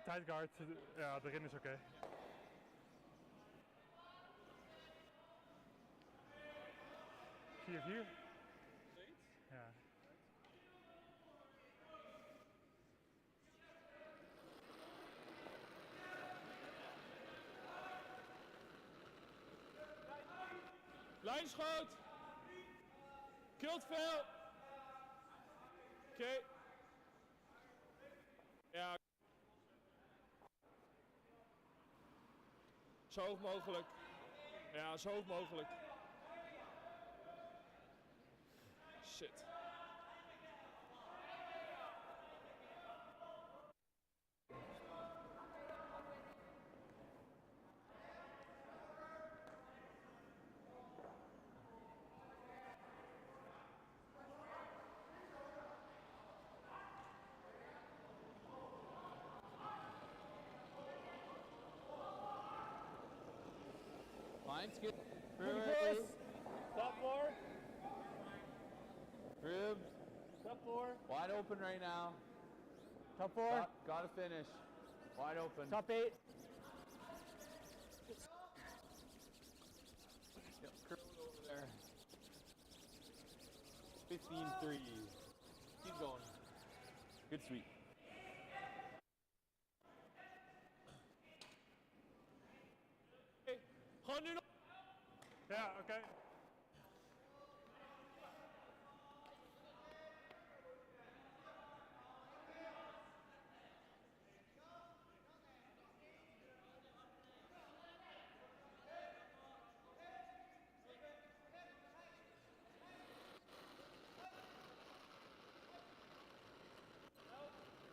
Tight guard, ja, erin is oké. Vier. Ja. Lijnschoot. Kult veel. Oké. Ja. Zo hoog mogelijk. Ja, zo hoog mogelijk. Shit. Line's good. Top 4. Ribs. Top 4. Wide open right now. Top 4. Gotta finish. Wide open. Top 8. Yep, curl it over there. 15-3. Keep going. Good sweep. Gewoon nu nog. Ja, oké.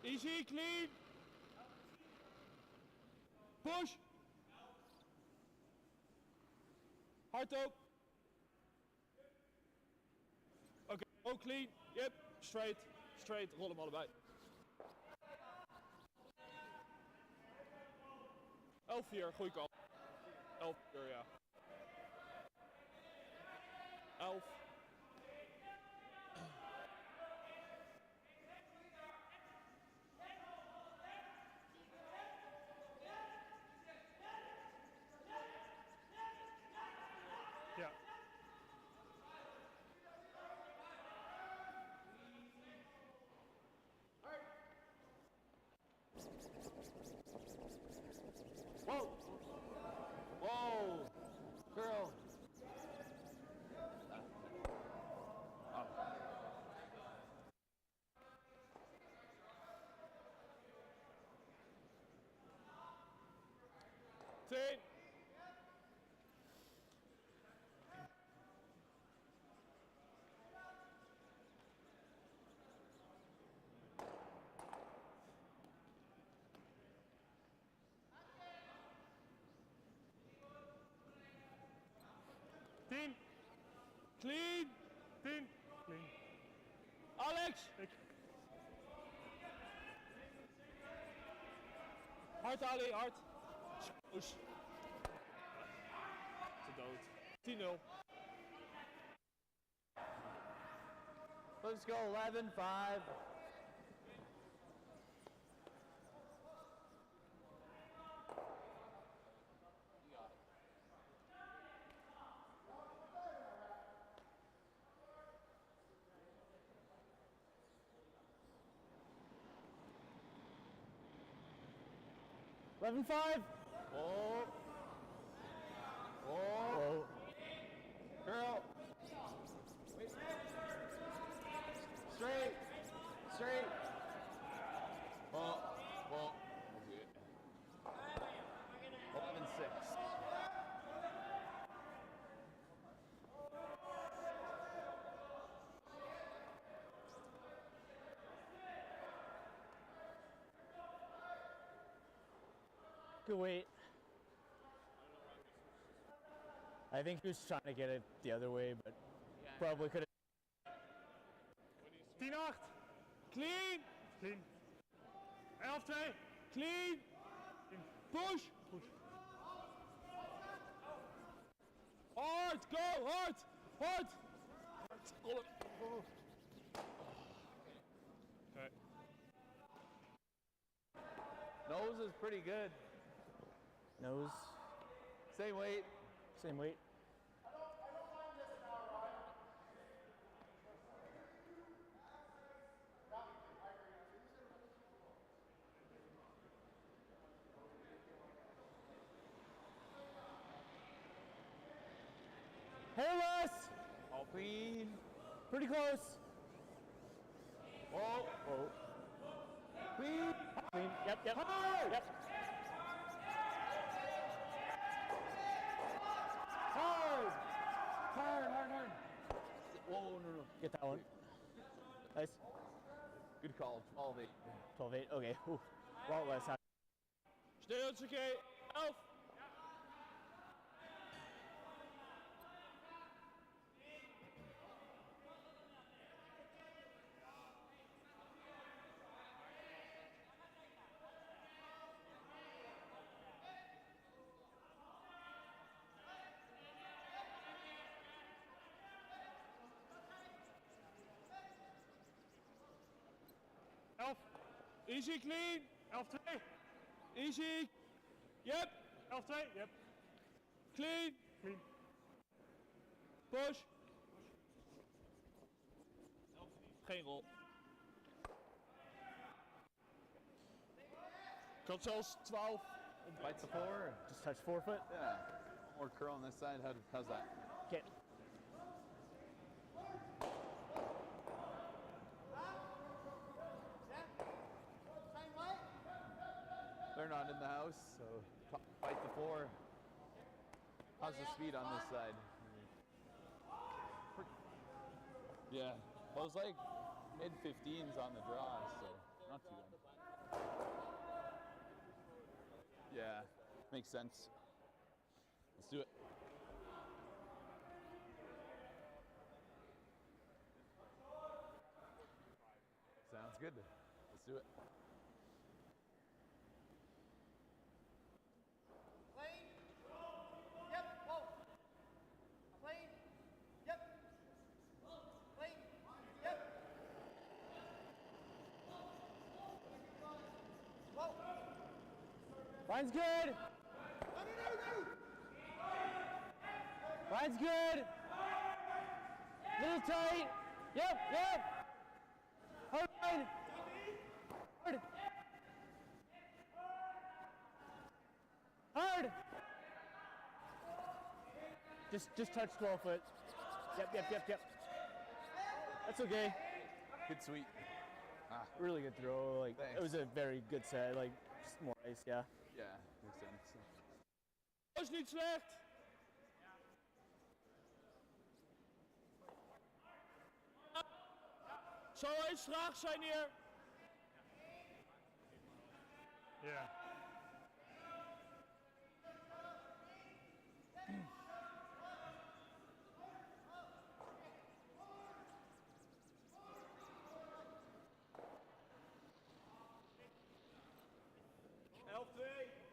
Easy, clean. Push. Hard op. Oké, ook clean. Yep, straight. Rol hem allebei. 11-4, goeie kant. 11-4, ja. 11. Ja. Whoa! Whoa! Girl! Ten. Clean. 10. Clean. Alex. Hard Ali, hard. Schoos. Te dood. 10-0. Let's go, 11-5. Whoa. Whoa. Girl. Straight. Whoa. 11-6. Good weight. I think he was trying to get it the other way, but probably could have. 10-8. Clean. Clean. 11-2. Clean. Push. Hard, go, hard. Roll it. Nose Nose is pretty good. Nose, Same weight. same weight. Hairless! All clean. Pretty close. Whoa. Oh, Clean. clean. Yep, yep. Hard. Yep. Hard. Hard, hard, hard. Whoa, no. Get that one. Nice. Good call. 12-8. 12-8. Okay. Ooh. A lot less. Stil, it's okay. 11. Elf. Easy, clean. Elf 2. Easy. Yep. Elf 2. Yep. Clean. Clean. Push. Geen rol. Kan zelfs 12. Bites the floor. Just touch forefoot. Yeah. More curl on this side. How's that? Okay. They're not in the house, so bite the floor. How's the speed on this side? Yeah, I was like mid-15s on the draw, so not too bad. Yeah, makes sense. Let's do it. Sounds good. Let's do it. Line's good. Line's good. Little tight. Yep, yep. Hard line. Hard. Hard. Just touch 12 foot. Yep. That's okay. Good sweep. Really good throw. Like Thanks. it was a very good set. Like just more ice, yeah. Yeah, makes sense. Dat is niet slecht. Zou hij traag zijn hier? Yeah.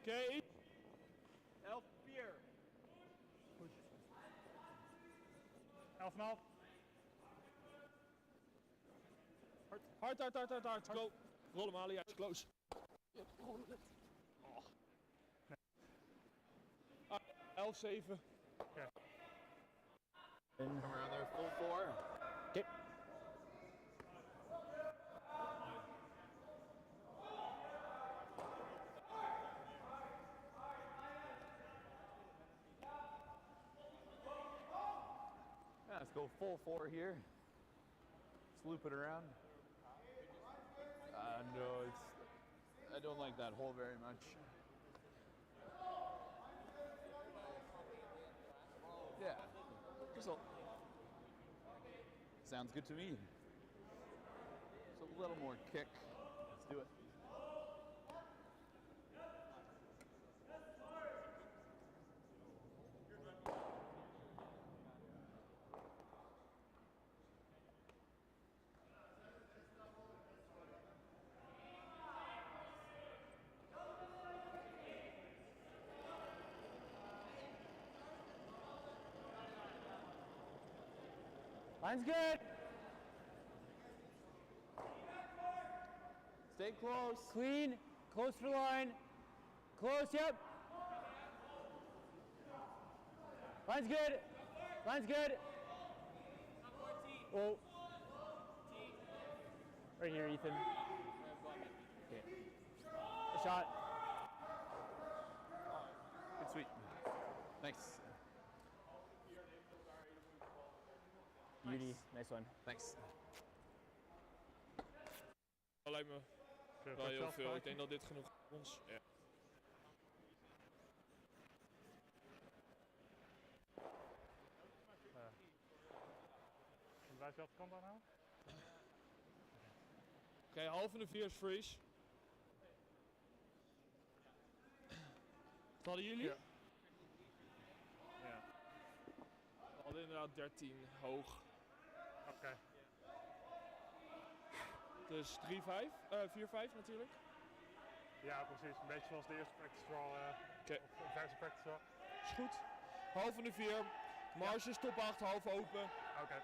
Oké. 11-4. 11,5. Hard. Go. Rol hem, Ali. Hij is close. Oh. 11-7. Come around there, full 4. Okay. Yeah, let's go full 4 here. Let's loop it around. No, I don't like that hole very much. Yeah, just sounds good to me. Just a little more kick. Let's do it. Line's good. Stay close. Clean. Close for line. Close, yep. Line's good. Line's good. Whoa. Right here, Ethan. Okay. A shot. Good sweet. Thanks. Beauty. Nice one. Thanks. Dat lijkt me wel heel veel. Ik denk dat dit genoeg voor ons. Ja. Blijf je op de kant aanhouden? Oké, half in de 4 is freeze. Wat hadden jullie? Ja. Ja. We hadden inderdaad 13 hoog. Oké. Dus 3-5, 4-5 natuurlijk. Ja, precies. Een beetje zoals de eerste practice wel. Of verse practice wel. Is goed. Half in de 4. Marge is top 8, half open. Oké.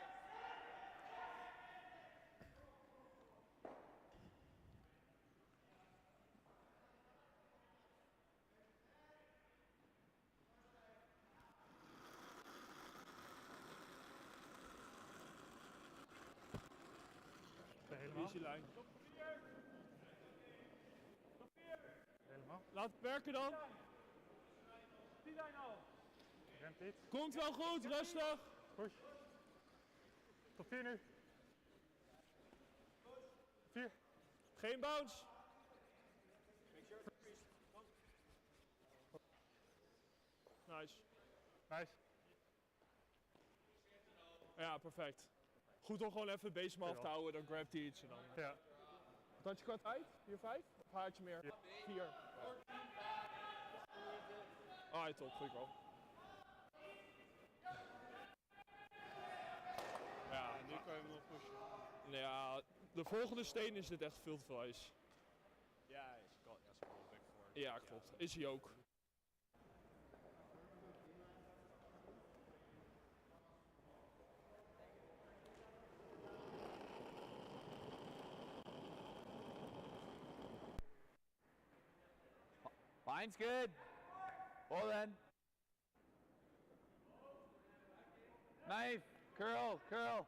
Easy lijn. Helemaal. Laat het werken dan. Remt iets. Komt wel goed, rustig. Push. Tot 4 nu. 4. Geen bounce. Nice. Nice. Ja, perfect. Goed om gewoon even het base af te houden, dan grabt hij iets en dan. Ja. Wat had je qua tijd? 4-5? Of had je meer? 4. Ah, top, goed wel. Ja, Nu kan je hem nog pushen. nou ja, de volgende steen is dit echt veel te veel ijs. Ja, is wel back voor. Ja, klopt. Is hij ook. Line's good. Well then. Knife. Curl. Curl.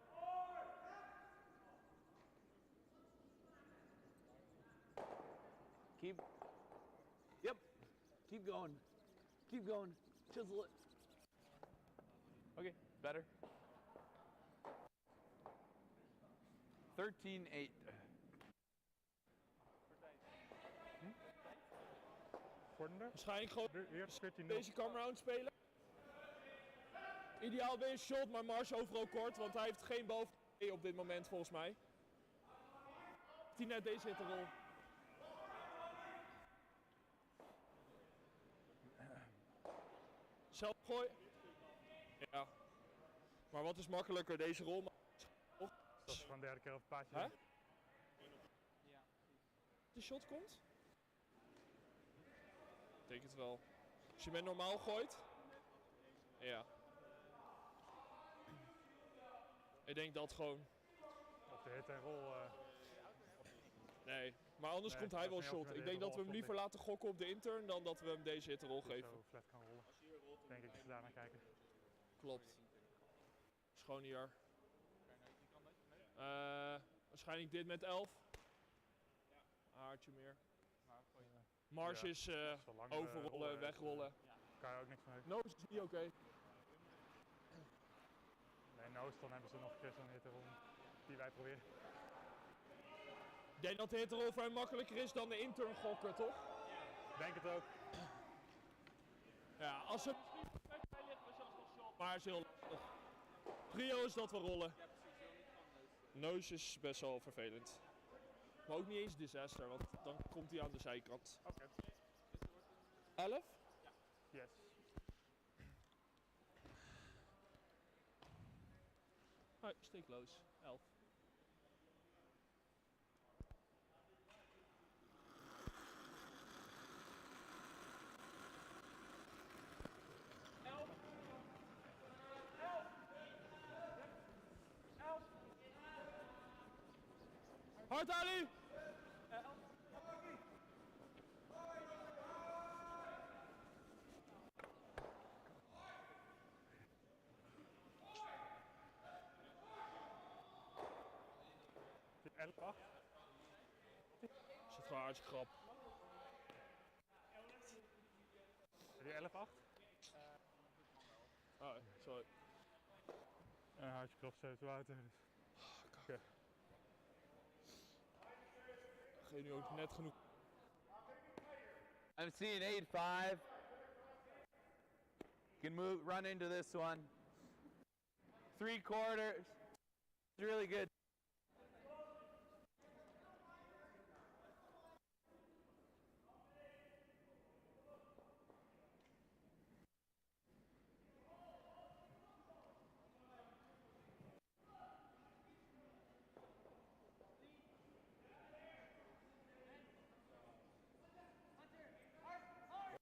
Keep. Yep. Keep going. Keep going. Chisel it. Okay. Better. 13-8. Waarschijnlijk gewoon Weer 14-0. deze come-round spelen. Ideaal weer een shot, maar Mars overal kort, want hij heeft geen bal op dit moment volgens mij. Die net deze hitterol. Zelf gooien. Ja. Maar wat is makkelijker, deze rol? Dat is gewoon de derde keer op het paadje. Hè? De shot komt? Ik denk het wel. Als je met normaal gooit? Ja. Ik denk dat gewoon. Of de hit en roll. Nee, maar anders Nee, komt hij dat wel is niet shot. of Ik de denk dat we hem hit liever laten gokken op de intern dan dat we hem deze hitrol Die geven. zo flat kan rollen. Denk ik dat ze daar naar kijken. Klopt. Is gewoon hier. Waarschijnlijk dit met 11. Haartje meer. Mars Ja, is zolang we overrollen, rollen, wegrollen. Kan je ook niks mee. Nose is niet oké. Nee, Noos, dan hebben ze nog een keer zo'n hit en roll die wij proberen. Ik denk dat de hitrol voor hem makkelijker is dan de intern gokken, toch? Denk het ook. Ja, als ze misschien perfect bij ligt, was zelfs nog shot. Maar het is heel lastig. Prio is dat we rollen. Nose is best wel vervelend. Maar ook niet eens disaster, want dan komt hij aan de zijkant. Oké. 11? Yes. Hoi, steekloos. 11. Hard Ali! 8. Zit gewoon hartje krap. Heb je 11-8? Oh, sorry. Hartje krap steeds Wouter. Oké. Geen nu ook net genoeg. I'm seeing 8-5. Can move, run into this one. 3 quarters. It's really good.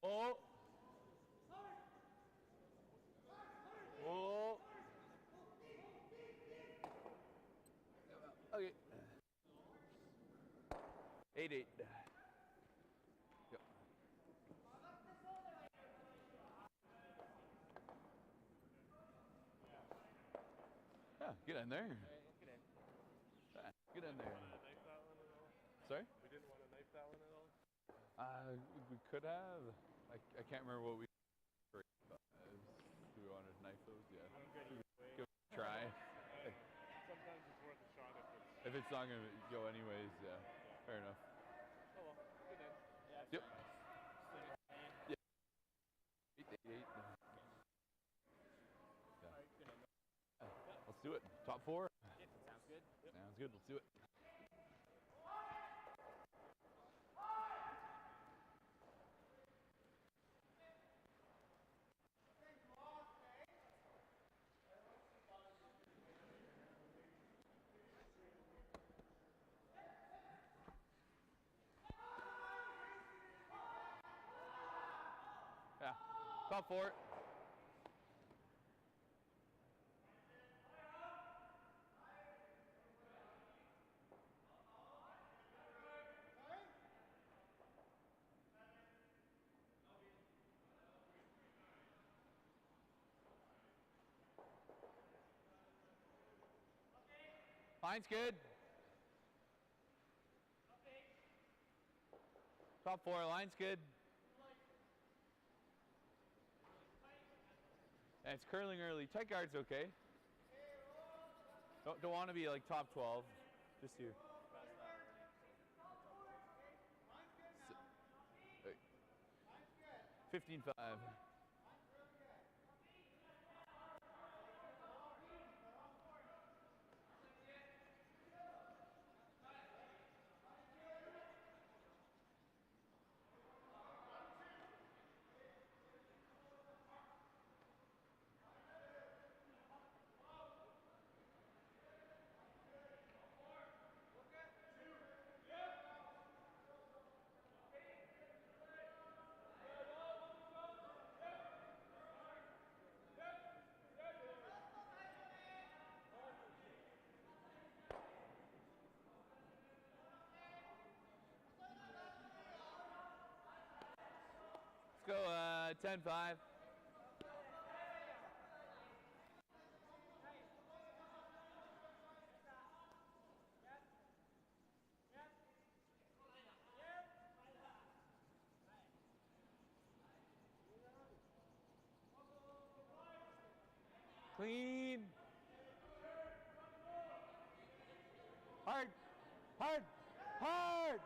Oh. Oh. Okay. 8-8. Yep. Yeah, get in there. Yeah, get in there. Sorry? We didn't want to knife that one at all? We could have. I can't remember what we. Do we want to knife those? Yeah. Give it a try. Sometimes it's worth a shot If it's not going to go anyways, yeah. Fair enough. Oh well, good in. Yep. Yeah. 8-8. Yeah. Let's do it. Top 4? Yeah, sounds good. Yep. Sounds good. Let's do it. Yeah. Top 4. Line's good. Top 4, line's good. And it's curling early. Tight guard's okay. Don't want to be like top 12. Just here. 15-5. Let's go 10-5. Clean. Hard. Hard. Hard.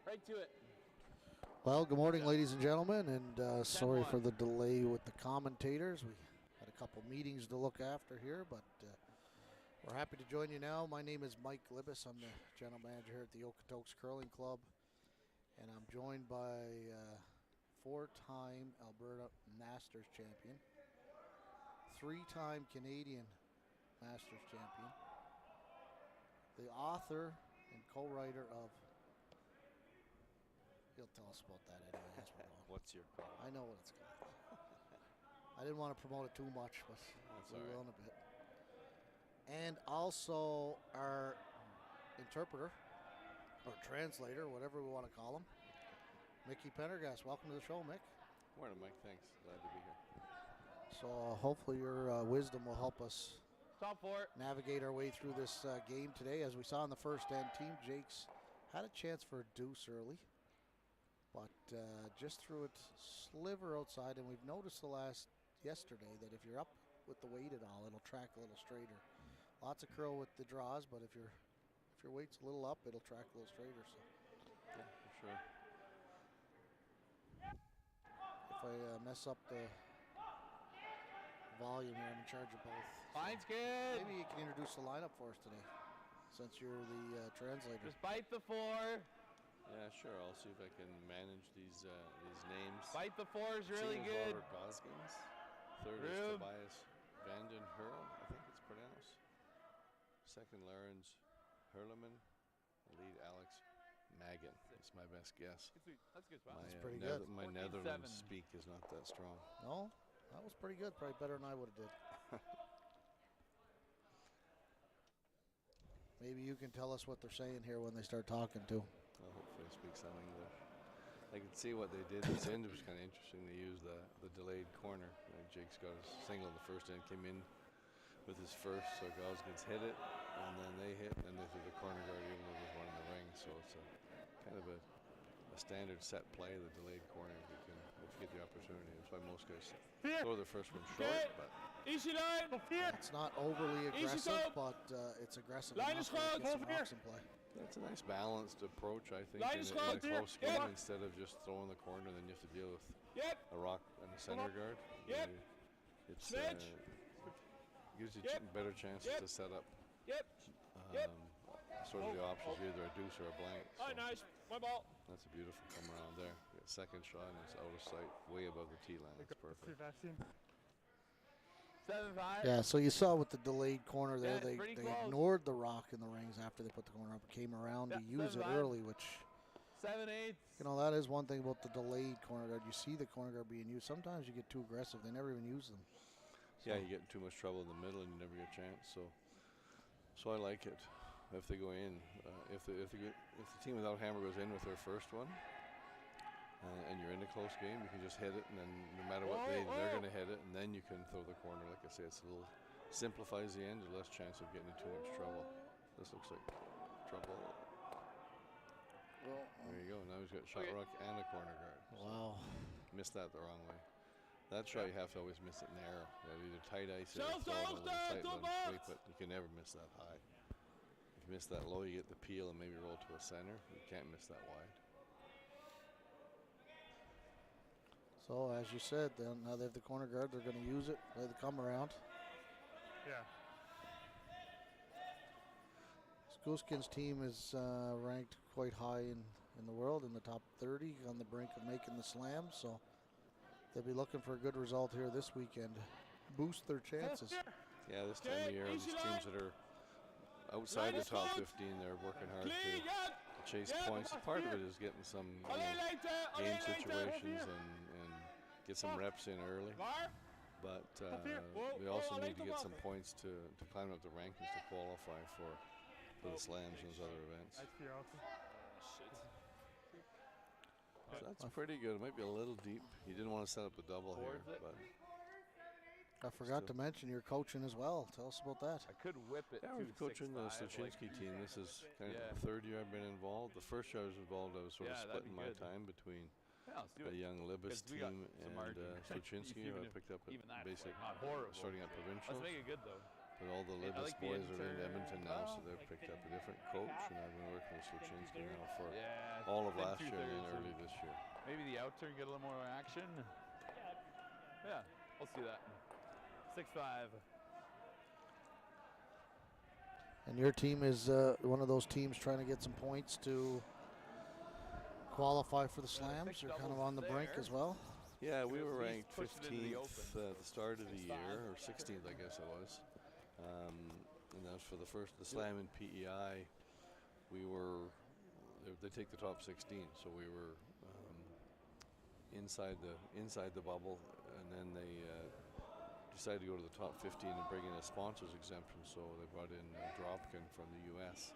Right to it. Well, good morning, ladies and gentlemen, and sorry for the delay with the commentators. We had a couple meetings to look after here, but we're happy to join you now. My name is Mike Libbus. I'm the general manager here at the Okotoks Curling Club, and I'm joined by 4-time Alberta Masters champion, 3-time Canadian Masters champion, the author and co-writer of. He'll tell us about that anyway. Yes, What's your call? I know what it's called. I didn't want to promote it too much, but we will in a bit. And also our interpreter, or translator, whatever we want to call him, Mickey Pendergast. Welcome to the show, Mick. Morning, Mike. Thanks. Glad to be here. So hopefully your wisdom will help us Top 4. navigate our way through this game today. As we saw in the first end, Team Jacques had a chance for a deuce early, but just threw it sliver outside. And we've noticed yesterday that if you're up with the weight at all, it'll track a little straighter. Lots of curl with the draws, but if your weight's a little up, it'll track a little straighter. So yeah, for sure. If I mess up the volume here, I'm in charge of both. Line's good. Maybe you can introduce the lineup for us today, since you're the translator. Just bite the 4. Yeah, sure. I'll see if I can manage these names. Bite the 4 is really good. Wouter Gosgens. Third is Tobias Vanden Hurl, I think it's pronounced. Second, Lawrence Hurleman. Lead, Alex Magan. That's my best guess. That's good spot. That's pretty good. My Netherlands speak is not that strong. No, that was pretty good. Probably better than I would have did. Maybe you can tell us what they're saying here when they start talking too. Well, hopefully I speak some English. I could see what they did. This end was kind of interesting. They used the delayed corner. Jake's got a single in the first end, came in with his first, so Gosgens hit it, and then they hit, and then they threw the corner guard even though there's one in the ring. So it's a kind of a standard set play, the delayed corner, if you get the opportunity. That's why most guys throw their first one short, but it's not overly aggressive, but it's aggressive enough to get some rocks in play. that's a nice balanced approach, I think, in a close game. Instead of just throwing the corner, then you have to deal with a rock and a center guard. It's gives you better chances to set up. Sort of the options, either a deuce or a blank. So Nice. My ball. that's a beautiful come around there. Second shot, and it's out of sight, way above the tee line. It's perfect. 7-5. Yeah, so you saw with the delayed corner there, Yeah, they pretty close. ignored the rock in the rings after they put the corner up and came around to use it 7-5. early, which, 7-8. you know, that is one thing about the delayed corner guard. You see the corner guard being used. Sometimes you get too aggressive. They never even use them. Yeah, you get in too much trouble in the middle, and you never get a chance. So I like it. If they go in, if the team without hammer goes in with their first one, and you're in a close game, you can just hit it, and then no matter what they're going to hit it, and then you can throw the corner. Like I say, it's a little simplifies the end, less chance of getting in too much trouble. This looks like trouble. Well, there you go. Now he's got shot rock and a corner guard. wow. Missed that the wrong way. That shot you have to always miss it narrow. You have either tight ice it or throw it a little tight and sweep it. You can never miss that high. If you miss that low, you get the peel and maybe roll to a center. You can't miss that wide. So, as you said, now they have the corner guard. They're going to use it, play the come around. Yeah. Gosgens' team is ranked quite high in the world, in the top 30, on the brink of making the slam. So, they'll be looking for a good result here this weekend. Boost their chances. Yeah, this time of year, these teams that are outside the top 15, they're working hard to chase points. Part of it is getting some game situations and get some reps in early. But we also need to get some points to climb up the rankings to qualify for the slams and those other events. So that's pretty good. It might be a little deep. You didn't want to set up the double here, but I forgot to mention you're coaching as well. Tell us about that. I could whip it. yeah, we're coaching the Sluchinski team. This is kind of the third year I've been involved. The first year I was involved, I was sort of splitting my time between a young Libbus team and Sluchinski, who I picked up at basic, starting at provincial. Let's make it good though. But all the Libbus boys are in Edmonton now, so they've picked up a different coach, and I've been working with Sluchinski now for all of last year and then early this year. Maybe the out turn, get a little more action. Yeah, let's do that. 6-5. And your team is one of those teams trying to get some points to qualify for the slams. You're kind of on the brink as well. Yeah, we were ranked 15th at the start of the year, or 16th, I guess it was. And that was for the slam in PEI. They take the top 16, so we were inside the bubble, and then they decided to go to the top 15 and bring in a sponsors exemption. So they brought in Dropkin from the U.S.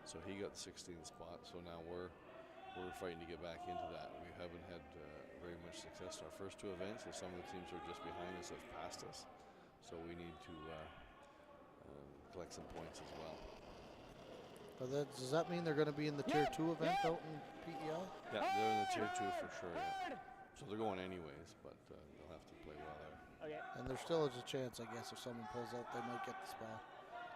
So he got the 16th spot. So now we're fighting to get back into that. We haven't had very much success in our first two events, and some of the teams who are just behind us have passed us. So we need to collect some points as well. But does that mean they're going to be in the Tier 2 event out in PEI? Yeah, they're in the Tier 2 for sure, yeah. So they're going anyways, but they'll have to play well there. Okay. And there still is a chance, I guess, if someone pulls out, they might get the spot.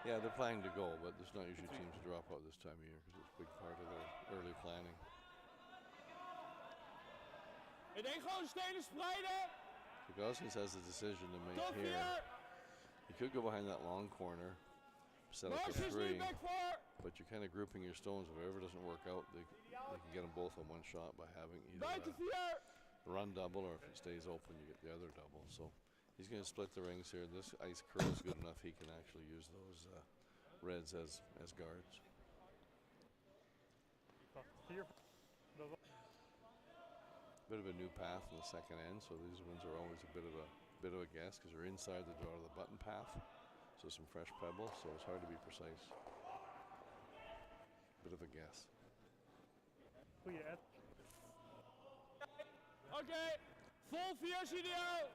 Yeah, they're planning to go, but there's not usually teams drop out this time of year because it's a big part of their early planning. Ik denk gewoon stenen spreiden. So Gosgens has a decision to make here. He could go behind that long corner, set up a 3, but you're kind of grouping your stones. If it ever doesn't work out, they can get them both on one shot by having either a run double, or if it stays open, you get the other double. So he's going to split the rings here. This ice curls good enough he can actually use those reds as guards. Bit of a new path in the second end, so these ones are always a bit of a guess because they're inside the door of the button path. So some fresh pebbles, so it's hard to be precise. Bit of a guess. Oké, vol 4 CDO.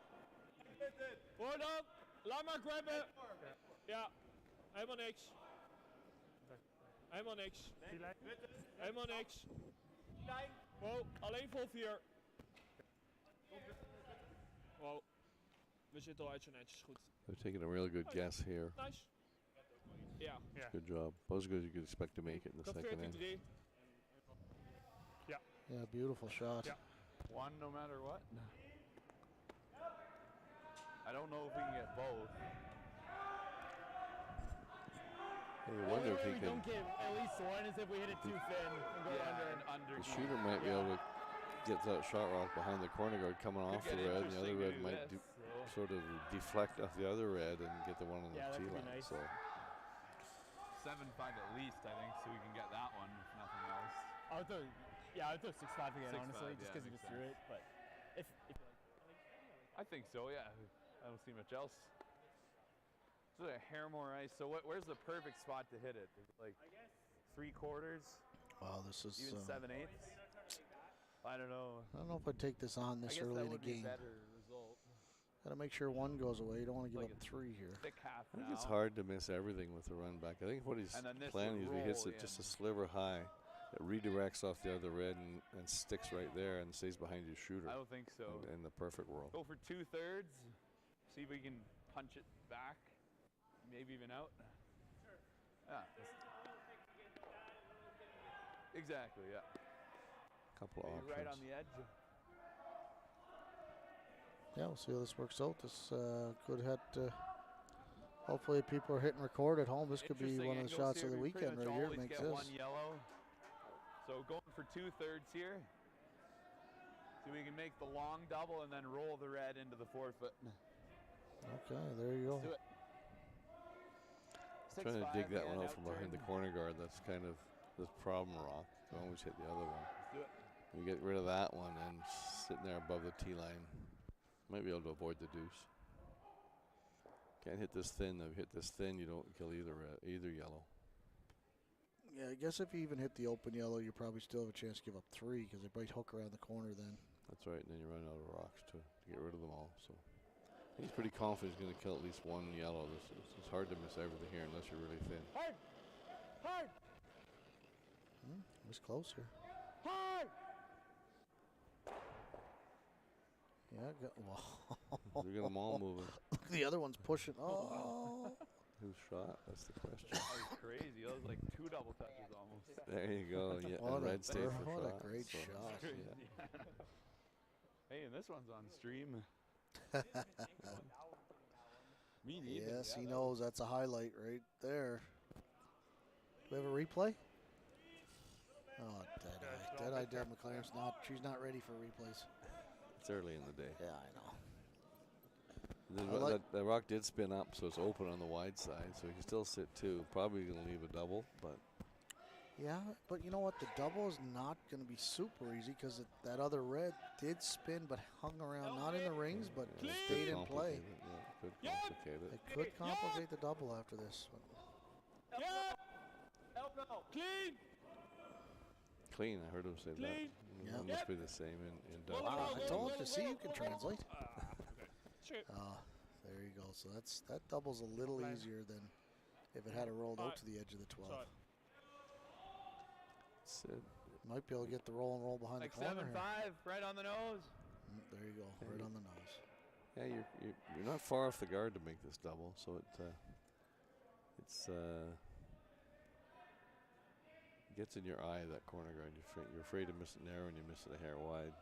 Hoor dan, laat maar grabben. Ja, helemaal niks. Helemaal niks. Helemaal niks. Wow, alleen vol 4. Wow, we zitten al uit zo netjes, goed. They're taking a real good guess here. Nice. Ja. Good job. About as good as you could expect to make it in the second end. Yeah, beautiful shot. Yeah. One no matter what. I don't know if we can get both. I wonder if he we can. don't get at least one, as if we hit it too thin and go under. The shooter might be able to get that shot rock behind the corner guard coming off the red, and the other red might sort of deflect off the other red and get the one on the tee line. Nice. So 7-5 at least, I think, so we can get that one, if nothing else. I would throw 6-5 again, 6-5, honestly, just yeah, because he makes just threw it. sense. But if I think so, yeah. I don't see much else. Just a hair more ice. So where's the perfect spot to hit it? Is it like 3/4? Wow, this is. Even 7/8? I don't know. I don't know if I'd take this on this early in the game. Better result. Got to make sure one goes away. You don't want to give Like up 3 here. Thick half I think now. it's hard to miss everything with the run back. I think what he's planning is he hits it just a sliver high. It redirects off the other red and sticks right there and stays behind your shooter. I don't think so. In the perfect world. Go for 2/3. See if we can punch it back. Maybe even out. Sure. Yeah. Exactly, yeah. Couple of options. Right on the edge. Yeah, we'll see how this works out. This could hit. Hopefully, people are hitting record at home. This could be one of the shots of the weekend right here. Makes this. One yellow. So going for 2/3 here. See if we can make the long double and then roll the red into the 4-foot. Okay, there you go. Do it. Trying to dig that one out from behind the corner guard. That's kind of the problem, Rock. You always hit the other one. Do it. You get rid of that one and sitting there above the tee line. Might be able to avoid the deuce. Can't hit this thin. If you hit this thin, you don't kill either yellow. Yeah, I guess if you even hit the open yellow, you probably still have a chance to give up 3 because they might hook around the corner then. That's right, and then you run out of rocks to get rid of them all. So he's pretty confident he's going to kill at least one yellow. It's hard to miss everything here unless you're really thin. Hard! Hard! It was close here. Hard! Yeah, Look at them all moving. the other one's pushing. Oh. Who shot? That's the question. That was crazy. That was like 2 double touches almost. There you go. Yeah, What and a red stayed for what shot. a great so shot. yeah. Hey, and this one's on stream. Me neither. Yes, he knows that's a highlight right there. Do we have a replay? Oh, Dead-Eye Deb McLaren's not. She's not ready for replays. It's early in the day. Yeah, I know. The rock did spin up, so it's open on the wide side, so he can still sit 2. Probably going to leave a double, but Yeah, but you know what? The double is not going to be super easy because that other red did spin but hung around, not in the rings, but yeah, it stayed could in play. complicate it, yeah, it could complicate it. It could complicate the double after this. Clean! Clean, I heard him say Clean. that. It must be the same in double. I told you, see, you can translate. There you go. So that double's a little easier than if it had rolled out to the edge of the 12. Might be able to get the roll and roll behind Like the corner 7-5, right on the nose. There you go, right on the nose. Yeah, you're not far off the guard to make this double, so it's gets in your eye, that corner guard. You're afraid to miss it narrow and you miss it a hair wide.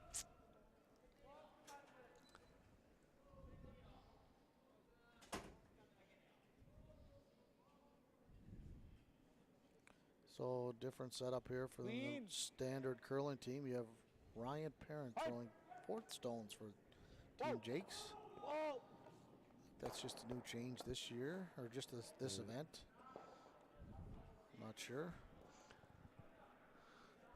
So different setup here for the standard curling team. You have Ryan Parent throwing fourth stones for Team Jacques. That's just a new change this year, or just this event. Not sure.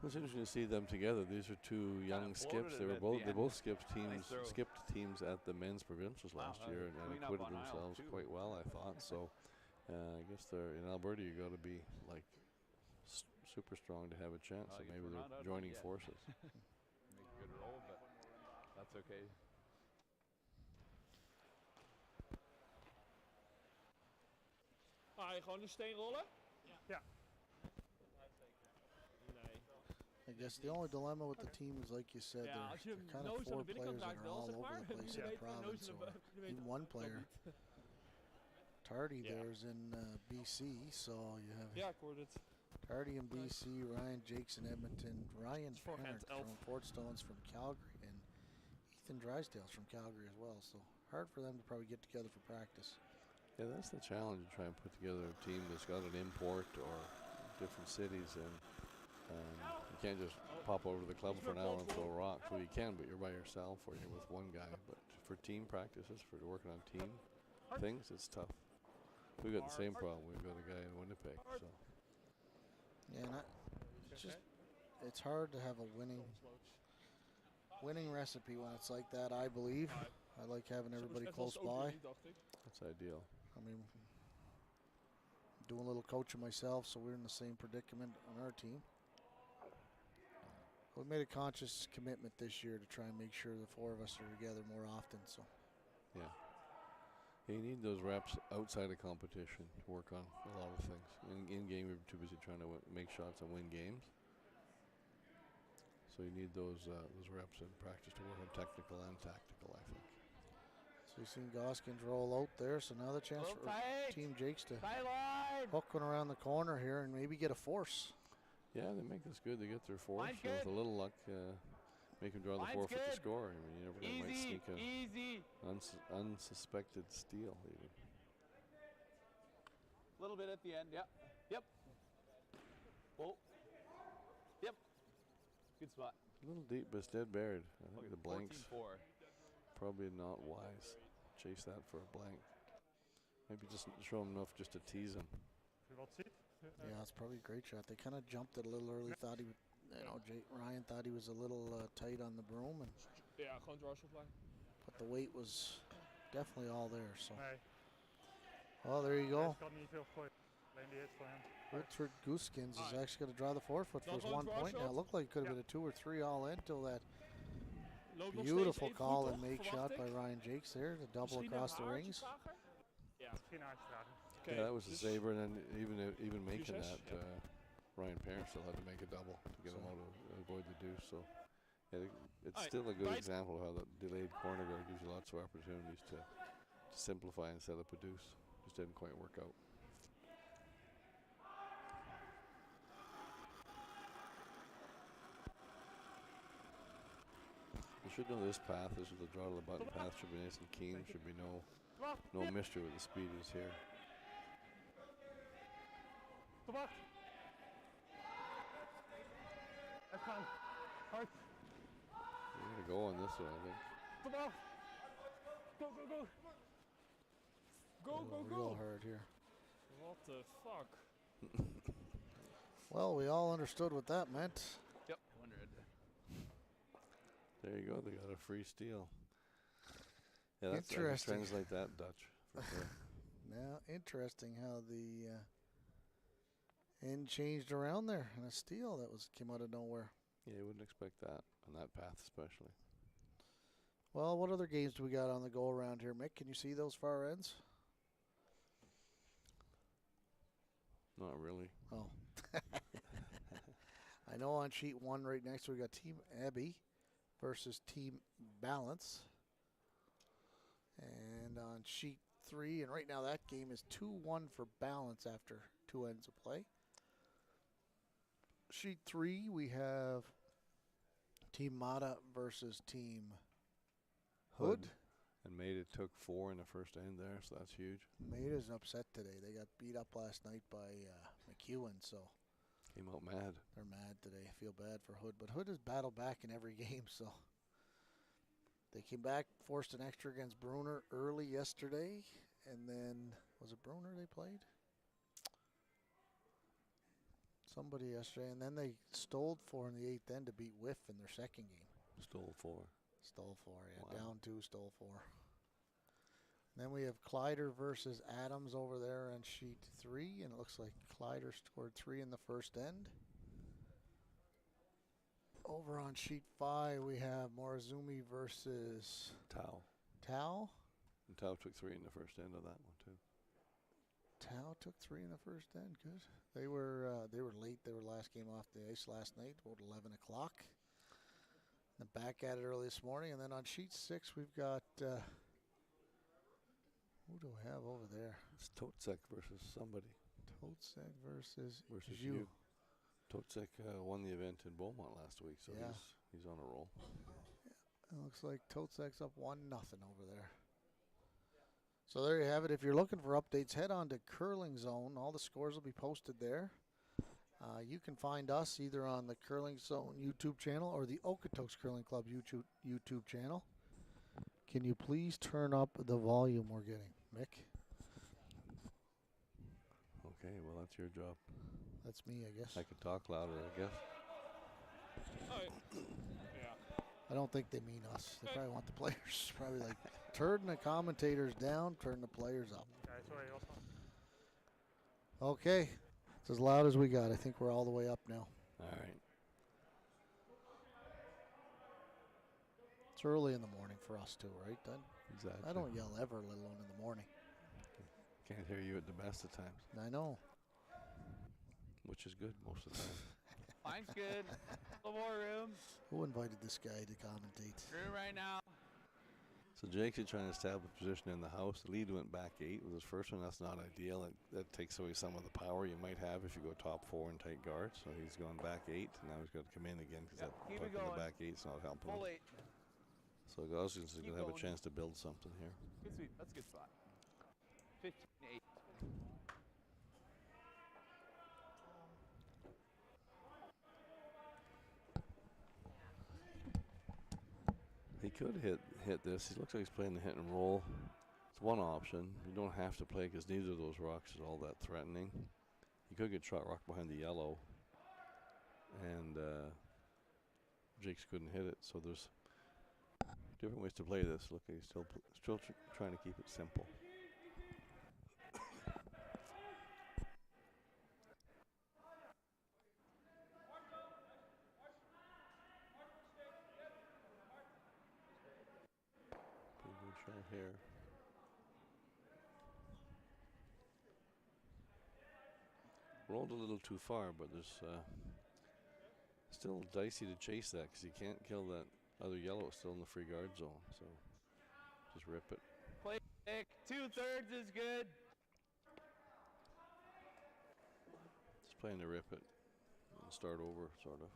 It was interesting to see them together. These are two young skips. They both skipped teams at the men's provincials last year and acquitted themselves quite well, I thought. So I guess they're in Alberta. You got to be like super strong to have a chance. So maybe they're joining forces. Make a good roll, but that's okay. Ga je gewoon een steen rollen? Ja. Nee. I guess the only dilemma with the team is, like you said, Ja, als je they're kind hem of nose aan four de binnenkant players that raakt are wel, all zeg over maar. the place Je in the weet, nose province. aan Or je weet even one dat player. niet. Tardy Yeah. there's in BC, so you have Ja, ik hoorde het. Tardy in BC, Ryan Jacques in Edmonton, Ryan It's voorhand Parent elf. from Fort Stones from Calgary, and Ethan Drysdale's from Calgary as well. So hard for them to probably get together for practice. Yeah, that's the challenge, to try and put together a team that's got an import or different cities, and you can't just pop over to the club for an hour and throw rocks. Well, you can, but you're by yourself or you're with one guy. But for team practices, for working on team things, it's tough. We've got the same problem. We've got a guy in Winnipeg, so. Yeah, and it's hard to have a winning recipe when it's like that, I believe. I like having everybody close by. That's ideal. I mean, doing a little coaching myself, so we're in the same predicament on our team. We made a conscious commitment this year to try and make sure the four of us are together more often. So, yeah, you need those reps outside of competition to work on a lot of things. In game, you're too busy trying to make shots and win games. So you need those reps in practice to work on technical and tactical, I think. so you've seen Gosgens roll out there, so now the chance for Team Jacques to hook one around the corner here and maybe get a force. Yeah, they make this good. They get their fourth. So with a little luck, make them draw the forfeit to score. I mean, you never know, might sneak a unsuspected steal even. A little bit at the end, yep. Oh, yep. Good spot. A little deep, but it's dead buried. I think the blanks 14-4. probably not wise. Chase that for a blank. Maybe just show him enough just to tease him. Als je wat ziet. Yeah, it's probably a great shot. They kind of jumped it a little early. Thought he would, Ryan thought he was a little tight on the broom, and Ja, gewoon dwarslap line. but the weight was definitely all there. So, Nee. well, there you go. Ik kan niet veel gooien. Alleen die hit voor hem. Wouter Gosgens is actually going to draw the forefoot for his 1 point. Now, it looked like it could have been a 2 or 3 all in till that Loopt nog beautiful steeds call even and goed, make toch? shot Verwacht by ik. Ryan Jacques there, the double Misschien across een the haartje rings. trager? Ja. Misschien uitstraling. Okay, Yeah, that was a dus saver, and then even making Success, that, yeah. Ryan Parent still had to make a double to get him out of avoid the deuce. So, yeah, it's Alright, still a good right. example of how that delayed corner guard gives you lots of opportunities to simplify and set up a deuce. Just didn't quite work out. You should know this path. This is the draw to the button path. Should be nice and keen. Should be no mystery what the speed is here. Kom op. Let's go. Hard. We're gonna go on this one, I think. Kom op. Go, go, go. Go, go, Real go. hard here. What the fuck? Well, we all understood what that meant. Yep, 100. There you go. They got a free steal. Yeah, that's I can Interesting. translate that Dutch for sure. Now, interesting how the end changed around there, and a steal that came out of nowhere. Yeah, you wouldn't expect that on that path, especially. Well, what other games do we got on the go around here, Mick? Can you see those far ends? Not really. Oh. I know on sheet 1 right next we got Team Abbey versus Team Balance. And on sheet 3, and right now that game is 2-1 for Balance after 2 ends of play. Sheet 3, we have Team Mata versus Team Hood. And Maida took 4 in the first end there, so that's huge. Maida's upset today. They got beat up last night by McEwen, so Came out mad. they're mad today. Feel bad for Hood, but Hood has battled back in every game, so they came back, forced an extra against Bruner early yesterday, and then was it Bruner they played? Somebody yesterday, and then they stole 4 in the 8th end to beat Whiff in their second game. Stole 4. Stole 4, yeah. Wow. Down 2, stole 4. Then we have Kleider versus Adams over there on sheet 3, and it looks like Kleider scored 3 in the first end. Over on sheet 5, we have Morizumi versus Tau. Tau. And Tau took 3 in the first end of that one, too. Tau took 3 in the first end. Good. They were late. They were last game off the ice last night, about 11 o'clock. Then back at it early this morning. And then on sheet 6, we've got, who do we have over there? It's Totsek versus somebody. Totsek versus you. Totsek won the event in Beaumont last week, so Yeah. he's on a roll. It looks like Totsek's up 1-0 over there. So there you have it. If you're looking for updates, head on to Curling Zone. All the scores will be posted there. You can find us either on the Curling Zone YouTube channel or the Okotoks Curling Club YouTube channel. Can you please turn up the volume we're getting, Mick? Okay, well, that's your job. That's me, I guess. I could talk louder, I guess. Yeah. I don't think they mean us. They probably want the players. Probably like, turn the commentators down, turn the players up. Okay, sorry, Osman. Okay. It's as loud as we got. I think we're all the way up now. All right. It's early in the morning for us too, right, Dud? Exactly. I don't yell ever, let alone in the morning. Can't hear you at the best of times, I know. which is good most of the time. Mine's good. A little more room. Who invited this guy to commentate? Room right now. So Jake's trying to establish position in the house. The lead went back 8 with his first one. That's not ideal. That takes away some of the power you might have if you go top 4 and tight guard. So he's going back 8, and now he's got to come in again because that keep puck it in the going. back 8's not helping Full him. 8. So Gosgens is Keep going to have a going. chance to build something here. Good sweep. That's a good spot. 15-8. He could hit this. He looks like he's playing the hit and roll. It's one option. You don't have to play because neither of those rocks is all that threatening. He could get shot rock behind the yellow, and Jakes couldn't hit it. So there's different ways to play this. Look, he's still trying to keep it simple. Here. Rolled a little too far, but there's still dicey to chase that because you can't kill that other yellow. It's still in the free guard zone, so just rip it. Play pick. 2/3 is good. Just playing to rip it and start over, sort of.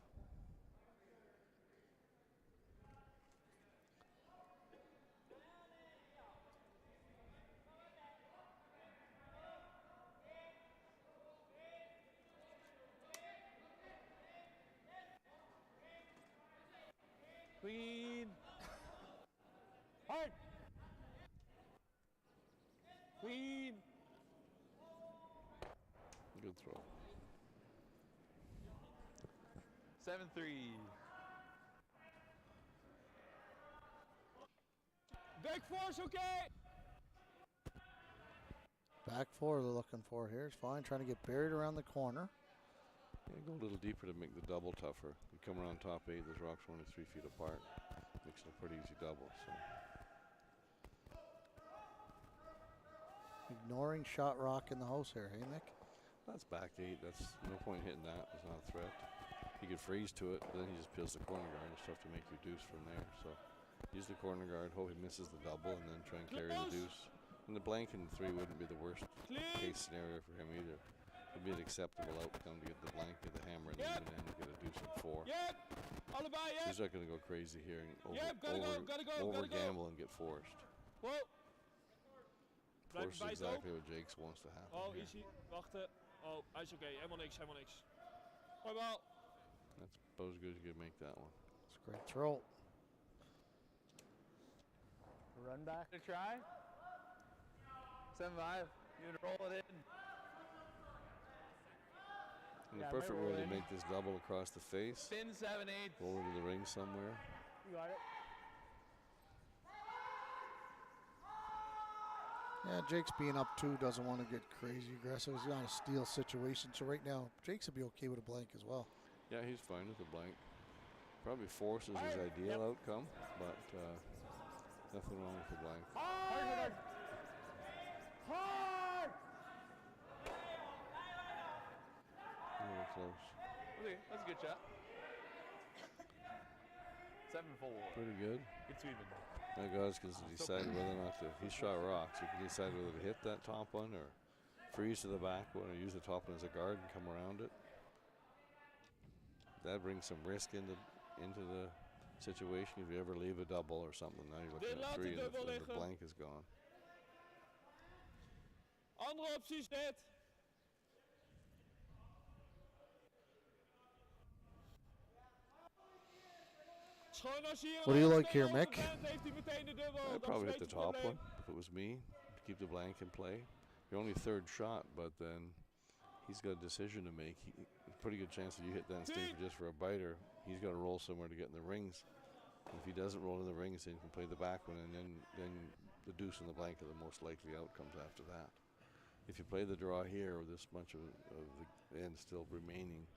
Clean. Hard. Clean. Good throw. 7-3. Back force, okay? Back 4 they're looking for here. It's fine. Trying to get buried around the corner. Yeah, go a little deeper to make the double tougher. You come around top 8, those rocks are only 3 feet apart. makes it a pretty easy double. So Ignoring shot rock in the house here, hey Mick? that's back 8. That's no point hitting that. It's not a threat. He could freeze to it, but then he just peels the corner guard. It's tough to make your deuce from there. So use the corner guard, hope he misses the double, and then try and carry the deuce. And the blank in 3 wouldn't be the worst case scenario for him either. It'd be an acceptable outcome to get the blank, get the hammer, and then get a deuce at 4. He's not going to go crazy here and over gamble and get forced. Force is exactly what Jacques wants to happen. Oh, here. easy. Wachten. Oh, hij is oké. Helemaal niks, helemaal niks. Hoi bal. That's about as good as you could make that one. It's a great throw. Run back. To try. 7-5. You would roll it in. In the perfect world, you make this double across the face. Spin 7-8. Roll into the ring somewhere. You got it. Yeah, Jake's being up 2, doesn't want to get crazy aggressive. He's on a steal situation. So right now, Jake's would be okay with a blank as well. Yeah, he's fine with the blank. Probably forces his ideal outcome, but nothing wrong with the blank. Hard. Really close. Okay, that's a good shot. 7-4. Pretty good. It's even. Now Gosgens can decide whether or not to. He shot rocks. He can decide whether to hit that top one or freeze to the back one or use the top one as a guard and come around it. That brings some risk into the situation. If you ever leave a double or something, now you're looking at 3 and the blank is gone. Andere opties net. What do you like here, Mick? I'd probably hit the top one if it was me to keep the blank in play. Your only 3rd shot, but then he's got a decision to make. Pretty good chance that you hit that and stay just for a biter. He's got to roll somewhere to get in the rings. If he doesn't roll in the rings, then he can play the back one, and then the deuce and the blank are the most likely outcomes after that. If you play the draw here with this much of the end still remaining,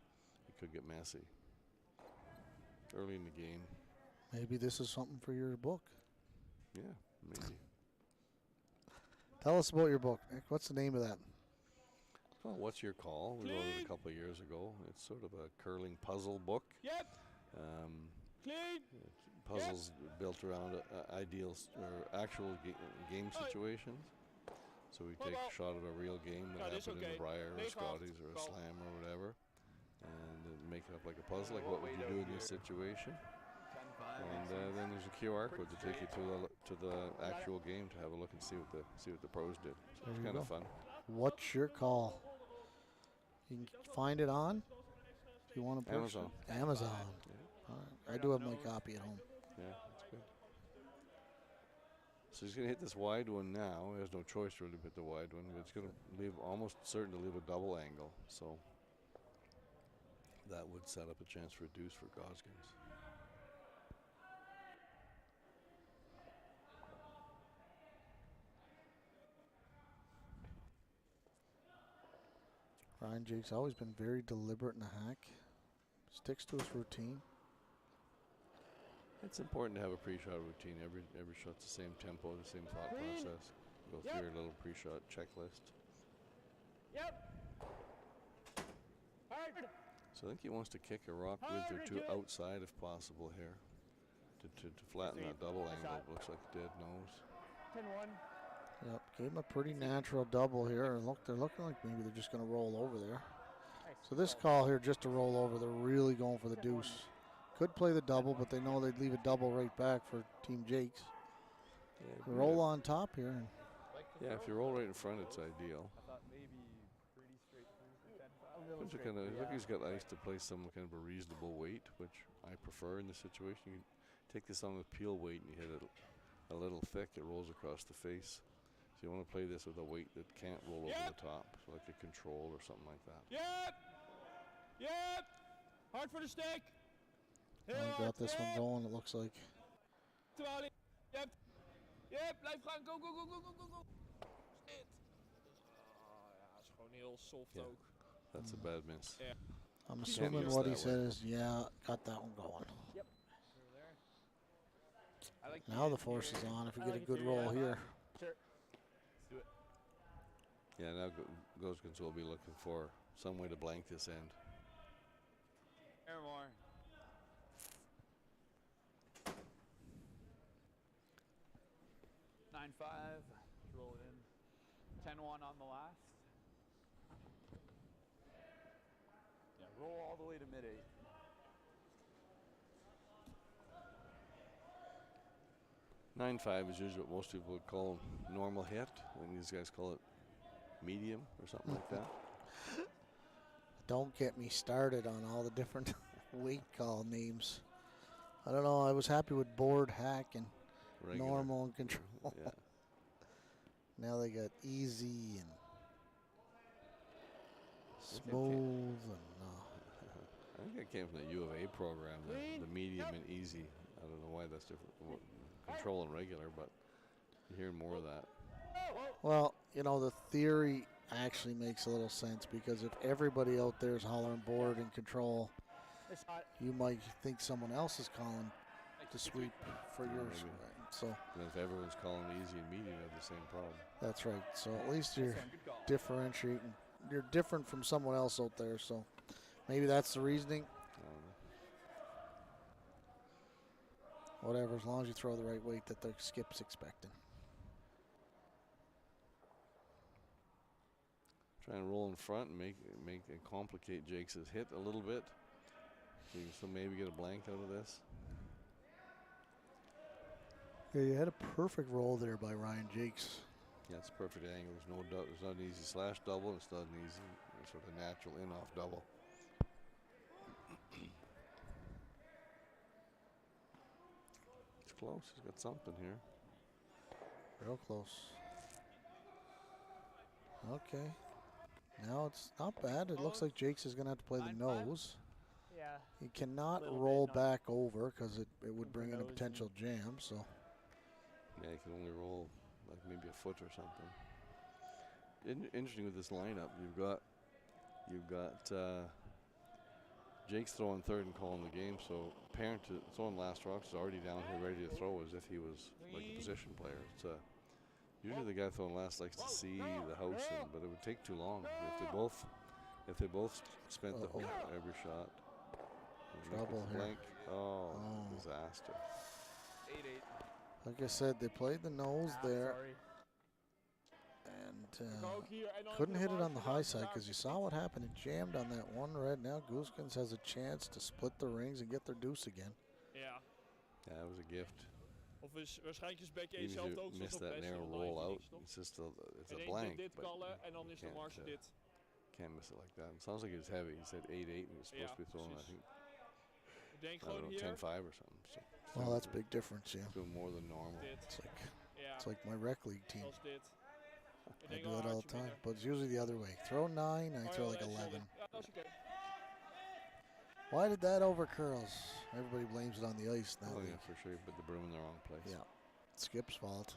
it could get messy early in the game. Maybe this is something for your book. Yeah, maybe. Tell us about your book, Nick. What's the name of that? Well, What's Your Call? We wrote it a couple of years ago. It's sort of a curling puzzle book. Puzzles built around or actual game situations. So we take a shot of a real game that happened in the Briar or Scotties or a Slam or whatever, and make it up like a puzzle. Like, what would you do in this situation? And then there's a QR code to take you to the actual game to have a look and see what the pros did. So it's kind of fun. What's Your Call? You can find it on. If you want to purchase Amazon. Yeah. All right. I do have my copy at home. Yeah, that's good. So he's going to hit this wide one now. He has no choice really to hit the wide one, but it's going to leave almost certain to leave a double angle. So that would set up a chance for a deuce for Gosgens. Ryan Jake's always been very deliberate in the hack. Sticks to his routine. It's important to have a pre-shot routine. Every shot's the same tempo, the same thought process. Go through your little pre-shot checklist. So I think he wants to kick a rock width or 2 outside if possible here. To flatten that double angle. It looks like a dead nose. 10-1. Yep, gave him a pretty natural double here. And look, they're looking like maybe they're just going to roll over there. So this call here just to roll over, they're really going for the deuce. Could play the double, but they know they'd leave a double right back for Team Jake's. Yeah, roll on top here. Yeah, if you roll right in front, it's ideal. I thought maybe pretty straight through. Look, he's got ice to play some kind of a reasonable weight, which I prefer in this situation. You take this on with peel weight and you hit it a little thick, it rolls across the face. So you want to play this with a weight that can't roll over the top, so like a control or something like that. Hard for the stick. I got this one going, it looks like. Blijf gaan. Go. Snit. Ja, is gewoon heel soft ook. That's a bad miss. Yeah. I'm assuming what he said is, yeah, got that one going. Yep. Now the force is on if you get a good roll here. Sure. Let's do it. Yeah, now Gosgens will be looking for some way to blank this end. Air more. 9-5. Let's roll it in. 10-1 on the last. Yeah, roll all the way to mid-8. (9-5) is usually what most people would call normal hit, and these guys call it medium or something like that. Don't get me started on all the different weight call names. I don't know. I was happy with board, hack, and Regular. normal and control. Yeah. Now they got easy and smooth and I think that came from the U of A program, the medium and easy. I don't know why that's different. Control and regular, but you hear more of that. well, you know, the theory actually makes a little sense because if everybody out there is hollering board and control, you might think someone else is calling to sweep for yours. Maybe. So And if everyone's calling easy and medium, you have the same problem. that's right. So at least you're differentiating. You're different from someone else out there. So maybe that's the reasoning. Whatever, as long as you throw the right weight that the skip's expecting. Try and roll in front and make and complicate Jake's hit a little bit. So you can still maybe get a blank out of this. Yeah, you had a perfect roll there by Ryan Jakes. Yeah, it's a perfect angle. There's no there's not an easy slash double. It's not an easy sort of natural in-off double. It's close. He's got something here. Real close. Okay. Now it's not bad. It looks like Jakes is going to have to play the nose. Yeah. He cannot Little roll bit, not- back over because it would bring in a nose potential jam. So Yeah, he can only roll like maybe a foot or something. Interesting with this lineup, you've got Jake's throwing third and calling the game. So Parent throwing last rocks is already down here ready to throw as if he was like a position player. It's usually the guy throwing last likes to see the house, but it would take too long if they both spent the whole every shot. Trouble here. Blank. Oh, disaster. 8-8. like I said, they played the nose there Sorry. and couldn't hit it on the high side because you saw what happened. It jammed on that one red. Now Gosgens has a chance to split the rings and get their deuce again. Ja. Yeah, it was a gift. Of waarschijnlijk is Becky Even zelf if ook you zo miss that best narrow wel roll out, toch? it's just it's In a één blank. keer dit But kallen en dan is de can't, marge dit. can't miss it like that. It sounds like it was heavy. He said 8-8 and he was supposed to be throwing, I think, Ik denk I don't gewoon know, hier. 10-5 or something. So Well, that's a big difference, yeah. doing more than normal. Dit. Ja, It's like my rec league team. zoals dit. Ik I denk do wel that all hartje the time, minder. but it's usually the other way. Throw 9, I Oh, throw ja, like nee, sorry. 11. Ja, dat is oké. Why did that overcurls? Everybody blames it on the ice now. Oh yeah, for sure. But the broom in the wrong place. Yeah, Skip's fault.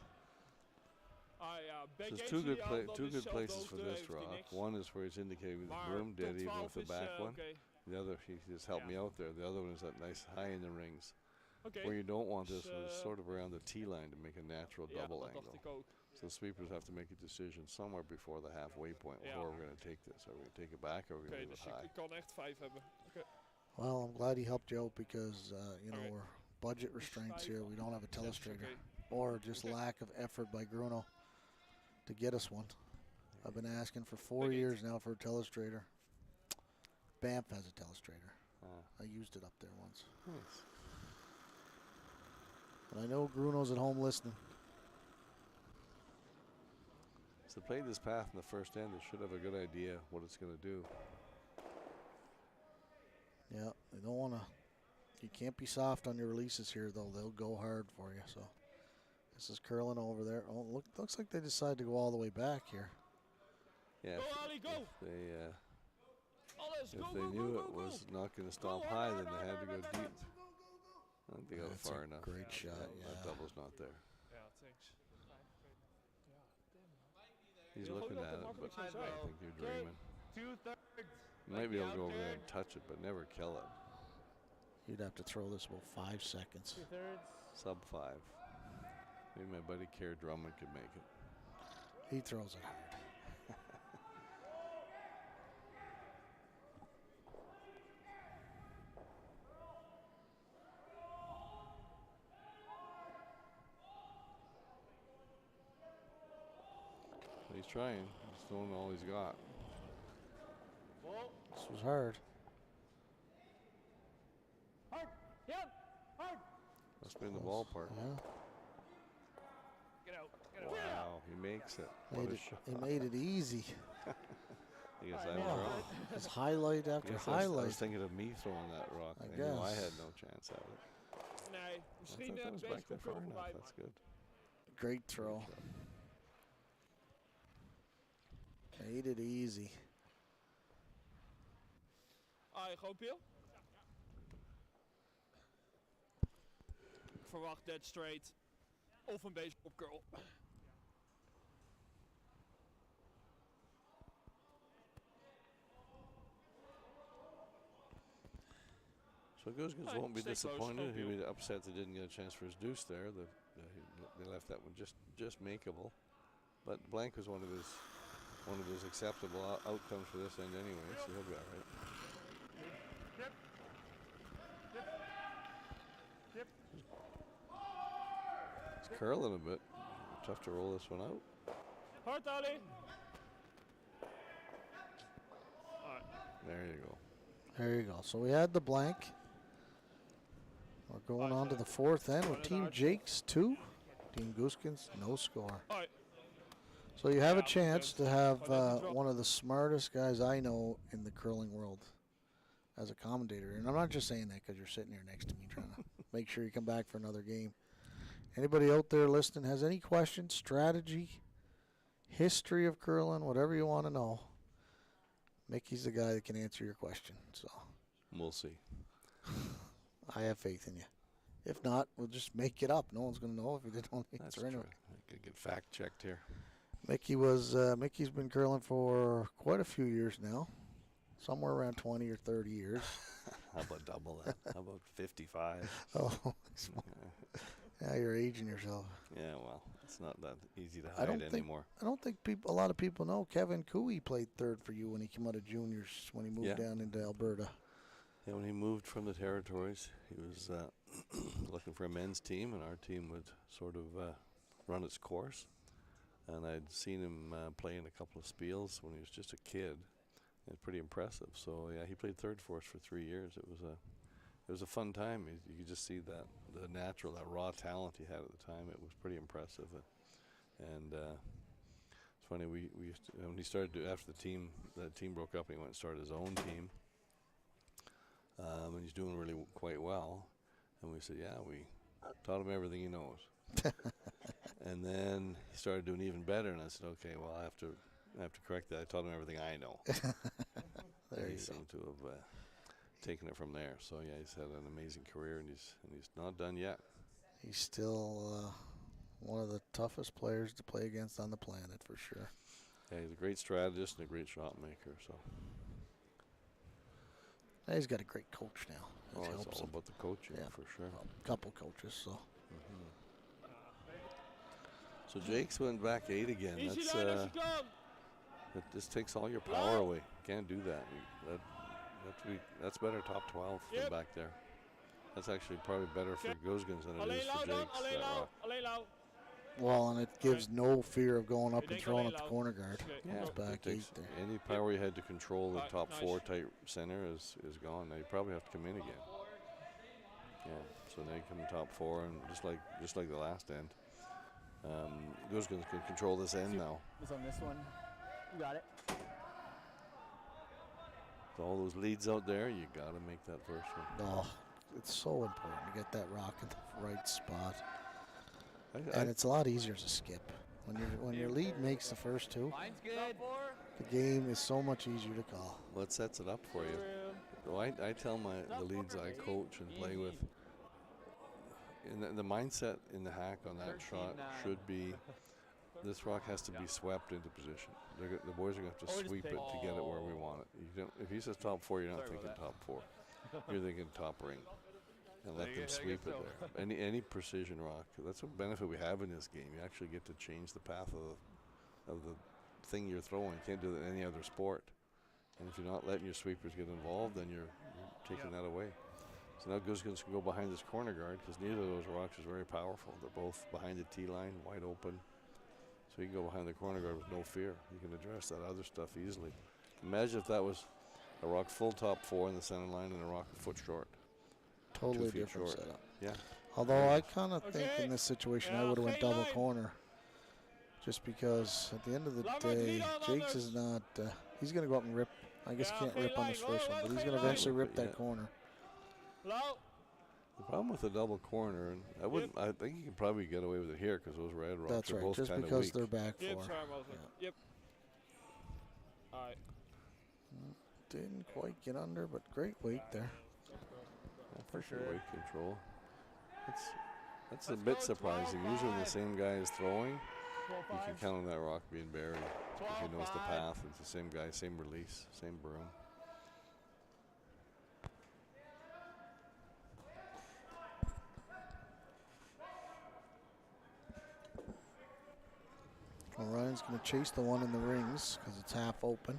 Ah ja, So Becky there's zie je aan, two dat good is zelfde places for hoogte, this heeft hij rock. niks. One is where he's indicating with the Maar broom, dead tot even with 12 the is back one. oké. The other, he just helped me Yeah. out there. The other one is that nice high in the rings. Oké. Where you don't want this Dus, one is sort of around the T line to make a natural Ja, double dat dacht angle. ik ook. So the sweepers have to make a decision somewhere before the halfway point. Yeah. How are we going to take this? Are we going to take it back or are we Oké, going to leave dus it high? ik kan echt 5 hebben. Oké. Well, I'm glad he helped you out because, you know, Okay. we're budget restraints here. We don't have a telestrator. Oké. Or just Okay. lack of effort by Bruno to get us one. I've been asking for 4 Okay. years now for a telestrator. Banff has a telestrator. Ah, I used it up there once. nice. But I know Bruno's at home listening. So they played this path in the first end. They should have a good idea what it's going to do. Yeah, they don't want to. You can't be soft on your releases here, though. They'll go hard for you. So this is curling over there. Oh, looks like they decided to go all the way back here. Yeah, Go, if- Ali, go! if they Alles, if go, they go, knew go, it go, was go. not going to stop Go, high, hard, then they had to go hard, hard, deep. hard. I think they got it That's far a enough. great shot, That yeah. double's not there. Ja, thanks. He's Wil looking gewoon at dat it, het but makkelijk I zou zijn. think you're dreaming. 2/3. You might be able to go over there and touch it, but never kill it. You'd have to throw this about 5 seconds. 2/3. Sub 5. Maybe my buddy Kerr Drummond could make it. He throws it hard. He's trying. He's throwing all he's got. This was hard. Must be in the ballpark. Yeah. Wow, he makes it. He made it easy. I guess I was wrong. Just highlight after I highlight. was thinking of me throwing that rock. I I knew I guess. had no chance at it. Nee, I misschien thought that een was beetje back there far control enough. voorbij. That's good. Great throw. Made it easy. Gewoon Piel. Ik verwacht dead straight. Of een beetje op curl. So Gosgens Hey, won't be stay close, disappointed. He'll hope be upset they didn't get a chance for his deuce there. They left that one just makeable. But blank was one of his acceptable outcomes for this end anyway, so he'll be all right. He's curling a bit. Tough to roll this one out. Hard, Ali. There you go. There you go. So we had the blank. We're going on to the fourth end with Team Jake's 2. Team Gosgens, no score. So you have a chance to have one of the smartest guys I know in the curling world as a commentator. And I'm not just saying that because you're sitting here next to me trying to make sure you come back for another game. Anybody out there listening has any questions, strategy, history of curling, whatever you want to know, Mickey's the guy that can answer your question. So we'll see. I have faith in you. If not, we'll just make it up. No one's going to know if you didn't answer anyway. I could get fact checked here. Mickey's been curling for quite a few years now, somewhere around 20 or 30 years. How about double that? How about 55? Oh, yeah, you're aging yourself. Yeah, well, it's not that easy to hide anymore. I don't think a lot of people know Kevin Cooey played third for you when he came out of juniors when he moved down into Alberta. Yeah, when he moved from the territories, he was looking for a men's team, and our team would sort of run its course. And I'd seen him play in a couple of spiels when he was just a kid. It was pretty impressive. So yeah, he played third for us for 3 years. It was a fun time. You could just see that that raw talent he had at the time. It was pretty impressive. And it's funny, we used to, when he started after the team broke up and he went and started his own team. And he's doing really quite well. And we said, yeah, we taught him everything he knows. And then he started doing even better, and I said, okay, well, I have to correct that. I taught him everything I know. He seemed to have taken it from there. So yeah, he's had an amazing career, and he's not done yet. He's still one of the toughest players to play against on the planet, for sure. Yeah, he's a great strategist and a great shot maker. So he's got a great coach now. It's all about the coaching, for sure. A couple coaches, so. So Jake's went back 8 again. This takes all your power away. Can't do that. That's better top 12 than back there. That's actually probably better for Gosgens than it is for Jakes. Well, and it gives no fear of going up and throwing up the corner guard. Yeah, it's back 8 there. Any power you had to control the top 4 type center is gone. Now you probably have to come in again. Yeah, so now you come in top 4, and just like the last end. Gosgens can control this end now. Was on this one. You got it. So all those leads out there, you got to make that first one. Oh, it's so important to get that rock in the right spot. And it's a lot easier to skip. When your lead makes the first 2, the game is so much easier to call. Well, it sets it up for you. So I tell the leads I coach and play with, the mindset in the hack on that shot should be, this rock has to be swept into position. The boys are going to have to sweep it to get it where we want it. If he says top 4, you're not thinking top 4. You're thinking top ring. and let them sweep it there. Any precision rock. That's a benefit we have in this game. You actually get to change the path of the thing you're throwing. You can't do that in any other sport. And if you're not letting your sweepers get involved, then you're taking that away. So now Gosgens can go behind this corner guard because neither of those rocks is very powerful. They're both behind the tee line, wide open. So you can go behind the corner guard with no fear. You can address that other stuff easily. Imagine if that was a rock full top 4 in the center line and a rock a foot short. Totally 2 feet different short. setup. Yeah. Although I kind of think in this situation I would have went double corner. Just because at the end of the day, Jacques is not, he's going to go up and rip. I guess he can't rip on this first one, but he's going to eventually rip that corner. The problem with the double corner, and I think you can probably get away with it here because those red rocks That's are right, both just kind of because weak. they're back 4. Yep. All right. Didn't quite get under, but great weight there. Yeah, for sure. Weight control. That's a bit surprising. Usually the same guy is throwing. You can count on that rock being buried if he knows the path. It's the same guy, same release, same broom. Ryan's going to chase the one in the rings because it's half open.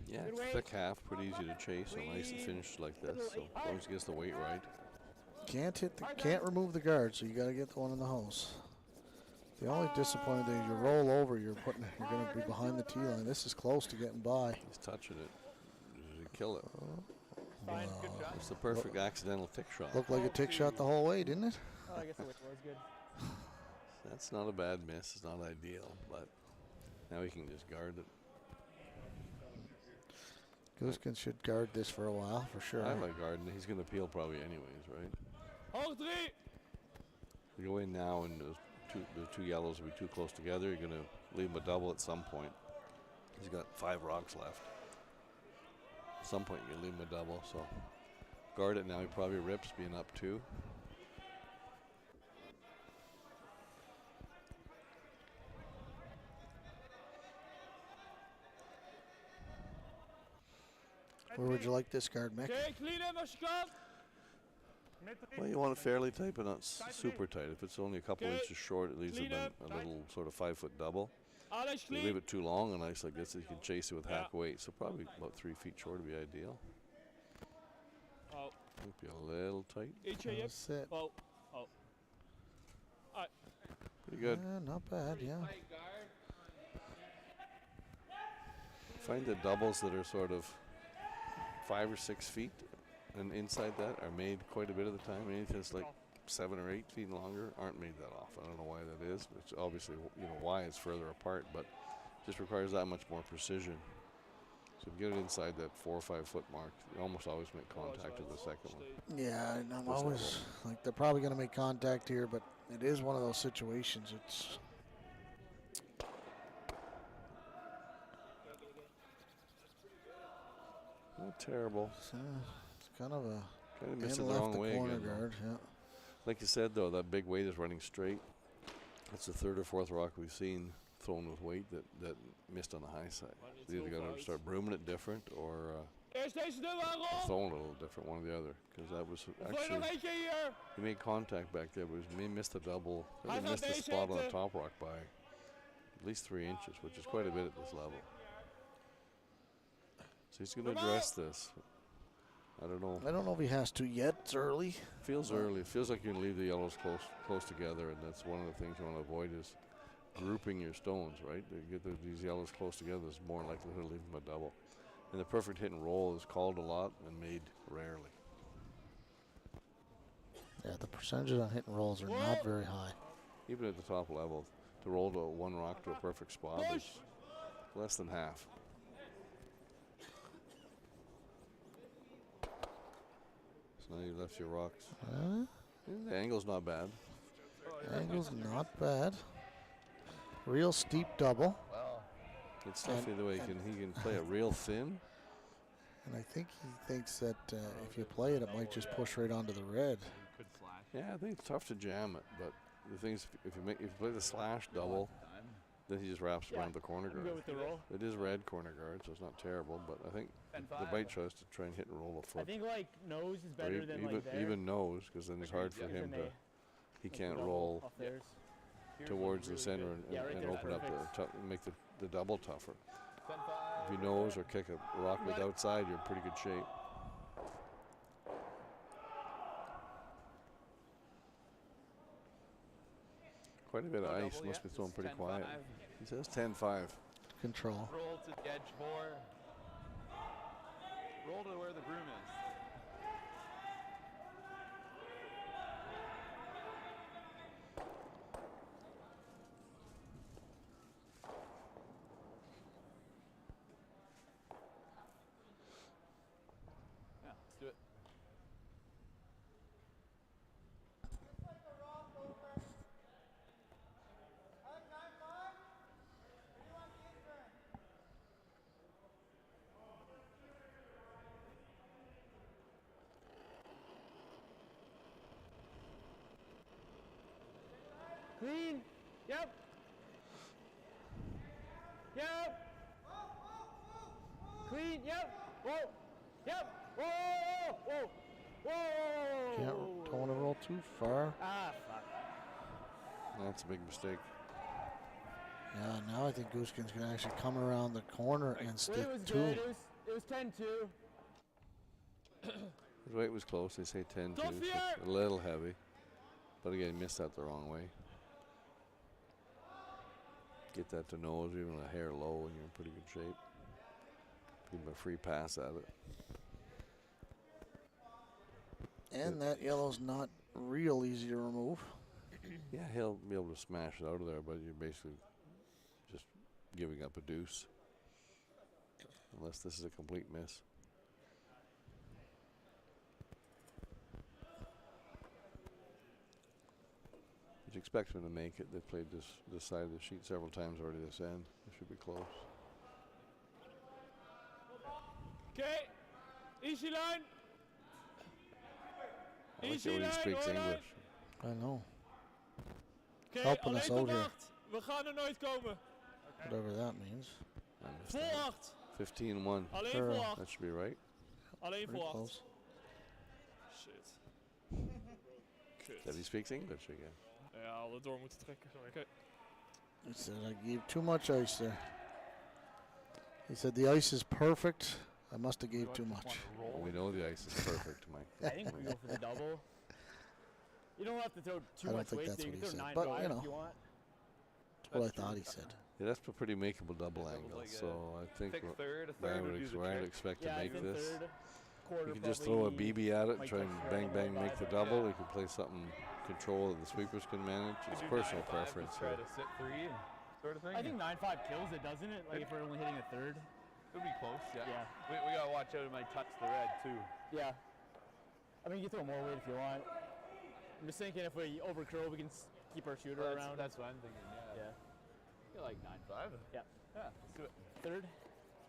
Yeah, it's thick half, pretty easy to chase. So nice and finished like this. So as long as he gets the weight right. Can't remove the guard, so you got to get the one in the house. The only disappointing thing is you roll over, you're going to be behind the tee line. This is close to getting by. He's touching it. You kill it. Wow. It's the perfect accidental tick shot. Looked like a tick shot the whole way, didn't it? Oh, I guess it was good. That's not a bad miss. It's not ideal, but now he can just guard it. Gosgens should guard this for a while, for sure. I like guarding. He's going to peel probably anyways, right? You go in now and the two yellows will be too close together. You're going to leave him a double at some point. He's got 5 rocks left. At some point you can leave him a double, so guard it now. He probably rips being up 2. Where would you like this guard, Mick? Well, you want it fairly tight, but not super tight. If it's only a couple inches short, it leaves him a little sort of 5-foot double. If you leave it too long and ice like this, you can chase it with hack weight. So probably about 3 feet short would be ideal. Might be a little tight. That's it. Pretty good. Yeah, not bad, yeah. Find the doubles that are sort of 5 or 6 feet and inside that are made quite a bit of the time. Anything that's like 7 or 8 feet longer aren't made that often. I don't know why that is, but it's obviously, why it's further apart, but just requires that much more precision. So if you get it inside that 4 or 5 foot mark, you almost always make contact with the second one. Yeah, and I'm always like, they're probably going to make contact here, but it is one of those situations. It's not terrible. It's kind of a kind of missing the wrong way again. Guard, yeah. Like you said, though, that big weight is running straight. That's the 3rd or 4th rock we've seen thrown with weight that missed on the high side. So you either got to start brooming it different or throwing it a little different, one or the other. Because that was actually, he made contact back there, but he missed the double. He missed the spot on the top rock by at least 3 inches, which is quite a bit at this level. So he's going to address this. I don't know. I don't know if he has to yet. It's early. Feels early. It feels like you can leave the yellows close together, and that's one of the things you want to avoid is grouping your stones, right? You get these yellows close together, there's more likelihood of leaving them a double. And the perfect hit and roll is called a lot and made rarely. Yeah, the percentages on hit and rolls are not very high. Even at the top level, to roll to one rock to a perfect spot is less than half. So now you left your rocks. The angle's not bad. Angle's not bad. Real steep double. It's tough either way. He can play it real thin. And I think he thinks that if you play it, it might just push right onto the red. Yeah, I think it's tough to jam it. But the thing is, if you play the slash double, then he just wraps Yeah, around the corner I'm guard. good with the roll. It is red corner guard, so it's not terrible, but I think the bite tries to try and hit and roll a foot. I think like nose is Or better than like there. even nose, because then it's hard for Because him then to. they He make the can't double roll off theirs. towards the center and, Yeah, right and there's open up perfect. make the double tougher. 10-5. If you nose or kick a rock with outside, you're in pretty good shape. Quite a bit of ice. Must be throwing pretty quiet. He says 10-5. Control. Roll to the edge 4. Roll to where the broom is. Yeah, let's do it. Clean. Yep. Yep. Clean. Yep. Whoa. Yep. Whoa. Whoa. Whoa. Don't want to roll too far. Ah, fuck. That's a big mistake. Yeah, now I think Gosgens can actually come around the corner and Well, stick it was two. good. It was 10-2. His weight was close. They say 10-2. So Tough it's here. a little heavy. But again, missed that the wrong way. Get that to nose, even a hair low, and you're in pretty good shape. Give him a free pass at it. And that yellow's not real easy to remove. Yeah, he'll be able to smash it out of there, but you're basically just giving up a deuce. Unless this is a complete miss. You'd expect him to make it. They've played this side of the sheet several times already this end. It should be close. Okay. Easy line. I like it Easy when he line. speaks Line. English. I know. Oké, Helping alleen us tot out here. 8. We gaan er nooit komen. Whatever that means. I missed Vol that. 8. 15-1. Alleen Sure. vol 8. That should be right. Alleen Pretty vol 8. close. Shit. That Kut. he speaks English again. Ja, hadden door moeten trekken. Oké. He said I gave too much ice there. He said the ice is perfect. I must have gave too much. We know the ice is perfect, Mike. I think we go for the double. You don't have to throw too I don't much think weight. that's So you what can he throw said, 9-5 but, you know. if you want. That's what I thought he said. Yeah, that's a pretty makeable double That was angle. like a So I think thick third. A where I third would would, do the where I'd trick. expect Yeah, to I make think this. third. Quarter You can just throw a probably BB at it, might try touch and the bang bang double make the five. double. You can play something control that the sweepers can manage. It's Could do personal 9-5 preference and try here. to sit 3 sort of thing. I think 9-5 kills it, doesn't it? Like if we're only hitting a third. it would be close. Yeah. Yeah. We gotta watch out. It might touch the red too. Yeah. I mean, you can throw more weight if you want. I'm just thinking if we overcurl, we can keep our shooter Well, around. that's what I'm thinking. Yeah. Yeah. I feel like 9-5. Yeah. Yeah. Let's do it. Third?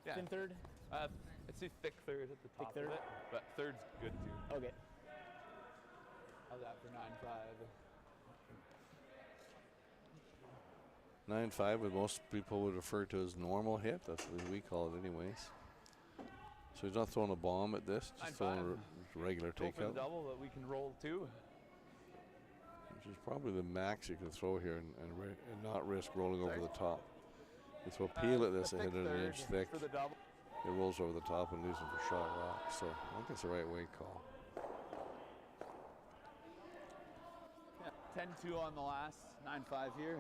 Yeah. Thin third? I'd say thick third at the top third? of it, but third's good too. Okay. How's that for 9-5? 9-5, what most people would refer to as normal hit. That's what we call it, anyways. So he's not throwing a bomb at this, just 9-5. throwing a regular Go for the takeout, double that we can roll too. which is probably the max you can throw here and not risk rolling over the top. You throw a peel at this and hit it an inch thick. For the double. It rolls over the top and losing for shot rock. So I think it's the right weight call. Yeah. 10-2 on the last. 9-5 here.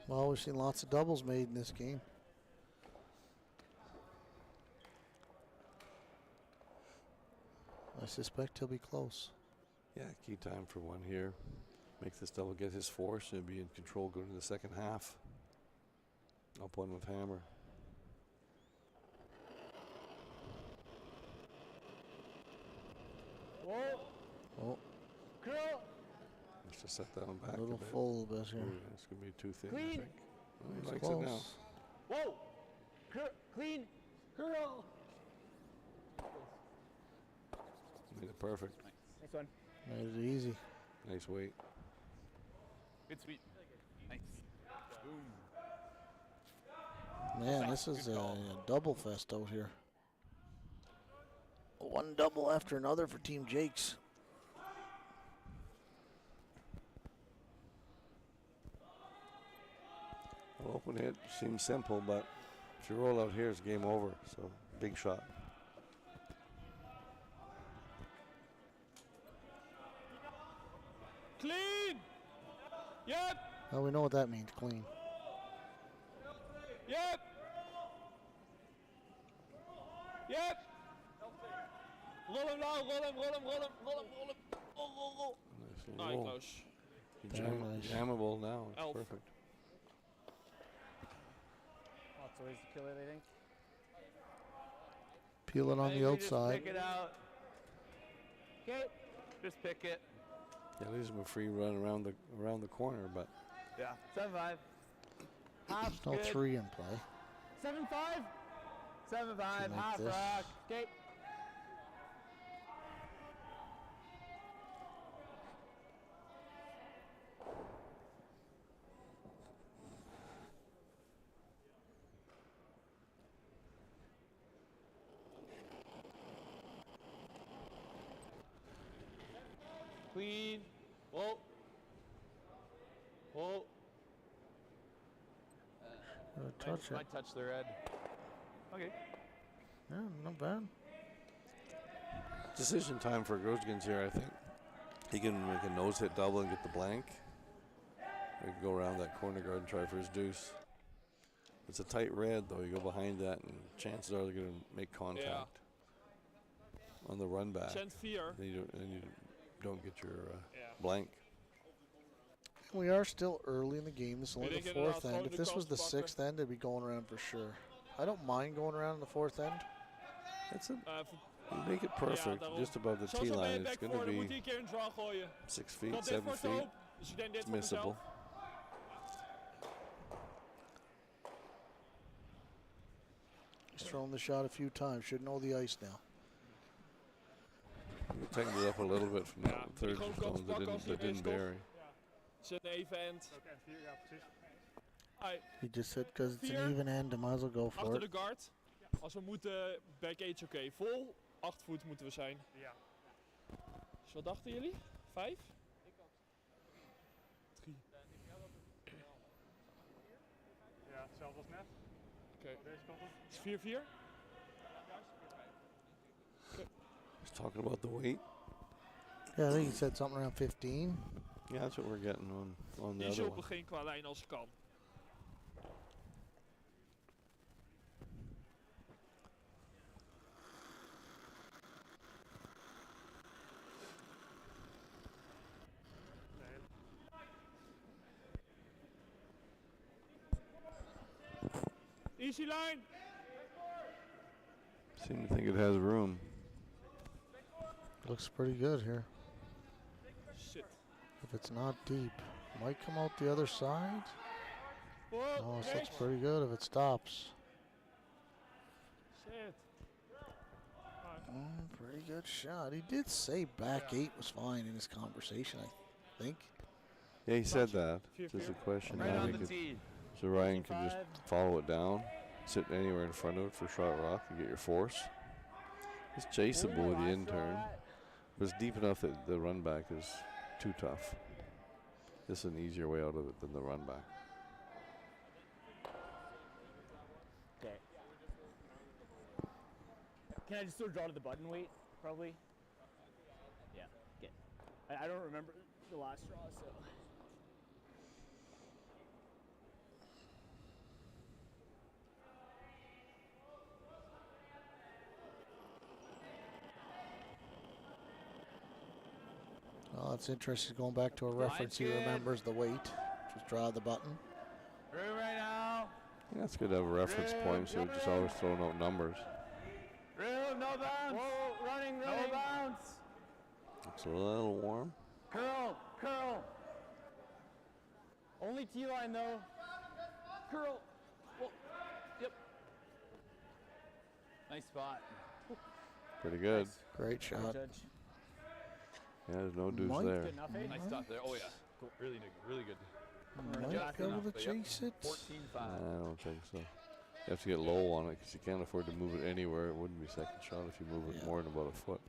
Well, we've seen lots of doubles made in this game. I suspect he'll be close. Yeah, key time for one here. Make this double get his force and be in control going into the second half. Up one with hammer. Whoa. Oh, Curl. Let's just set that one back a little bit. full bit here. Ooh, it's going to be too thin, I Clean. think. Oh, he It's likes it now. close. Whoa. Clean. Curl. Made it perfect. Nice one. Made it easy. Nice weight. Good sweep. Nice. Boom. Man, this is a double fest out here. One double after another for Team Jakes. Well, open hit seems simple, but if you roll out here, it's game over. So big shot. Clean! Yep! Well, we know what that means, clean. Yep! Yep! Roll him now, roll him. Oh. Nice Alright, little roll. close. Very nice. Jammable now. It's Elf. perfect. Lots of ways to kill it, I think. Peel it I on think the we just outside. pick it out. Okay. Just pick it. Yeah, leaves him a free run around the corner, but Yeah. 7-5. Half There's no good. 3 in play. 7-5. 7-5. Like Half this. rock. Okay. Clean. Whoa. Whoa. Touch it. Might touch the red. Okay. Yeah, not bad. decision time for Gosgens here, I think. He can make a nose hit double and get the blank. Or he can go around that corner guard and try for his deuce. It's a tight red, though. You go behind that, and chances are they're going to make contact on the run back. Chant 4. Then you don't get your blank. We are still early in the game. This is only Weet the ik inderdaad fourth gewoon end. If de this was the kans sixth end, it'd be going around for sure. I don't mind going around in the fourth end. It's a, you make it perfect, just above the tee line. It's going to moet hij be een keer een draw gooien. 6 feet, Dat 7 dit feet. wordt dus ik denk dit It's voor mezelf. missable. He's thrown the shot a few times. Should know the ice now. We tightened it up a little bit from that third gewoon stone kans that pakken als didn't, hij that erin didn't stopt. bury. Het is een even end. Ook en 4, ja precies. He just said because it's Vier. an even end, I might as well go for Achter it. de guard. Als we moeten, back 8 oké. Vol 8 voet moeten we zijn. Ja. Dus wat dachten jullie? 5? 3. Ja, hetzelfde als net. Oké. Deze kant op. Het is 4-4. He's talking about the weight. Yeah, I think he said something around 15. Yeah, that's what we're getting on the Die other zo one. begin qua lijn als ik kan. Easy line. Seem to think it has room. Looks pretty good here. Shit. If it's not deep, might come out the other side. Whoa, Oh, this looks niks. pretty good if it stops. Shit. Pretty good shot. He did say back 8 was fine in his conversation, I think. Yeah, he said that. Fear, It's just a fear. question. Right now on he the could- tee. So Ryan can just follow it down, sit anywhere in front of it for shot rock and get your force. It's chaseable with the in turn, but it's deep enough that the run back is too tough. This is an easier way out of it than the run back. Okay. Can I just still draw to the button weight? Probably. Yeah. Okay. I don't remember the last draw, so. Well, it's interesting going back to a reference he good. remembers the weight. Just draw the button. Room right now. Yeah, it's good to have a reference point, so just always throwing out numbers. Room, no bounce. Whoa, running. No bounce. It's a little warm. Curl. Only T line though. Curl. Whoa. Yep. Nice spot. Pretty good. Great shot. Judge. Yeah, there's no dudes Mike. there. Good enough, eh? Nice stop there. Oh yeah, cool. Really good, really good. Might Jack be able enough, to but yep. chase it. 14-5. I don't think so. You have to get low on it because you can't afford to move it anywhere. It wouldn't be second shot if you move it Yeah. more than about a foot.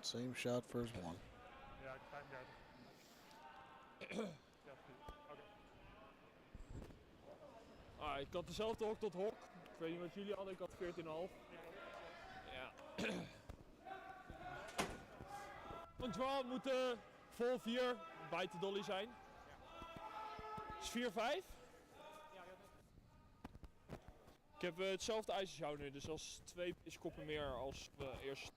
Same shot, first one. Ja, 35. Ja, oké. Ik had dezelfde hok tot hok. Ik weet niet wat jullie hadden, ik had 14,5. Ja. Een draw moet vol 4 bij te dolly zijn. Is 4-5? Ik heb hetzelfde ijs als jou nu, dus als 2 piskoppen meer als we eerst.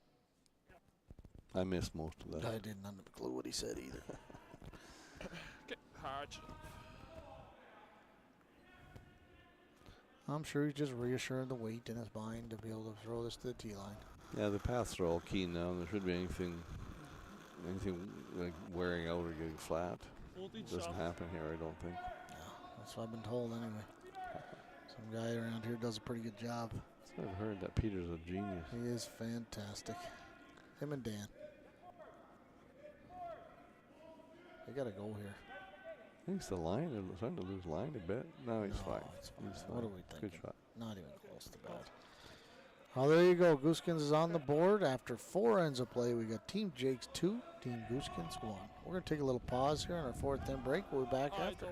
I missed most of that. I didn't have a clue what he said either. Oké, haartje. I'm sure he's just reassuring the weight in his mind to be able to throw this to the tee line. Yeah, the paths are all keen now. There shouldn't be anything like wearing out or getting flat. Voelt iets Doesn't zacht. happen here, I don't think. Yeah, that's what I've been told anyway. Some guy around here does a pretty good job. I've heard that Peter's a genius. He is fantastic. Him and Dan. They gotta go here. I think it's the line. They're starting to lose line a bit. No, he's No, fine. it's fine. He's What fine. are we Good thinking? shot. Not even close to bad. Oh, there you go. Gooskins is on the board. After 4 ends of play, we got Team Jake's 2, Team Gooskins 1. We're going to take a little pause here on our 4th end break. We'll be back after.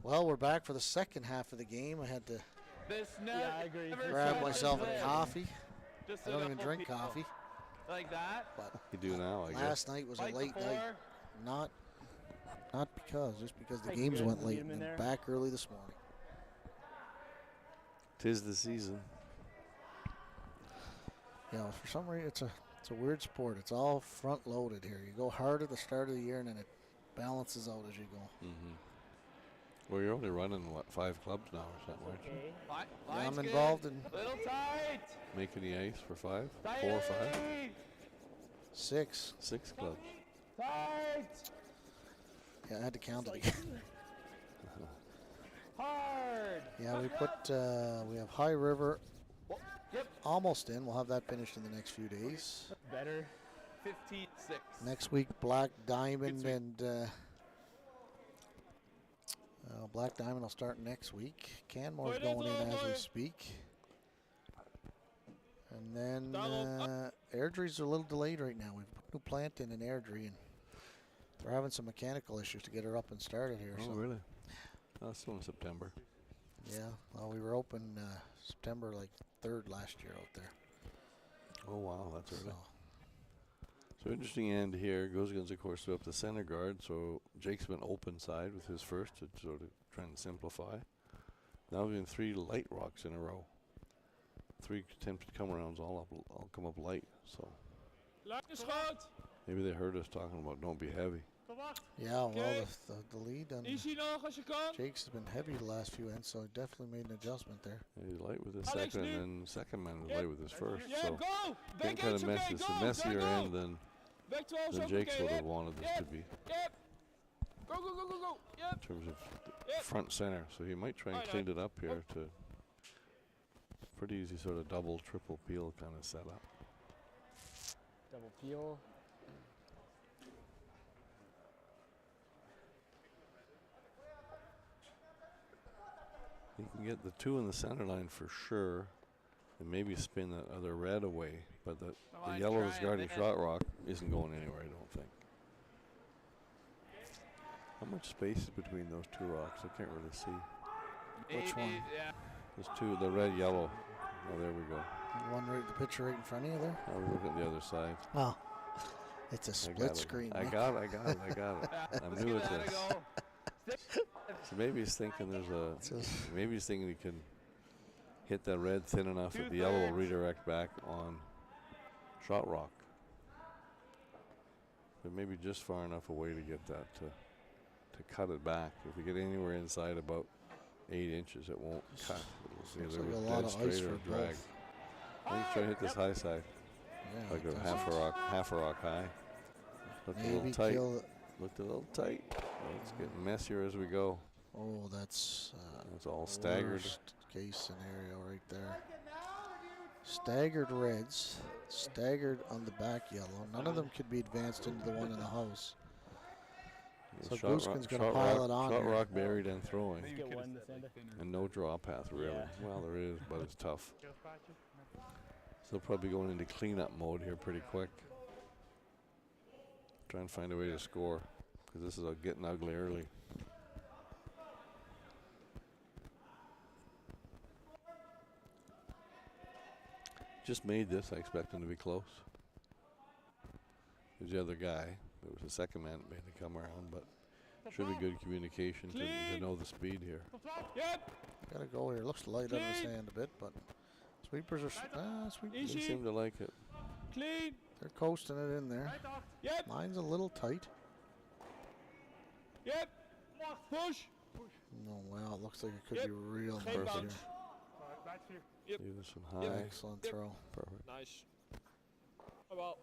Well, we're back for the second half of the game. I had to This Yeah, I agree. grab myself a coffee. Just I don't even drink coffee. like that. But You do now, I guess. last night was a Fight late before. night. Just because the Thank games you, went guys. late Leave 'em in and there. back early this morning. 'Tis the season. Yeah, for some reason it's a weird sport. It's all front loaded here. You go hard at the start of the year and then it balances out as you go. Mm-hmm. Well, you're only running, what, 5 clubs now or something, aren't you? Okay. Yeah, Line's I'm good. involved in Little tight. Making the ice for 5? Tight. 4 or 5? 6. 6 clubs. Tight. Yeah, I had to count it again. Hard. Yeah, we have High River Yep. almost in. We'll have that finished in the next few days. Better. 15-6. Next week, Black Diamond Good and Black Diamond will start next week. Canmore's going in as we speak. And then Airdrie's a little delayed right now. We've put a new plant in Airdrie, and they're having some mechanical issues to get her up and started here. Oh, So really? Oh, still in September. yeah, well, we were open September like 3rd last year out there. Oh, wow, that's early. So So interesting end here. Gosgens, of course, up the center guard. So Jake's been open side with his first to sort of try and simplify. Now we're in 3 light rocks in a row. 3 attempted come arounds all come up light. So Lijnschot. maybe they heard us talking about don't be heavy. yeah, well, Okay. the lead on Easy nog als je kan. Jake's has been heavy the last few ends, so he definitely made an adjustment there. Yeah, he's light with his Alex, second, nu. and second man was Yep. light with his first. Yeah, So go. getting Back kind of edge, messy. okay, It's go. a messier Go. end than Back 12 zo Jake's would have yep. wanted this to be in Yep. Go, go, go, go, go. Yep. terms of Yep. front center. So he might try and Aye, clean aye. it up here to pretty easy sort of double, triple peel kind of setup. Double peel. You can get the 2 in the center line for sure, and maybe spin that other red away. But the line's yellow that's trying, guarding man. shot rock isn't going anywhere, I don't think. How much space is between those 2 rocks? I can't really see. Which one? Yeah. There's 2, the red, yellow. Oh, there we go. The one right, the picture right in front of you there. I was looking at the other side. Oh, it's a I split got it. screen. I Nick. got it. I'm Let's new give at that a this. go. So maybe he's thinking maybe he's thinking he can hit that red thin enough that the yellow will 2/3. redirect back on shot rock. But maybe just far enough away to get that to cut it back. If we get anywhere inside about 8 inches, it won't cut. It'll Looks either like a dead lot of ice straight or for drag. both. I think he's trying to hit this high side, Yeah, like a that's- half a rock high. Looked a maybe little tight. kill it. Looked a little tight. Well, it's getting messier as we go. Oh, that's It's all staggered. worst case scenario right there. Staggered reds, staggered on the back yellow. None of them could be advanced into the one in the house. So Shot Goosekin's gonna shot pile rock- it on Shot here. rock buried and throwing. Let's get one in the center. And no draw path, really. Yeah. Well, there is, but it's tough. So probably going into cleanup mode here pretty quick. Try and find a way to score, because this is getting ugly early. Just made this. I expect him to be close. There's the other guy. There was a second man that made the come around, but should be good communication to know the speed here. Yep. Gotta go here. Looks light on the sand a bit, but sweepers are They Easy. seem to like it. Clean. they're coasting it in there. Yep. Mine's a little tight. Yep. Push. No, wow, it looks like it could Yep. be real Geen messy bounce. here. Yep. See this one high. Excellent throw. Perfect. Nice. Well.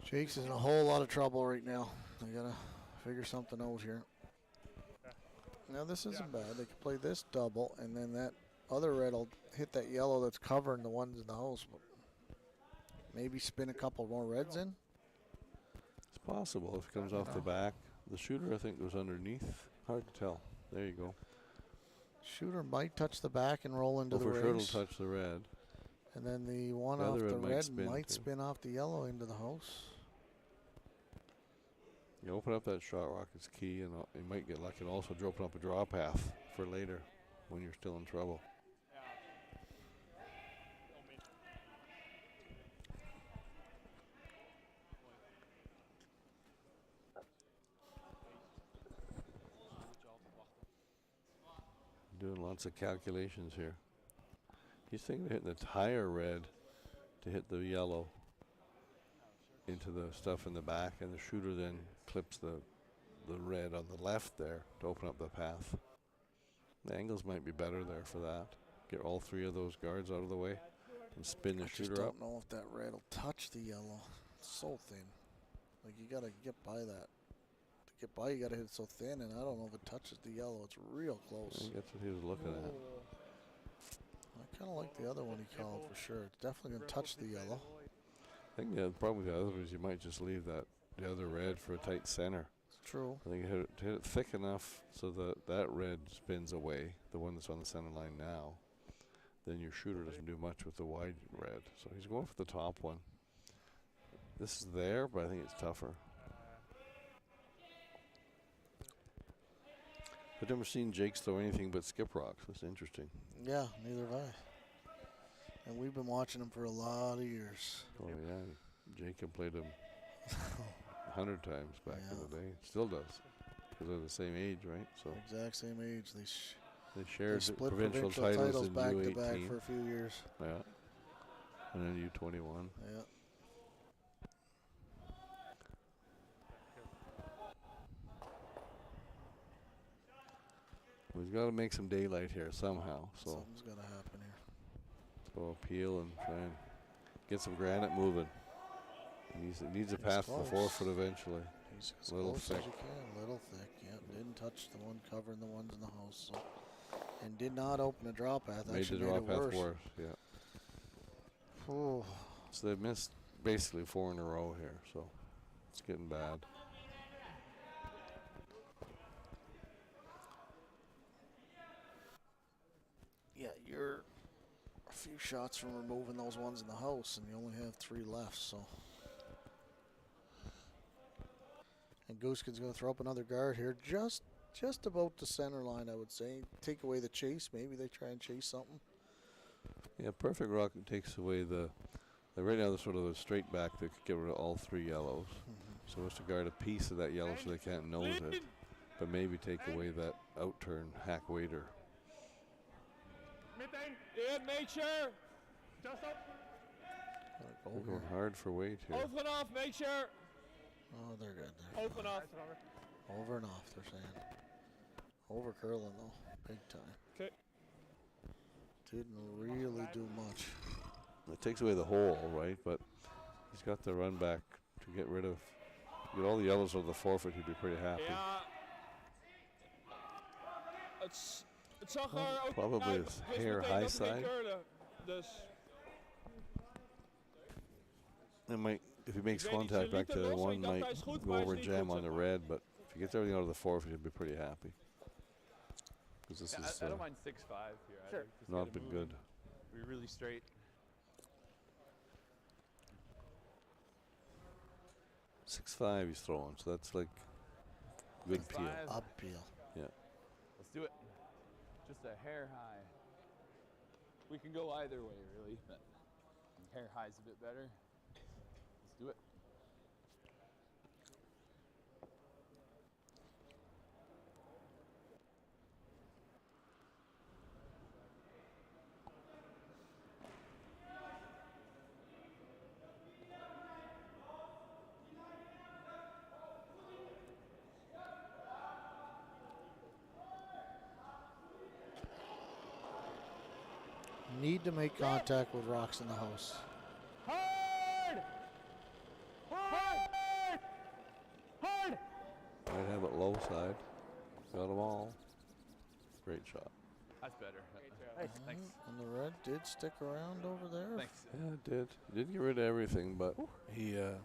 Jake's is in a whole lot of trouble right now. They gotta figure something out here. Now this isn't bad. They could play this double, and then that other red will hit that yellow that's covering the ones in the house. But maybe spin a couple more reds in. It's possible if it comes off the back. The shooter, I think, was underneath. Hard to tell. There you go. Shooter might touch the back and roll into Oh, the for sure it'll rings. touch the red. And then the one The off other the red might red spin might too. spin off the yellow into the house. You open up that shot rock is key, and you might get lucky and also open up a draw path for later when you're still in trouble. Doing lots of calculations here. He's thinking of hitting the tire red to hit the yellow into the stuff in the back, and the shooter then clips the red on the left there to open up the path. The angles might be better there for that. Get all three of those guards out of the way and spin the shooter up. I don't know if that red will touch the yellow. It's so thin. Like, you got to get by that. To get by, you got to hit it so thin, and I don't know if it touches the yellow. It's real close. I think that's what he was looking at. I kind of like the other one he called for sure. It's definitely going to touch the yellow. I think the problem with the other one is you might just leave the other red for a tight center. It's true. I think hit it thick enough so that that red spins away, the one that's on the center line now. Then your shooter doesn't do much with the wide red. So he's going for the top one. This is there, but I think it's tougher. I've never seen Jake throw anything but skip rocks. That's interesting. Yeah, neither have I. And we've been watching him for a lot of years. Oh, yeah. Jacob played him 100 times back in the day. Still does. Because they're the same age, right? So exact same age. They shared split provincial titles in back U18. to back for a few years. Yeah. And then U21. Yeah. We've got to make some daylight here somehow. So something's got to happen here. So appeal and try and get some granite moving. It needs a path to the 4 foot eventually. He's as little close thick. as you can. Little thick. Yep. Didn't touch the one covering the ones in the house. So. And did not open a draw path. Made Actually the draw made it path worse. worse. Yeah. Oh. So they've missed basically 4 in a row here. So it's getting bad. Yeah, you're a few shots from removing those ones in the house, and you only have 3 left, so. And Gosgens going to throw up another guard here, just about the center line, I would say. Take away the chase. Maybe they try and chase something. Yeah, perfect rock takes away right now, there's sort of a straight back that could get rid of all 3 yellows. So it's to guard a piece of that yellow so they can't nose it, but maybe take away that outturn hack waiter. In nature. Just up. They're going hard for weight here. Over and off, nature. Oh, they're good. Over and off. Over and off, they're saying. Over curling, though. Big time. Okay. Didn't really do much. It takes away the hole, right? But he's got the run back to get rid of. Get all the yellows on the 4 foot, he'd be pretty happy. Yeah. Het zag er ook Probably uit. his Wist hair meteen high dat hij side. keurde. Dus It might, if he makes Ik weet niet, contact ze back to lieten the los, 1, ik dacht might hij is goed, go maar hij is over and niet jam goed, on the zeg maar. red. But if he gets everything out of the 4 foot, he'd be pretty happy. Because this Yeah, is I don't mind 6'5" here. Sure. Just not gotta been move good. and be really straight. 6'5" he's throwing, so that's like good peel. 6'5". Up peel. Yeah. Let's do it. Just a hair high. We can go either way, really, but hair high's a bit better. Let's do it. Need to make contact with rocks in the house. Hard! Hard! Hard! Might have it low side. Got them all. Great shot. That's better. Thanks. Thanks. And the red did stick around over there. Thanks. Yeah, it did. He did get rid of everything, but he Oh.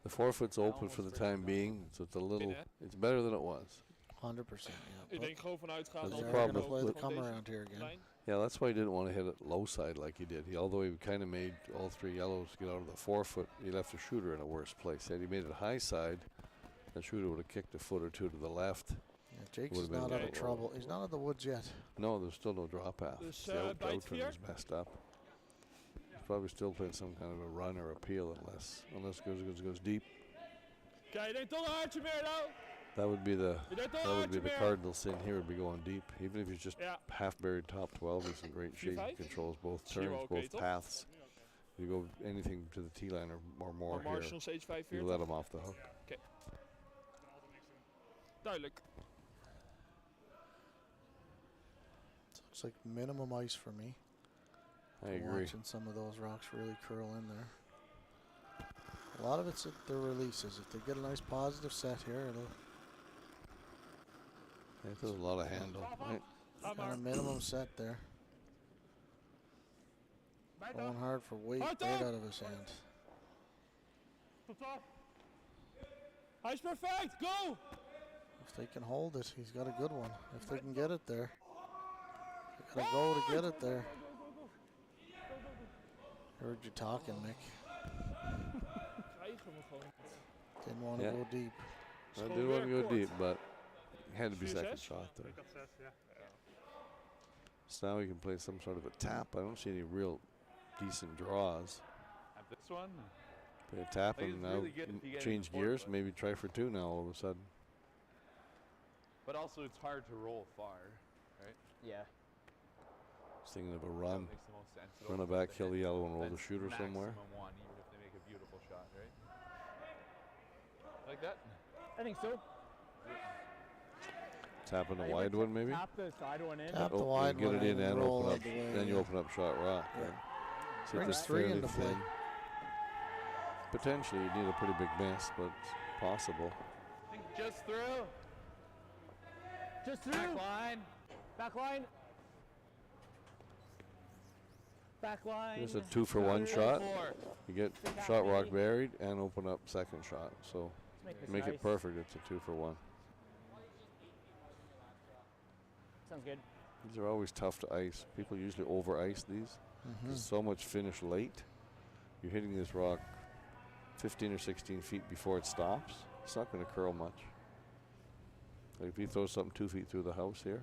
the 4 foot's open for the time being, so it's a little. It's better than it was. 100%, yeah. Ik denk gewoon vanuit gaan. That's They're the going problem to play the with- come around here again. Yeah, that's why he didn't want to hit it low side like he did. Although he kind of made all 3 yellows get out of the 4 foot, he left the shooter in a worse place. Had he made it high side, That shooter would have kicked a foot or two to the left. Yeah, Jake's Would've is been not out of okay. trouble. He's not out of the woods yet. No, there's still no drop path. Dus, The out bij het turn vier? is messed up. He's probably still playing some kind of a run or a peel unless goes deep. Kijk, je denkt toch een hartje meer nou. That would be the Je denkt toch that een would be hartje the meer. cardinal sin here. Would be going deep. Even if he's just Ja. half buried top 12, he's in great shape. He 4-5? controls both Zie je wel turns, oké, both toch? paths. You go anything to the tee line or more Maar here, Marsh nog steeds you 45. let him off the hook. Duidelijk. Looks like minimum ice for me. I agree. Watching some of those rocks really curl in there. A lot of it's at their releases. If they get a nice positive set here, it'll I think there's a lot of handle. Right? kind of minimum set there. Going hard for weight Hard right up. out of his hand. Hij is perfect. Go! If they can hold it, he's got a good one. If they can get it there. They gotta go to get it there. Heard you talking, Mick. Krijgen we gewoon. Didn't want to Yeah. go deep. I do want to go deep, but had to be 4-6? second shot there. Ik had 6, ja. So now we can play some sort of a tap. I don't see any real decent draws. At this one, Play a tap I think and it's now really good if you get change into fourth gears. one. Maybe try for 2 now all of a sudden. but also it's hard to roll far. Yeah. Just thinking of a That run. makes the most sense. It Run it opens back, the kill hit, the yellow and roll the then shooter somewhere. maximum one, even if they make a beautiful shot, right? Like that. I think so. Tap in the I would wide one maybe. Tap the side one in. Tap the Oh, wide get one it in and and roll open out up. the way, Then you yeah. open up shot rock. Yeah. Right? See if Brings it's 3 fairly into play. thin. Potentially, you need a pretty big miss, but it's possible. I think just through. Just through. Back line. Back line. Back line. It's a 2-for-1 Full shot. 4. You get Tap shot rock me. buried and open up second shot. So Let's make this make nice. it perfect. It's a 2-for-1. Sounds good. These are always tough to ice. People usually over ice these. There's so much finish late. You're hitting this rock 15 or 16 feet before it stops. It's not going to curl much. Like if you throw something 2 feet through the house here,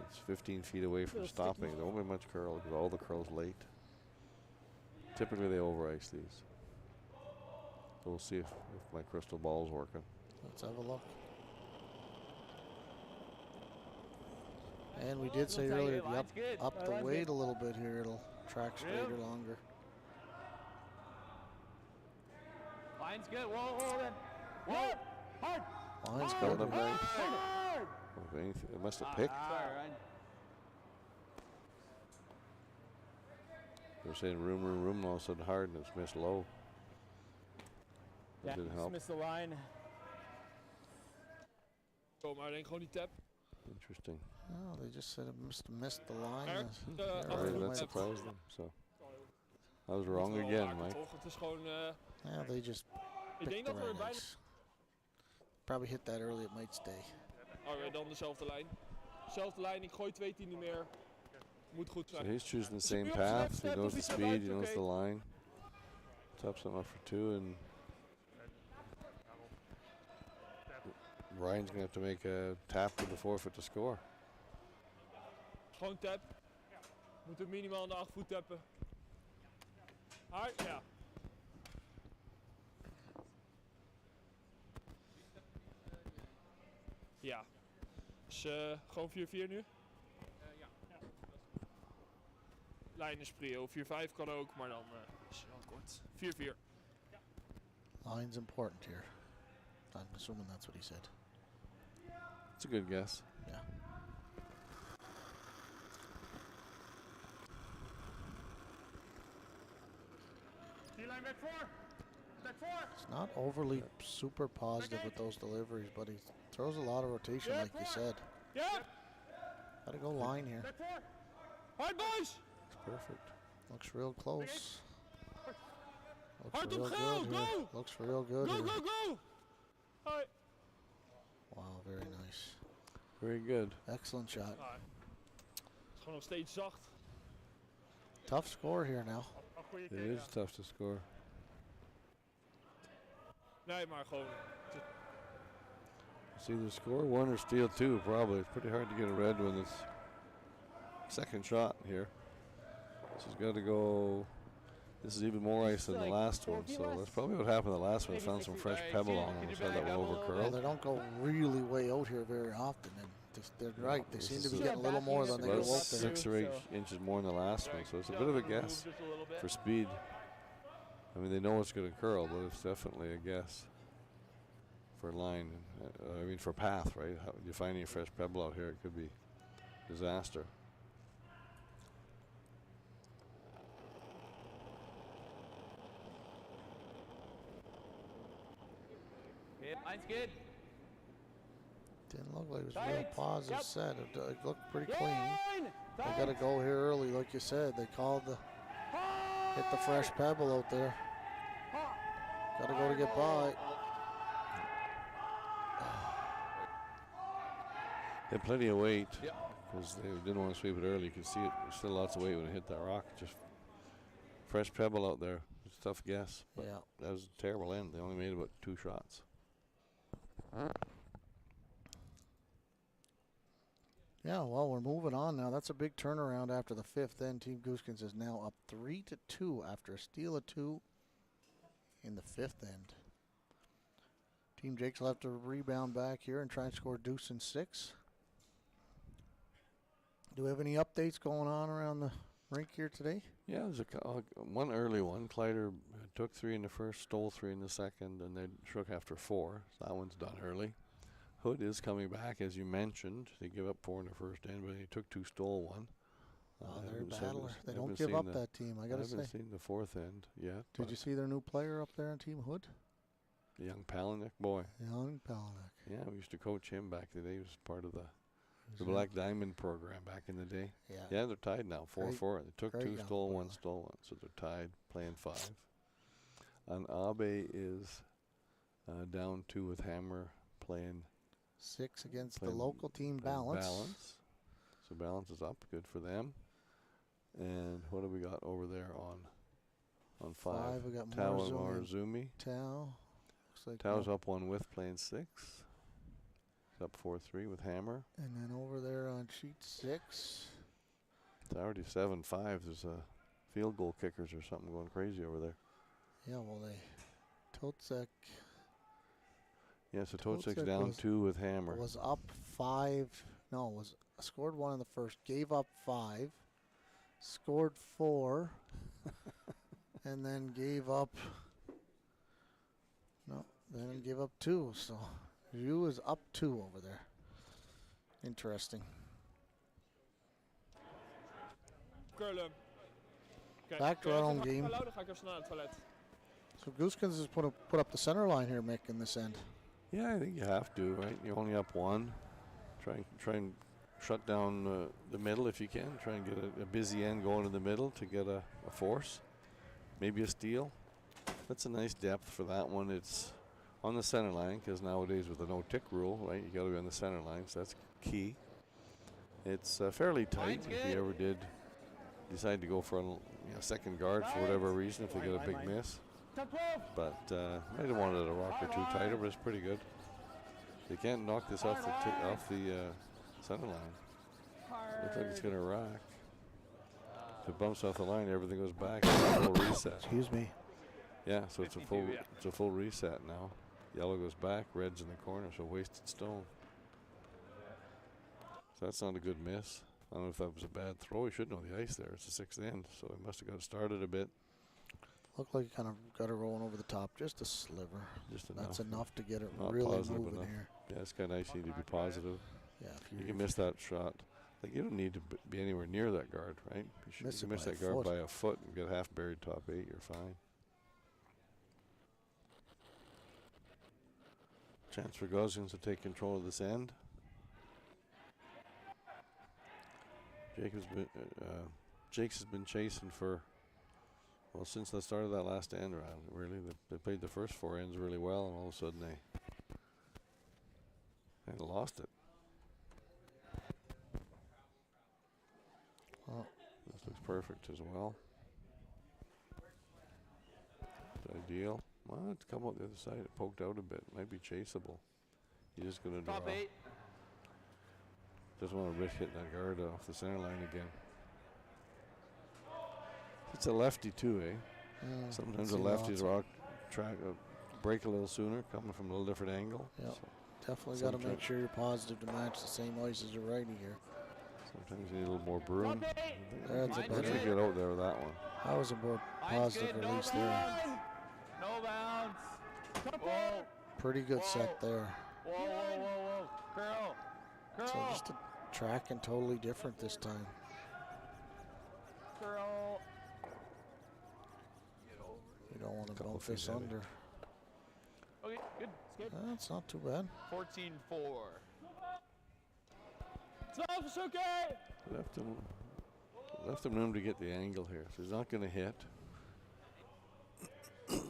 it's 15 feet away from Little stopping. sticky. There won't be much curl because all the curl's late. Typically they over ice these. So we'll see if my crystal ball's working. Let's have a look. And we did say Looks like earlier, it. if you Line's good. up the Line's weight good. a little bit here, it'll track straighter Real? longer. Line's good. Whoa, hold it. Whoa. Hard. Line's Hard. good. Hard. Hard. If anything, it must have picked. Sorry, Ryan. They were saying room, and all of a sudden hard, and it's missed low. Yeah, didn't just help. missed the line. Kom maar, denk gewoon die tap. Interesting. Oh, they just said it missed the line. Eric, Yeah, uh, right, After Right, the that tap. surprised them. So I was Moet wrong wel again, maken, Mike. Toch? Het is gewoon... Yeah, they just ik denk picked the dat we er right bijna... ice. Probably hit that early, it might stay. Alright, dan dezelfde lijn. Dezelfde lijn, ik gooi 2 tienden meer. Moet goed So zijn. he's choosing the Is same he op zijn path. left He step knows of the he's speed. He right? knows the Okay. line. Top something up for 2, and Ryan's gonna have to make a tap to the 4-foot to score. Gewoon tap. Moeten minimaal aan de 8 voet tappen. Hard, ja. Ja. Dus gewoon 4-4 nu? Ja. Lijn is prio. 4-5 kan ook, maar dan is het wel kort. 4-4. Line's important here. I'm assuming that's what he said. It's a good guess. Yeah. Line back 4. Back 4. He's not overly super positive with those deliveries, but he throws a lot of rotation, like you said. Ja! Gotta go line here. Back 4. Hard, boys! It's perfect. Looks real close. Looks Hard real op geel, good here. go! Looks real good Go, here. go, go! Hard. Wow, very nice. Very good. Excellent shot. Ah, het is gewoon nog steeds zacht. Tough score here now. Een goede It keer. is tough to score. Nee, maar gewoon... It's either score one or steal two, probably. It's pretty hard to get a red when it's second shot here. She's got to go. This is even more ice than the last one, so that's probably what happened the last one. Found some fresh pebble on and had that one over Well, curled. they don't go really way out here very often, and they're right. They seem to be getting a little more than they go out there. 6 or 8 inches more than the last one, so it's a bit of a guess for speed. I mean, they know it's going to curl, but it's definitely a guess for line. I mean, for path, right? How, you find any fresh pebble out here, it could be disaster. Line's good. Didn't look like it was a real positive set. It looked pretty clean. They got to go here early, like you said. They called hit the fresh pebble out there. Got to go to get by. They had plenty of weight because they didn't want to sweep it early. You could see it. There's still lots of weight when it hit that rock. Just fresh pebble out there. It's a tough guess. But Yeah. that was a terrible end. They only made about 2 shots. Yeah, well, we're moving on now. That's a big turnaround after the 5th end. Team Gosgens is now up 3-2 after a steal of 2 in the 5th end. Team Jacques will have to rebound back here and try and score deuce and 6. Do we have any updates going on around the rink here today? Yeah, there's one early one. Kleider took 3 in the first, stole 3 in the second, and then shook after 4. So that one's done early. Hood is coming back, as you mentioned. They give up 4 in the first end, but he took 2, stole 1. They're a battler. They don't give up that team, I got to say. I haven't seen the 4th end yet. Did you see their new player up there on Team Hood? The young Palaniuk boy. Young Palaniuk. Yeah, we used to coach him back in the day. He was part of the Black Diamond program back in the day. Yeah, they're tied now, 4-4. They took 2, stole 1, stole 1. So they're tied, playing 5. And Abe is down 2 with Hammer, playing 6 against the local team, Balance. So Balance is up, good for them. And what do we got over there on 5? We got Tao and Marzumi. Tao. Looks like Tao's up 1 with, playing 6. He's up 4-3 with Hammer. And then over there on sheet 6. It's already 7-5. There's a field goal kickers or something going crazy over there. Yeah, well, Totzek. Yeah, so Totzek's down 2 with Hammer. Was up 5. No, scored 1 in the first. Gave up 5. Scored 4. And then gave up. No, then gave up 2. So Yu is up 2 over there. Interesting. Back to our own game. So Gosgens has put up the center line here, Mick, in this end. Yeah, I think you have to, right? You're only up 1. Try and shut down the middle if you can. Try and get a busy end going in the middle to get a force. Maybe a steal. That's a nice depth for that one. It's on the center line because nowadays with the no-tick rule, right, you got to be on the center line, so that's key. It's fairly tight if you ever did decide to go for a second guard for whatever reason if they get a big miss. But I didn't want it a rock or 2 tighter, but it's pretty good. They can't knock this off the center line. Looks like it's going to rock. If it bumps off the line, everything goes back. It's a full reset. Excuse me. Yeah, so it's a full reset now. Yellow goes back, red's in the corner, so wasted stone. So that's not a good miss. I don't know if that was a bad throw. He should know the ice there. It's the 6th end, so he must have got started a bit. Looked like he kind of got it rolling over the top, just a sliver. Just enough. That's enough to get it Not really positive moving enough. here. Yeah, it's kind of nice. You need to be positive. Yeah, You can miss that shot. Like, you don't need to be anywhere near that guard, right? You Miss can it miss by that a guard foot. by a foot and get half buried top 8. You're fine. Chance for Gosgens to take control of this end. Jacques has been chasing for, well, since the start of that last end round. Really, they played the first 4 ends really well, and all of a sudden they lost it. Well, this looks perfect as well. It's ideal. Well, it's come out the other side. It poked out a bit. Might be chaseable. He's just going to draw. Top 8. Doesn't want to risk hitting that guard off the center line again. It's a lefty too, eh? Yeah, Sometimes see the lefties lots. break a little sooner, coming from a little different angle. Yep. So Definitely got to make sometimes- sure you're positive to match the same ice as your righty here. sometimes you need a little more broom. That's a He better. should get out there with that one. That was a more positive good, no release there. bounds. No bounce. Whoa. Pretty good Whoa. set there. Whoa, whoa, whoa, whoa. Curl. Curl. So just a tracking totally different this time. Curl. You don't want to Couple bump feet this heavy. under. Okay, good. It's good. That's not too bad. 14-4. 12 is okay. Left him room to get the angle here. So he's not going to hit. If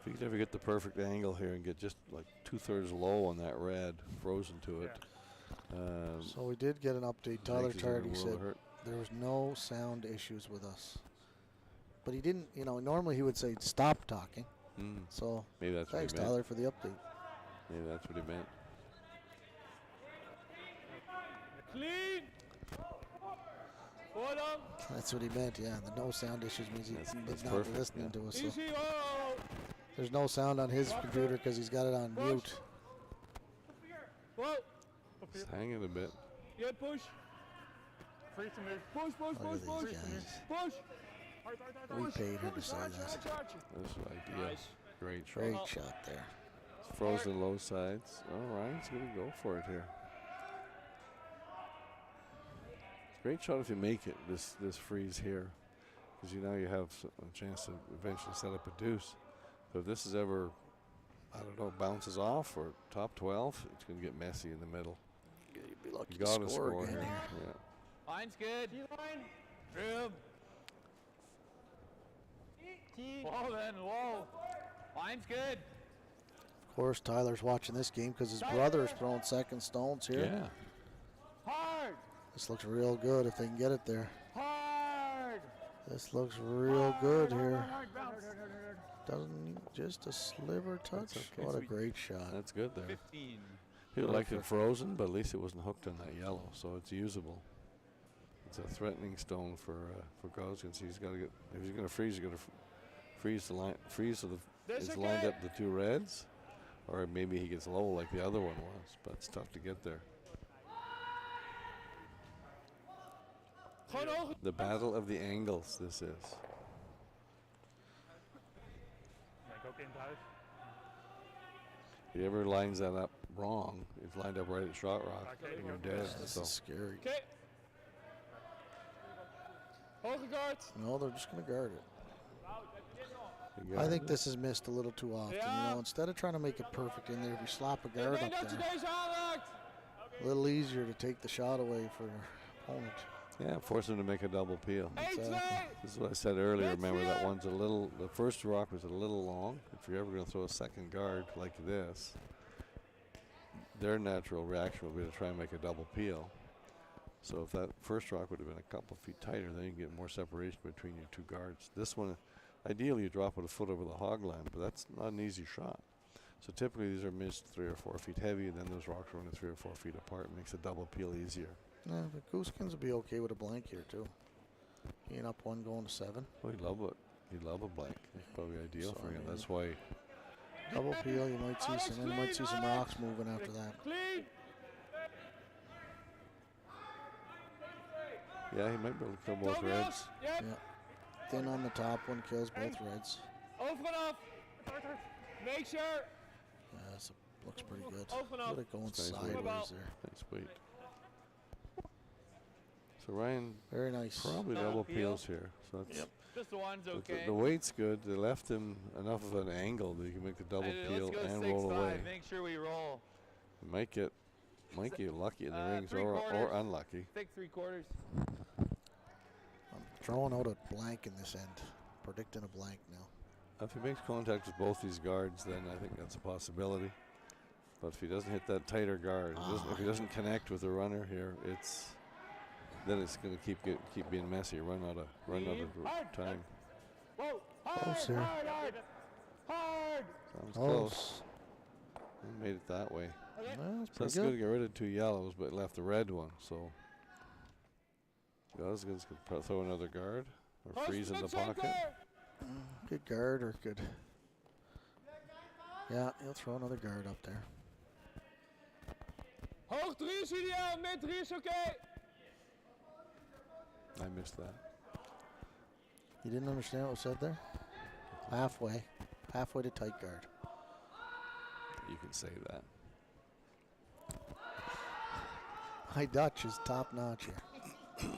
he can ever get the perfect angle here and get just like 2/3 low on that red, frozen to it. So we did get an update. Tyler Yankees are in a Tardy world said of hurt. there was no sound issues with us. But he didn't, normally he would say stop talking. So Maybe that's thanks, what he meant. Tyler, for the update. Maybe that's what he meant. Clean. Hold on. That's what he meant, yeah. The no sound issues means That's he's not perfect, listening yeah. to us. So Easy. Oh. there's no sound on his computer because he's got it on mute. Whoa. It's hanging a bit. Yeah, push. Free to move. Push, push, Look push, at push. these guys. Push. We paid her to say that. This is ideal. Nice. Great shot. Great shot there. It's frozen low sides. Oh, Ryan's going to go for it here. Great shot if you make it, this freeze here. Because now you have a chance to eventually set up a deuce. But if this is ever, I don't know, bounces off or top 12, it's going to get messy in the middle. You'd be lucky You to got to score score again here. here. Yeah. Line's good. Room. Whoa, then. Whoa. Line's good. Of course, Tyler's watching this game because his brother's throwing second stones here. Yeah. Hard. This looks real good if they can get it there. Hard. This looks real good here. Hard. Bounce. Doesn't need just a sliver touch. okay. What a great shot. That's good there. 15. He would like it frozen, but at least it wasn't hooked on that yellow, so it's usable. It's a threatening stone for Gosgens. He's got to get. If he's going to freeze, he's going to freeze the line. Freeze so it's lined up the two reds, or maybe he gets low like the other one was. But it's tough to get there. The battle of the angles. This is. Denk ook in het huis. If he ever lines that up wrong, it's lined up right at shot rock, and you're dead. This So is scary. Okay. Hoge guard. No, they're just going to guard it. you I got think it. this is missed a little too often. Yeah. Instead of trying to make it perfect in there, if you slap a Ik guard weet up dat je there, deze aanraakt. a little easier to take the shot away for your opponent. Yeah, force him to make a double peel. 1, 2. This is what I said earlier. Let's Remember that go. one's a little. The first rock was a little long. If you're ever going to throw a second guard like this, their natural reaction will be to try and make a double peel. So if that first rock would have been a couple feet tighter, then you can get more separation between your two guards. This one, ideally, you drop it a foot over the hog line, but that's not an easy shot. So typically, these are missed 3 or 4 feet heavy, and then those rocks are only 3 or 4 feet apart. It makes a double peel easier. Yeah, but Gosgens would be okay with a blank here too. Being up 1 going to 7. Well, he'd love it. He'd love a blank. It's probably ideal for him. That's why. Double peel, you might see some. You might see some rocks moving after that. Clean. Yeah, he might be able to kill both reds. Yep. Yeah. Thin on the top one kills both reds. Over en af. Make sure. Yeah, this looks pretty good. Over en af. Look at it going Nice weight. sideways there. Nice weight. So Ryan Very nice. probably double peels here. So that's Just the one's but okay. the weight's good. They left him enough of an angle that you can make the double Hey, peel let's go and 6-5. roll away. Make sure we roll. You might get lucky in the rings 3 or quarters. unlucky. Thick 3/4. I'm throwing out a blank in this end. Predicting a blank now. If he makes contact with both these guards, then I think that's a possibility. But if he doesn't hit that tighter guard, if he doesn't connect with the runner here, then it's going to keep being messy. Run out of time. Whoa. Close here. Hard. Sounds Oh, close. He made it that way. Well, that's So that's pretty good to good. get rid of 2 yellows, but left the red one. So Gosgens could throw another guard or freeze in the pocket. Good guard or good. Yeah, he'll throw another guard up there. Hoog 3 is ideaal, mid 3 is okay. I missed that. You didn't understand what was said there? Halfway. Halfway to tight guard. You can say that. My Dutch is top notch here.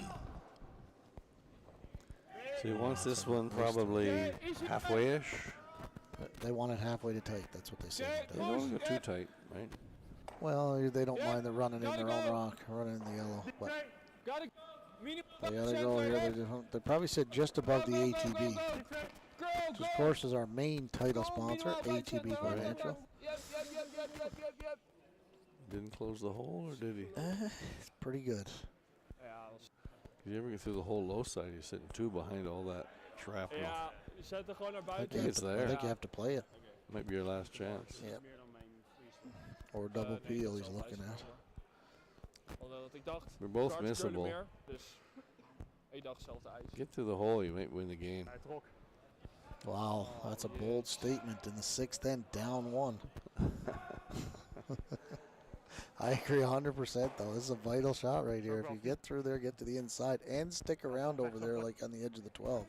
So he wants this one probably halfway-ish. They want it halfway to tight. That's what they say. They don't want to go too tight, right? Well, they don't mind the running in their own rock, running in the yellow. But they gotta go here. They probably said just above the ATB. Which of course is our main title sponsor, ATB Financial. Didn't close the hole, or did he? It's pretty good. If you ever get through the whole low side, you're sitting 2 behind all that shrapnel. Ja, je zet er gewoon naar I buiten. think it's there. I think you have to play it. Might be your last chance. Yep. Or double peel he's looking at. Omdat ik dacht, We're both darts missable. Zoetermeer, dus ik dacht zelfs ijs. Get through the hole, you might win the game. Hij trok. Wow, that's a bold statement in the 6th end, down 1. I agree 100% though. This is a vital shot right here. If you get through there, get to the inside, and stick around over there like on the edge of the 12.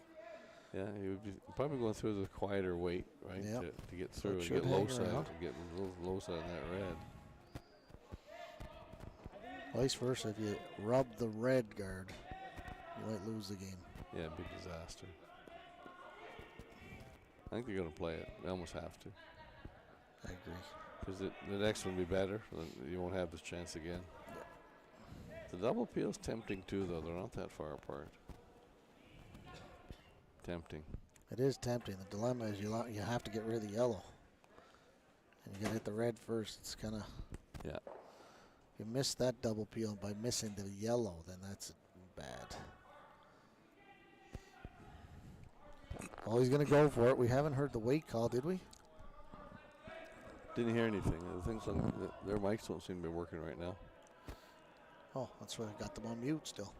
Yeah, he would be probably going through the quieter weight, right? Yep. To get So through it and should get low hang side, around. to get a little low side on that red. Vice versa, if you rub the red guard, you might lose the game. Yeah, big disaster. I think they're going to play it. They almost have to. I agree. Because the next one will be better. Then you won't have this chance again. The double peel's tempting too, though. They're not that far apart. Tempting. It is tempting. The dilemma is you have to get rid of the yellow. And you got to hit the red first. It's kind of... Yeah. You miss that double peel by missing the yellow, then that's bad. Well, he's going to go for it. We haven't heard the weight call, did we? Didn't hear anything. The things on their mics don't seem to be working right now. Oh, that's why I got them on mute still.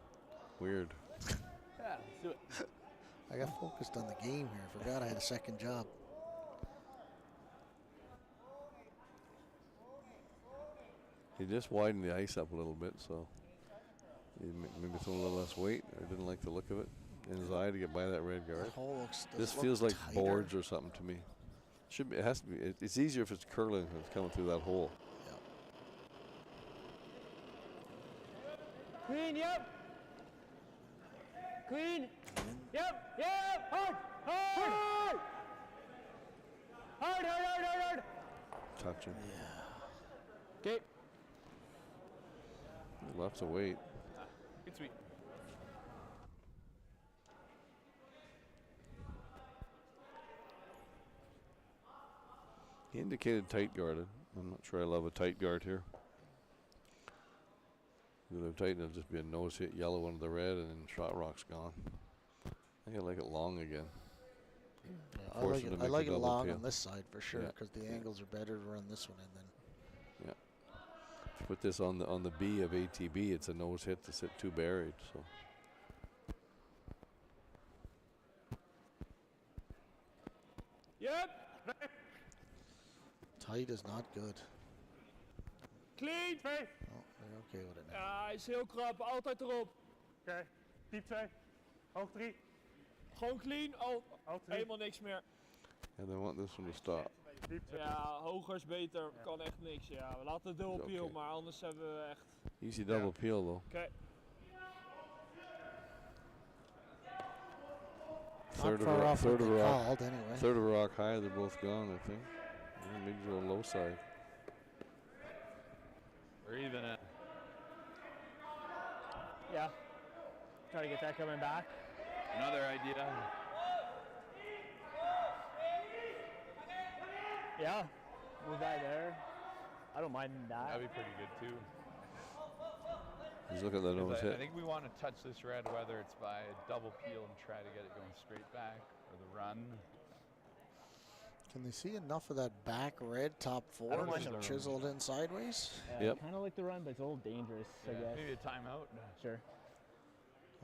Weird. Yeah, let's do it. I got focused on the game here. Forgot I had a second job. He just widened the ice up a little bit, so he maybe threw a little less weight, or didn't like the look of it in his eye to get by that red guard. That hole looks. This does it feels look like tighter? boards or something to me. Should be. It has to be. It's easier if it's curling than it's coming through that hole. Clean, yep. Clean. Yep, yep. Hard, hard. Hard, hard, hard, hard, hard. Touching. Okay. Lots of weight. Good sweet. He indicated tight guarded. I'm not sure I love a tight guard here. If they're tight, it'll just be a nose hit yellow under the red, and then shot rock's gone. I think I like it long again. Yeah, Force him to I make like a it double long peel. on this side for sure Yeah. because the angles are better to run this one in than. If you put this on the B of ATB, it's a nose hit to sit 2 buried. So Yep, Tight is not good. clean. 2. Oh, they're okay with it now. Ja, hij is heel krap, altijd erop. Oké. Diep 2. Hoog 3. Gewoon clean, oh, Hoog 3. helemaal niks meer. and they want this one to stop. Diep 2. Ja, hoger is beter, kan echt niks. Ja, we laten het dubbel Oké. peel, maar anders hebben we echt... Easy double peel though. Oké. Not far off what they called anyway. Third of a rock high. They're both gone, I think. Yeah, maybe a little low side. We're even at. Yeah. Try to get that coming back. Another idea. Yeah. Move that there. I don't mind that. That'd be pretty good too. He's looking at that nose I hit. think we want to touch this red, whether it's by a double peel and try to get it going straight back, or the run. Can they see enough of that back red top I don't four mind the run. chiseled in sideways? Yep. Kind of like the run, but it's a little dangerous, I guess. Maybe a timeout. Sure.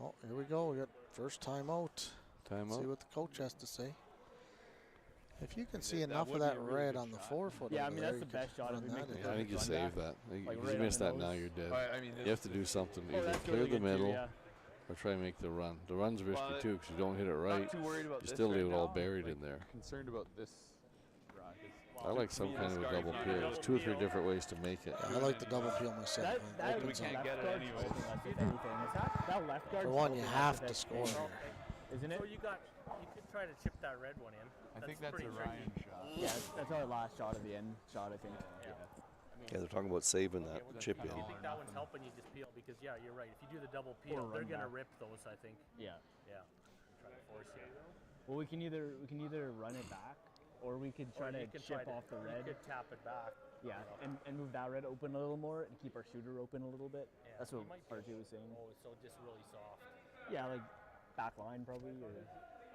Oh, here we go. We got first timeout. See Timeout. what the coach has to say. If you can see That enough of would be that a really red good on the shot. 4-foot, Yeah, I over mean, there, that's you the could best shot run if we make that the in. I think you Run save back. that. Like If right you on miss the that nose. now, you're dead. I mean, You have to do something. Oh, Either that's clear really the good too, middle yeah. or try and make the run. The run's risky Well, too because you don't hit it right. Not too worried about You this still right leave it all now. buried Like, in there. Concerned about this rock. I like some kind of a double peel. There's 2 or 3 different ways to make it. I like the double peel myself. That, It that opens we can't up. get it guard's anyways. helping us, if anything. That left guard. For one, you have to score here. Isn't it? So you could try to chip that red one in. I think that's pretty a tricky. Ryan shot. Yeah, that's our last shot of the end shot, I think. Yeah, they're talking about saving that chip If in. you think that one's helping you just peel, because yeah, you're right. If you do the double peel, Or they're run gonna back. rip those. I think. Yeah. Yeah. Try to force you. Well, we can either run it back, or we could try Or to you could chip try to- off the You red. could tap it back. Yeah, and move that red open a little more and keep our shooter open a little bit. Yeah, That's you what might RJ was saying. Oh, so just really soft. Yeah, like back line probably. Or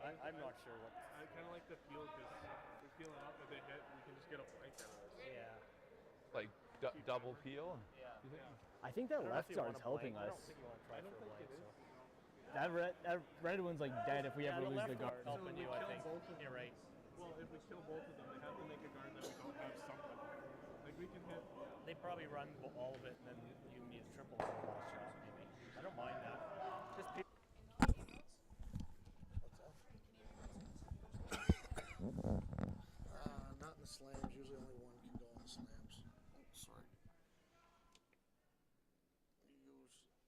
I'm not sure what. I kind of like the feel because if we feel it up, if they hit, we can just get a blank out of this. Yeah. Like double peel. Yeah. I think that I don't know left if you want guard's a helping blank. I us. don't think you want to try for a blank. So. That red one's like dead if we Yeah, ever the lose left the guard. one's helping you. I kill think. both of You're right. Well, if we kill both of them, they have to make a guard that we don't have something. Like we can hit. They probably run all of it, and then you need a triple for the last shot, maybe. I don't mind that. Just Not in the slams. Usually only one can go in the slams. Oh, sorry.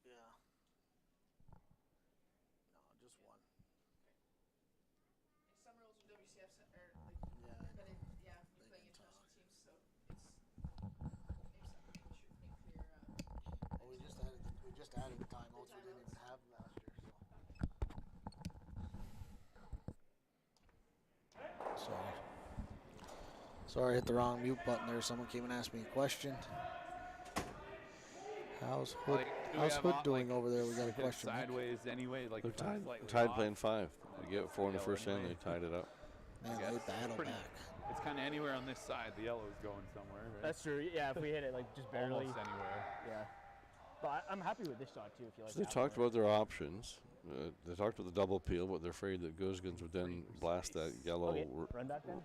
Yeah. No, just one. Some rules with WCF are like, Yeah, but it, yeah, you're playing international teams, so it's clear. Well, we just added the timeouts. We didn't even have them last year. So. Sorry, I hit the wrong mute button there. Someone came and asked me a question. How's Hood, Like, do we how's have Hood op- doing like, over there? We got a hit question. Mike. sideways anyway. Like They're tied. slightly Tied off. playing 5. They get 4 in the first end. They tied it up. Man, guess. they battle Pretty- back. It's kind of anywhere on this side. The yellow's going somewhere. Right? That's true. Yeah, if we hit it like just barely. Almost anywhere. Yeah. But I'm happy with this shot too. If you like. So they that talked one. about their options. They talked about the double peel, but they're afraid that Gosgens would then blast that yellow Okay, run back then.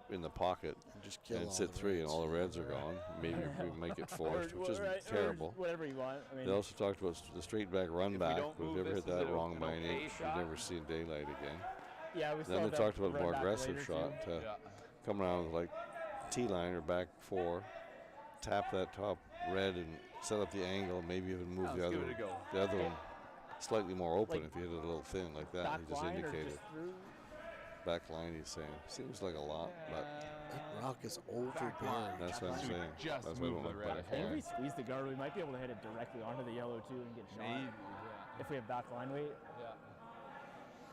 in the pocket Just kill and all sit the 3, and reds. all the reds are gone. Maybe we make it forced, which Or- isn't or terrible. whatever you want. I mean, They also talked about the straight back run If we back. don't If we've move ever this, hit is that it wrong an by an okay inch, shot? we've never seen daylight again. yeah, we still Then have they that talked about run more back aggressive later, shot too. to Yeah. come around with like T-line or back 4, tap that top red and set up the angle, maybe even move Yeah, the let's other give it a go. the other one slightly more open Like if you hit it a little thin like that. Back He just line or indicated. just through. Back line, he's saying. Seems like a lot, but That rock is overbearing. that's what I'm So we saying. just That's why I moved went the with red back ahead. If line. we squeeze the guard, we might be able to hit it directly onto the yellow too and get shot. Maybe. Yeah. If we have back line weight. Yeah.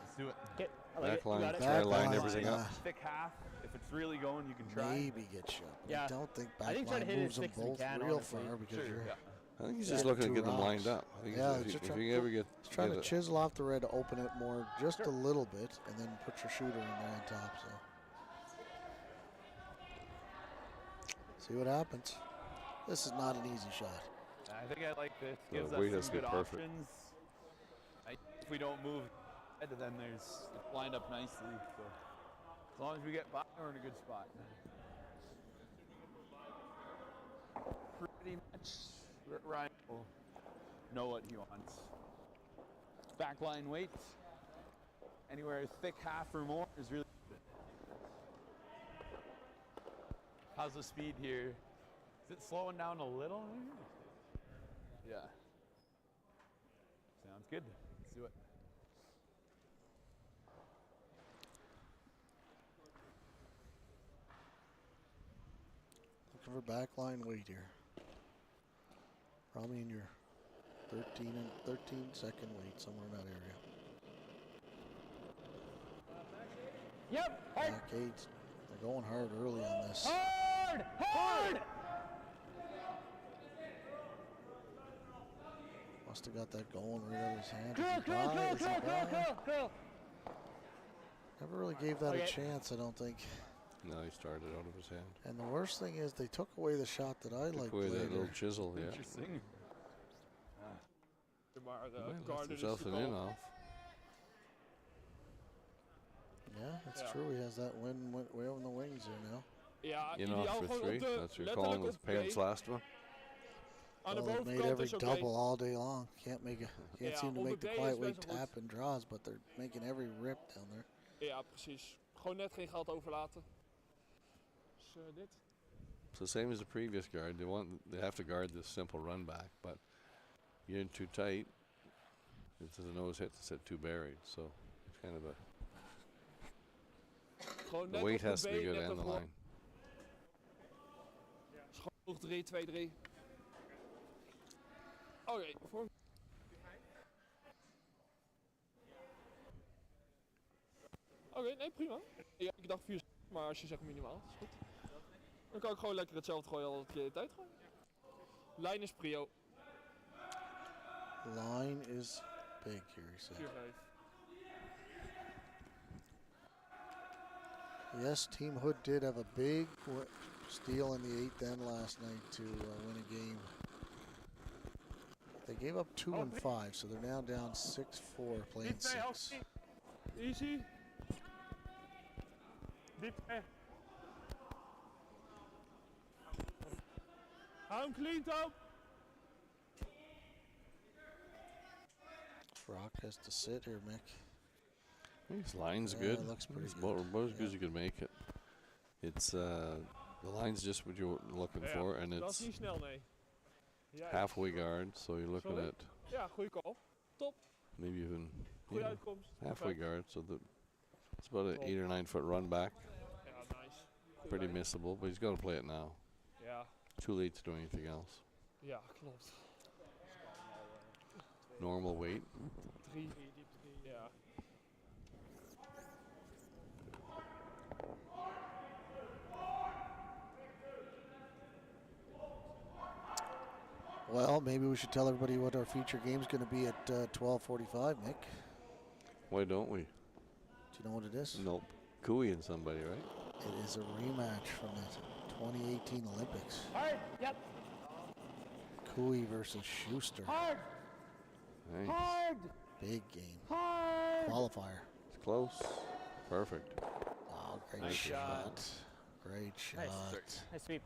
Let's do it. Okay, I like Back it. You line, got it. try to Back line line, everything up. Thick half. If it's really going, you can try. Maybe get shot. Yeah. I don't think I back think try to line hit it moves them as thick as we both can, real honestly. far because Sure. you're Yeah. I think he's Yeah, just looking to two get them lined rocks. up. I think Yeah, if just you try- ever get trying to it- chisel off the red to open it more, just a little bit, and then put your shooter in there on top. So see what happens. This is not an easy shot. I think I like this. The Gives weight us has some to be good perfect. options. If we don't move, then it's lined up nicely. So as long as we get by, we're in a good spot. Pretty much, Ryan will know what he wants. Backline weight, anywhere thick half or more is really good. How's the speed here? Is it slowing down a little? Yeah. Sounds good. Let's do it. Looking for backline weight here. Probably in your 13 second weight, somewhere in that area. Yep. Hard. Back 8. They're going hard early on this. Hard. Hard. Must have got that going right out of his hand. Curl, Is he curl, by? curl, Is he curl, curl, by? curl, curl. Never really gave that a Okay. chance, I don't think. No, he started out of his hand. And the worst thing is they took away the shot that I Took liked away that later. little chisel, yeah. Interesting. Maar de Well, left guard is himself de an in goal. off. Yeah, it's Yeah. true. He has that win way on the wings here now. Ja, In ideaal off for gewoon 3. op de, That's what you're letterlijk calling op with Pam's B. last one. Aan de Well, they've made bovenkant every is oké. double all day long. Can't Ja, seem to op make de the B quiet is way best wel goed. tap and draws, but they're making every rip down there. Ja, precies. Gewoon net geen geld overlaten. Dus dit. So same as the previous guard. They have to guard this simple run back, but you're in too tight. It's a nose hit instead too buried. So it's kind of a Gewoon the net weight op has de to B, be good net and the ervoor. line. Schoog 3, 2, 3. Oké, voor. Oké, nee, prima. Ja, ik dacht 4, maar als je zegt minimaal, is goed. Dan kan ik gewoon lekker hetzelfde gooien al de tijd gooien. Lijn is prio. Line is big here, he said. 4-5. Yes, Team Hood did have a big steal in the 8th end last night to win a game. They gave up 2 and 5, so they're now down 6-4, playing 6. Easy. Diep. Hou hem clean, Tom. Rock has to sit here, Mick. His line's Yeah, good. it looks pretty It's good. about as good as you could make it. It's the line's just what you're looking for, and Dat is it's niet snel, nee. Ja, halfway guard, so you're looking Sorry? at Ja, goede call. Top. maybe even Goede yeah, uitkomst. halfway Perfect. guard. So it's about an Top. 8 or 9 foot run back. Ja, nice. Goeie Pretty lijn. missable, but he's got to play it now. Ja, Too late to do anything else. ja, klopt. Normal weight. 3. Ja. Well, maybe we should tell everybody what our feature game is going to be at 12:45, Mick. Why don't we? Do you know what it is? Nope. Cooey and somebody, right? It is a rematch from the 2018 Olympics. Hard. Yep. Cooey versus Schuster. Hard. Nice. Hard. Big game. Hard. Qualifier. It's close. Perfect. Oh, great Nice shot. Great shot. Nice sweep.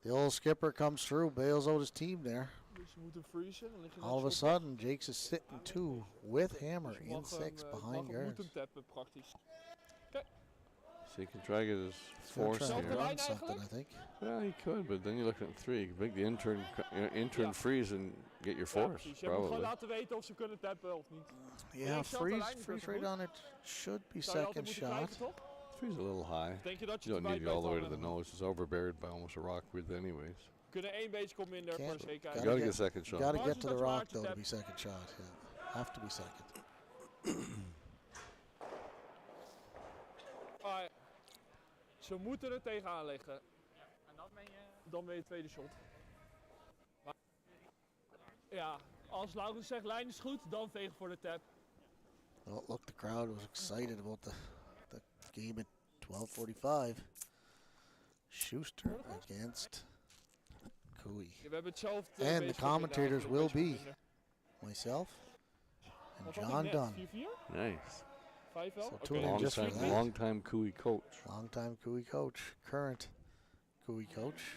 The old skipper comes through, bails out his team there. Dus we moeten freezen. Dan lig je net All of a zo op. sudden, Jakes is sitting 2 with hammer Dus je in mag 6 hem, behind mag hem guards. moeten tappen, praktisch. So he can try to get his He's gonna force try Zelfde to here. lijn run something, I eigenlijk? think. Well, he could, but then you're looking at 3. You make the intern Yeah. freeze and get your Ja, force, precies. Je moet gewoon probably. laten weten of ze kunnen tappen of niet. Yeah, zelfde freeze lijn is best right wel on it. Should be Zou je altijd second moeten shot. krijgen, toch? Freeze a little high. Denk je dat je You don't erbij need to go all the way to blijft the hangen? nose. It's overburied by almost a rock width anyways. We kunnen 1 beetje komt minder voor de Can't- zekerheid. You gotta get- get a second shot. Got to As get long to as the that's rock, Martin though, to tap. be second shot. Yeah. Have to be second. Ah, ze moeten er tegenaan leggen. En Dan ben je tweede shot. Maar, ja, als Laurens zegt lijn is goed, dan vegen voor de tap. Well, look, the crowd was excited about the game at 12:45. Schuster against Cooey. Ja, we hebben hetzelfde. And the beetje commentators gedaan, will een beetje be minder. Myself and Wat had ik John net? Dunn. 4-4? Nice. 5 wel? So Oké. tune in just for that. Long time Cooey coach. Longtime Cooey coach, current Cooey coach.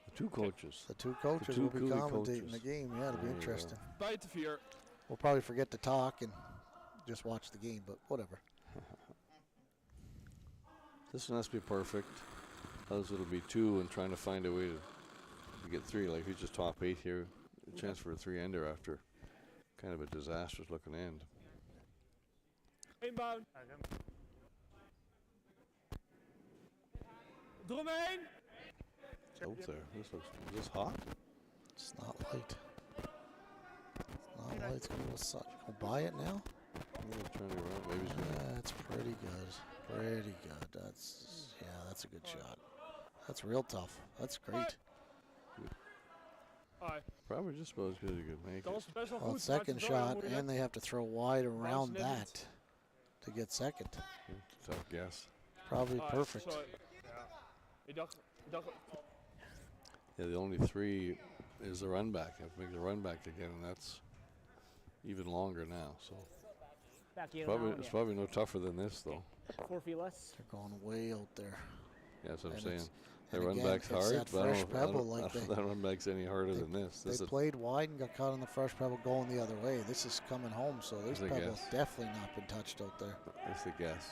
The 2 coaches. The 2 coaches two will be Cooey commentating coaches. the game. Yeah, it'll be There you interesting. Buiten 4. We'll probably forget to talk and just watch the game, but whatever. This one has to be perfect. Others it'll be 2 and trying to find a way to get 3. Like if you just top 8 here, a chance for a 3-ender after kind of a disastrous looking end. Inbound. Eromheen. Out there. This looks. Is this hot? It's not light. It's not light. It's gonna go, go by it now. I'm gonna turn it around. Maybe it's gonna. That's pretty good. Pretty good. That's a good shot. That's real tough. That's great. Alright, Probably just about as good as you could make dat it. was best wel Well, goed. it's maar het second is wel heel shot, moeilijk. and they have to throw wide around net niet. that to get second. Tough guess. Probably perfect. Sorry. Ik dacht, Yeah, the only 3 is the run back. You have to make the run back again, and that's even longer now. So it's probably no tougher than this, though. 4 feet less. They're going way out there. Yeah, that's what I'm And saying. it's- The and run again, back's it's hard, that but I don't fresh know if- I pebble don't- like I don't know if they- that run back's any harder than this. They This is played wide and got caught on the fresh pebble going the other way. This is coming home, so this That's a pebble's guess. definitely not been touched out there. that's the guess.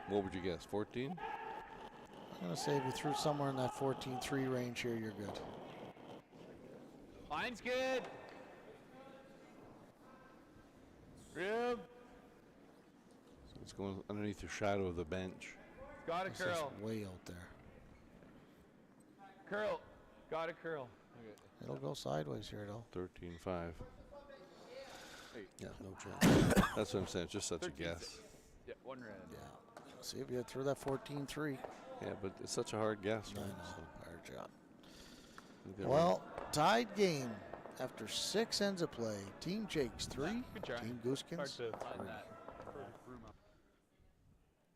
What would you guess? 14? I'm going to say if you threw somewhere in that 14-3 range here, you're good. Line's good. Rube. So it's going underneath the shadow of the bench. Got a This is curl. way out there. Curl. Got a curl. It'll go sideways here, though. 13-5. Yeah, no chance. That's what I'm saying. It's just such a 13-6. guess. Yeah, 1 red. Yeah. See if you threw that 14-3. Yeah, but it's such a hard guess, I right? know. So Hard job. you got Well, tied game after 6 ends of play. Team Jake's 3. Good try. Team Hard Gosgens. to find that.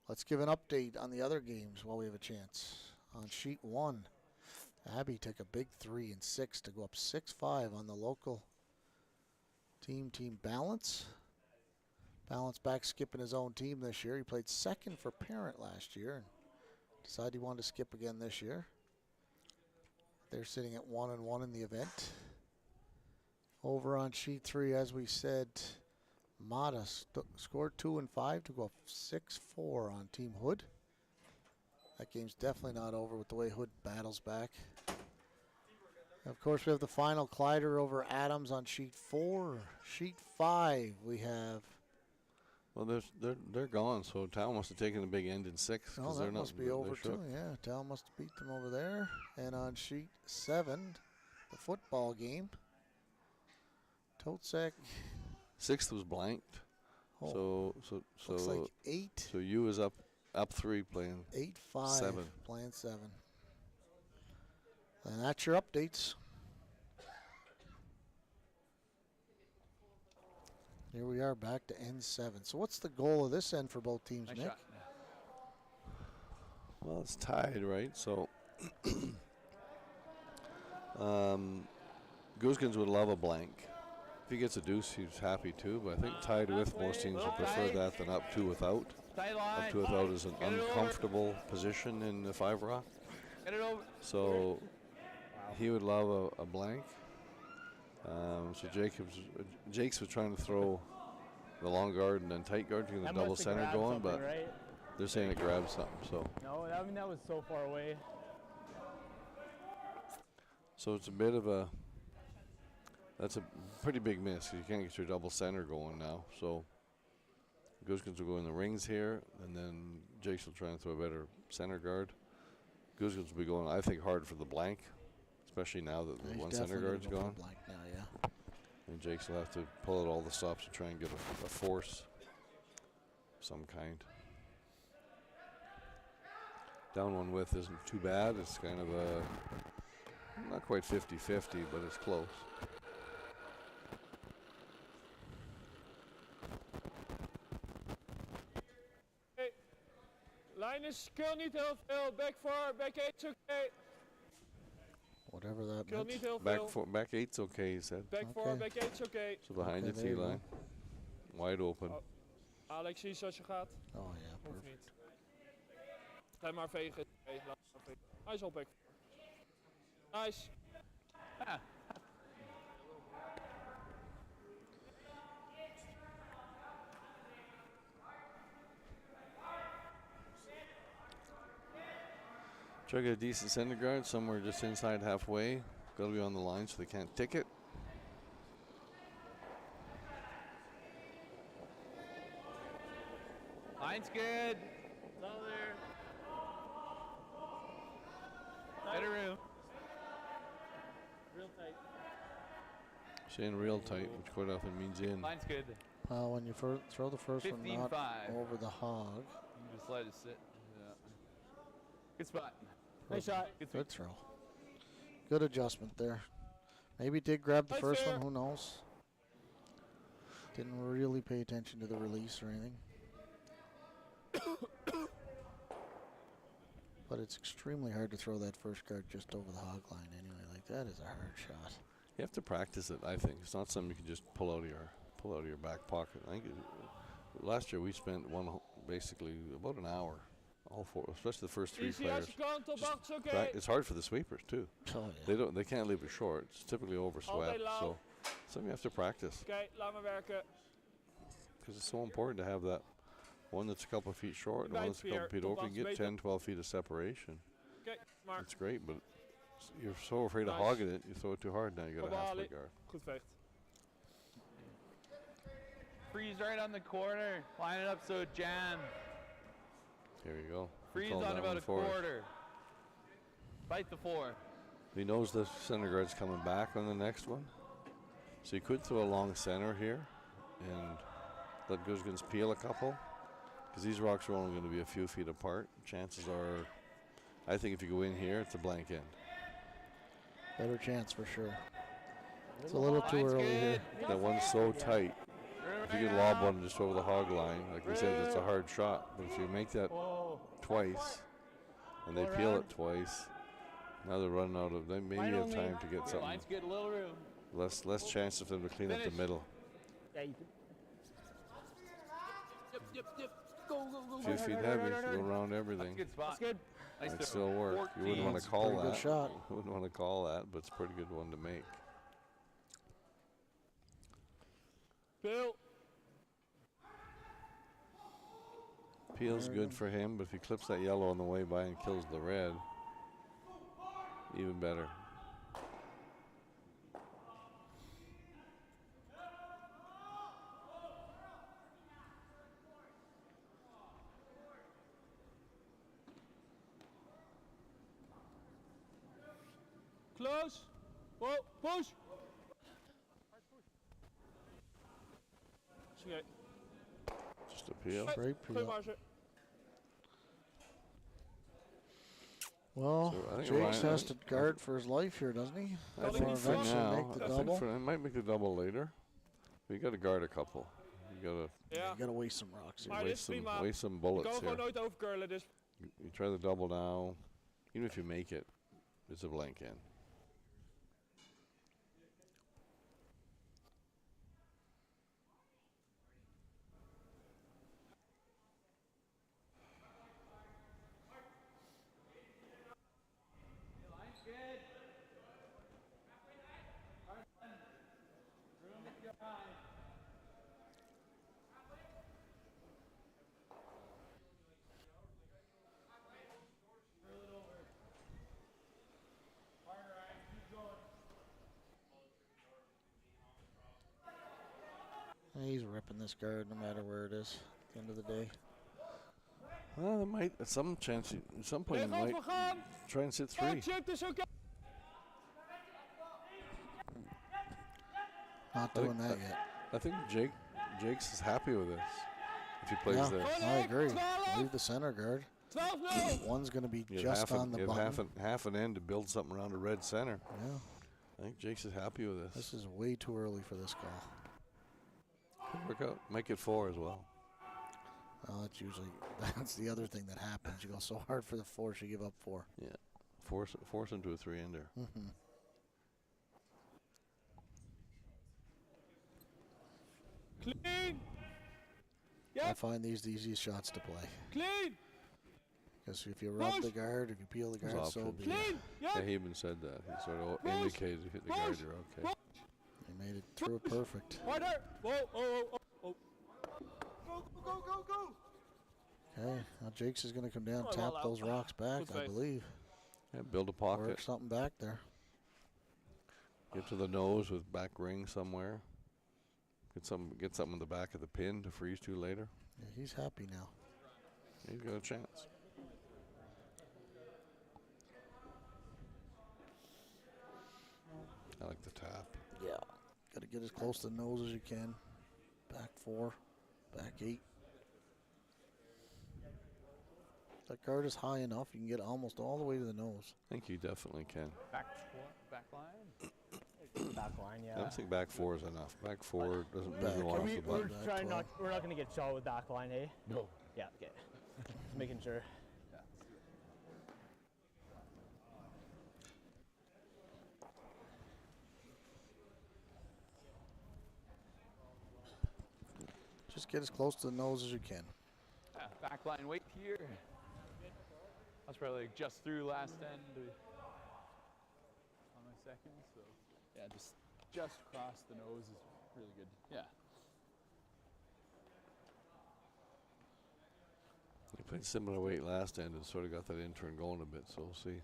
Let's give an update on the other games while we have a chance. On sheet 1, Abby took a big 3 and 6 to go up 6-5 on the local team Balance. Balance back skipping his own team this year. He played second for Parent last year and decided he wanted to skip again this year. They're sitting at 1-1 in the event. Over on sheet 3, as we said, Mata scored 2 and 5 to go up 6-4 on Team Hood. That game's definitely not over with the way Hood battles back. Of course, we have the final Clyder over Adams on sheet 4. Sheet 5, we have. Well, they're gone, so Tal must have taken a big end in 6. Oh, 'cause that they're not, must be they're over shook. too. Yeah, Tal must have beat them over there. And on sheet 7, the football game. Totsek. 6th was blanked. Oh, So looks like 8. So you is up 3 playing 8-5. 7. Playing 7. And that's your updates. Here we are back to N7. So what's the goal of this end for both teams, Nice Nick? shot. Well, it's tied, right? So Gosgens would love a blank. If he gets a deuce, he's happy too. But I think tied with, most teams would prefer that than up 2 without. Tight line. Up 2 without is an Get it over. uncomfortable position in the 5 rock. Get it over. So he would love a blank. So Jake's was trying to throw the long guard and then tight guard to get the That double must have center grabbed going, but something, right? they're saying it grabbed something. So No, I mean that was so far away. it's a bit of a. That's a pretty big miss. You can't get your double center going now. So Gosgens will go in the rings here, and then Jake's will try and throw a better center guard. Gosgens will be going, I think, hard for the blank, especially now that the He's one center definitely guard's gonna go gone. for blank now, yeah. And Jake's will have to pull out all the stops to try and get a force of some kind. Down one width isn't too bad. It's kind of a, not quite 50-50, but it's close. Lijn is curl niet heel veel. Back 4, back 8 is oké. Whatever that Curl meant. niet heel veel. Back 8's okay, he said. Back 4, Okay. back 8 is oké. So behind Okay, the there you T-line. Wide open. Oh. Alex, zie je zoals je gaat? Oh, yeah, Hoeft perfect. niet. Ga je maar vegen. Nee, laat maar vegen. Hij is al back 4. Nice. Try to get a decent center guard somewhere just inside halfway. Got to be on the line so they can't tick it. Line's good. It's all there. Better room. Real tight. Saying real tight, which quite often means in. Line's good. When you throw the first one not 15-5. over the hog. You just let it sit. Yeah. Good spot. Nice shot. Good throw. Good adjustment there. Maybe did grab the Right first there. one, who knows? Didn't really pay attention to the release or anything. But it's extremely hard to throw that first guard just over the hog line anyway. Like, that is a hard shot. You have to practice it, I think. It's not something you can just pull out of your back pocket. I think last year we spent basically about an hour, all four, especially the first three players. It's hard for the sweepers too. Oh, yeah. They can't leave it short. It's typically overswept, so something you have to practice. Because it's so important to have that one that's a couple of feet short and one that's a couple of feet over. You get 10, 12 feet of separation. It's great, but you're so afraid of hogging it, you throw it too hard, now you got a halfway guard. Goed vecht. Freeze right on the corner. Line it up so it jams. Here you go. Freeze on about a quarter. Bite the 4. He knows the center guard's coming back on the next one. So you could throw a long center here and let Gosgens peel a couple. Because these rocks are only going to be a few feet apart. Chances are, I think if you go in here, it's a blank end. Better chance for sure. It's a little too early here. That one's so tight. If you could lob one just over the hog line, like we said, it's a hard shot. But if you make that twice, and they peel it twice, now they're running out of. They maybe have time to get something. Less chance for them to clean up the middle. A few feet heavy, go around everything. That's good. It still work. You wouldn't want to call that. Good shot. You wouldn't want to call that, but it's a pretty good one to make. Bill. Peel's good for him, but if he clips that yellow on the way by and kills the red, even better. Close. Whoa, push. Okay. Just a peel. Great peel. Well, Jacques has to guard for his life here, doesn't he? I think for now, it might make the double later. But you got to guard a couple. You got to waste some rocks here. Waste some bullets here. You try the double now. Even if you make it, it's a blank end. He's ripping this guard no matter where it is at the end of the day. Well, there might, at some point, he might try and sit 3. Not doing that yet. I think Jacques is happy with this if he plays this. I agree. Leave the center guard. One's going to be just on the button. Half an end to build something around a red center. Yeah. I think Jacques is happy with this. This is way too early for this call. Could work out. Make it 4 as well. Well, that's the other thing that happens. You go so hard for the 4, you give up 4. Yeah. Force into a 3-ender. Mm-hmm. Clean. I find these the easiest shots to play. Clean. Because if you rub the guard, if you peel the guard, so be it. Yeah, he even said that. He sort of indicated if you hit the guard, you're okay. He made it through perfect. Whoa. Go. Okay, now Jacques is going to come down, tap those rocks back, I believe. Yeah, build a pocket. Work something back there. Get to the nose with back ring somewhere. Get something in the back of the pin to freeze to later. Yeah, he's happy now. He's got a chance. I like the tap. Yeah. Got to get as close to the nose as you can. Back 4, back 8. That guard is high enough, you can get almost all the way to the nose. I think you definitely can. Back line? Back line, yeah. I don't think back 4 is enough. Back 4 doesn't move off the button. We're not going to get shot with back line, eh? No. Yeah, okay. Just making sure. Yeah. Just get as close to the nose as you can. Yeah, backline weight here. That's probably like just through last end on my second. So yeah, just across the nose is really good. Yeah. He played similar weight last end and sort of got that intern going a bit, so we'll see.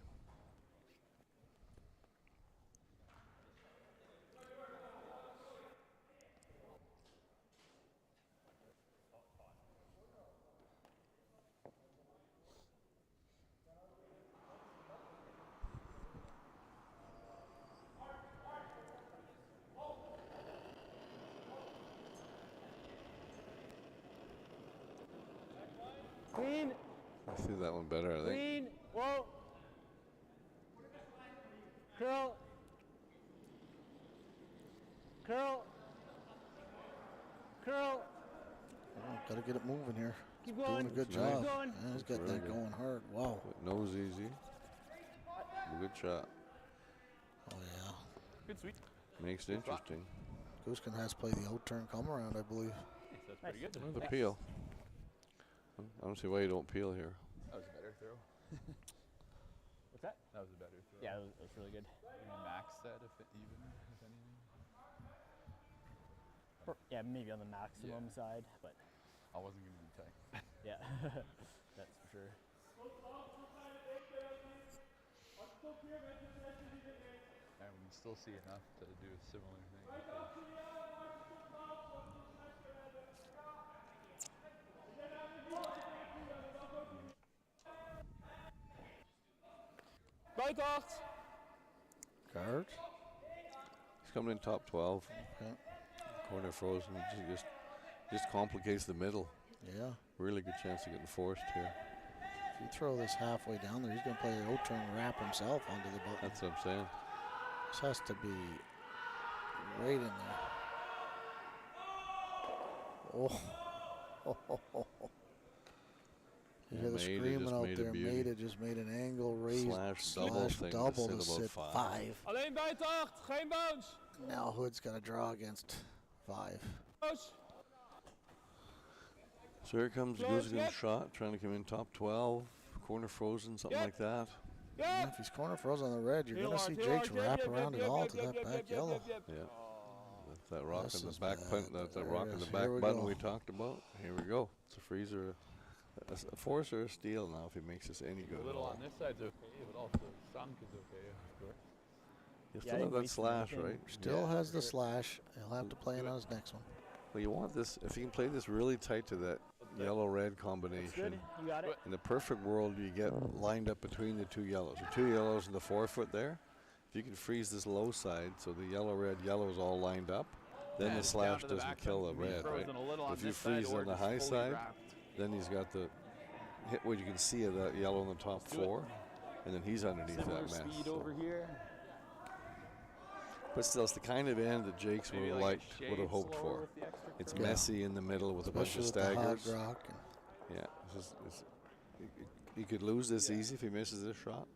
Clean. I see that one better, I think. Clean. Whoa. Curl. Curl. Curl. Oh, gotta get it moving here. Keep Doing going. a good Nice. job. Keep going. Yeah, he's got Really that good. going hard. Wow. Nose easy. Good shot. Oh yeah. Good sweet. Makes it interesting. Gosgens has played the out-turn come around, I believe. That's pretty good. Oh, the peel. I don't see why you don't peel here. That was a better throw. What's that? That was a better throw. Yeah, it was really good. Maybe max that if anything. Yeah, maybe on the maximum side, but I wasn't gonna be tight. yeah, that's for sure. And we can still see enough to do a similar thing. Buitenacht. Guard. He's coming in top 12. Okay. Corner frozen. Just complicates the middle. Yeah. Really good chance of getting forced here. If you throw this halfway down there, he's going to play the out-turn wrap himself onto the button. That's what I'm saying. This has to be right in there. Oh. You hear the Maida screaming just out made a there. beauty. Maida just made an angle raise Slash double thing to sit sit about 5. Alleen buitenacht, geen bounce. Now Hood's got to draw against 5. Bounce. So here comes Close, Gosgens' yep. shot, trying to come in top 12. Corner frozen, something Yep. like that. And Yeah. if he's corner frozen on the red, you're Heel going to hard, see heel Jake's hard, wrap yep, around yep, it all yep, to yep, that yep, back yep, yellow. yep. Yeah. That rock This in the is back bad. punt, that There rock it in the is. back Here we button go. we talked about. Here we go. It's a freezer. A force or a steal now if he makes this any good. A at little all. on this side's okay, but also sunk is okay, of course. You Yeah, still he have that wasted slash, nothing. right? Still Yeah, has for the sure. slash. He'll have to play it on his next one. Well, you want this, if you can play this really tight to that yellow-red That's combination. good. You got it. In the perfect world, you get lined up between the two yellows. The two yellows and the forefoot there. If you can freeze this low side so the yellow is all lined up, then And the down slash to the doesn't back kill the one can be red, right? frozen a little on If you this side freeze or on the just high fully side, wrapped. then he's got the hit what you can see of that yellow in the top do it. 4, and then he's underneath Similar that mess. speed so. over here. But still, it's the kind of end that Jake's would Maybe have like a liked, would shade have hoped slower for. with the extra It's curl. messy in the middle with a bunch of Especially with the hard staggers. rock. Yeah, he could lose this easy if he misses this shot.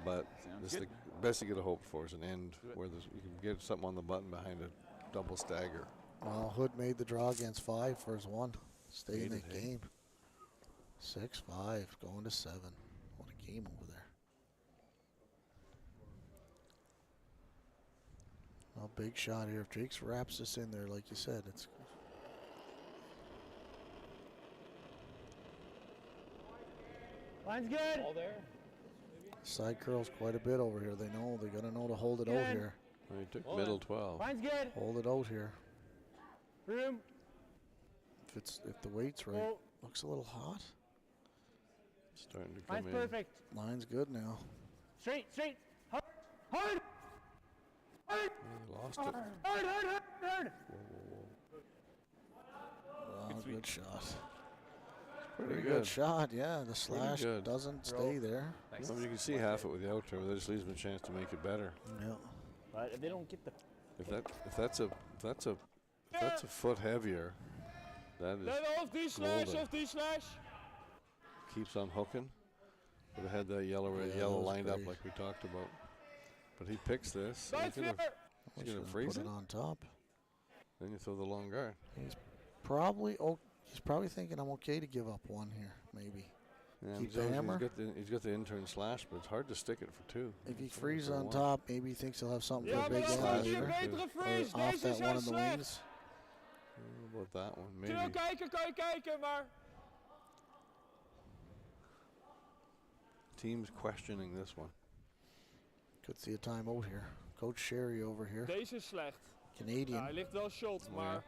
But Sounds this is good. the best you could have hoped for is an end Do it. where you can get something on the button behind a double stagger. Well, Hood made the draw against 5 for his 1. Stay in Made that it, hey? game. 6-5, going to 7. What a game over there. Well, big shot here. If Jake's wraps this in there, like you said, it's Line's good. All there. side curls quite a bit over here. They got to know to hold it out Good. here. Well, he took Hold middle on. 12. Line's good. Hold it out here. Room. If the weight's right, Oh, looks a little hot. Starting to come line's in. perfect. Line's good now. Straight. Hard. Hard. Yeah, he lost it. Hard. Oh, good shot. Pretty Pretty good. good shot, yeah. The slash good. doesn't stay there. Thanks. Well, you can see half it with the out turn, but that just leaves him a chance to make it better. Yeah. But if they don't get the If that's a foot heavier, that is Nee, of die slash, golden. of die slash. keeps on hooking. Would have had that yellow, red, Yeah, yellow that was lined up great. like we talked about. But he picks this. Buiten He's weer. gonna Should freeze put it. it on top. Then you throw the long guard. He's probably thinking I'm okay to give up one here, maybe. Yeah, Keep the hammer. He's got the intern slash, but it's hard to stick it for 2. If he It's only freezes for on 1. top, maybe he thinks he'll have something Ja, for a maar big dan end gaat hij een later. betere Or freeze. off Deze that is one heel in the slecht. wings. How about that one? Maybe. Kun je kijken, maar... Team's questioning this one. Could see a timeout here. Coach Sherry over here. Deze is slecht. Ja, Canadian. hij ligt wel shot, maar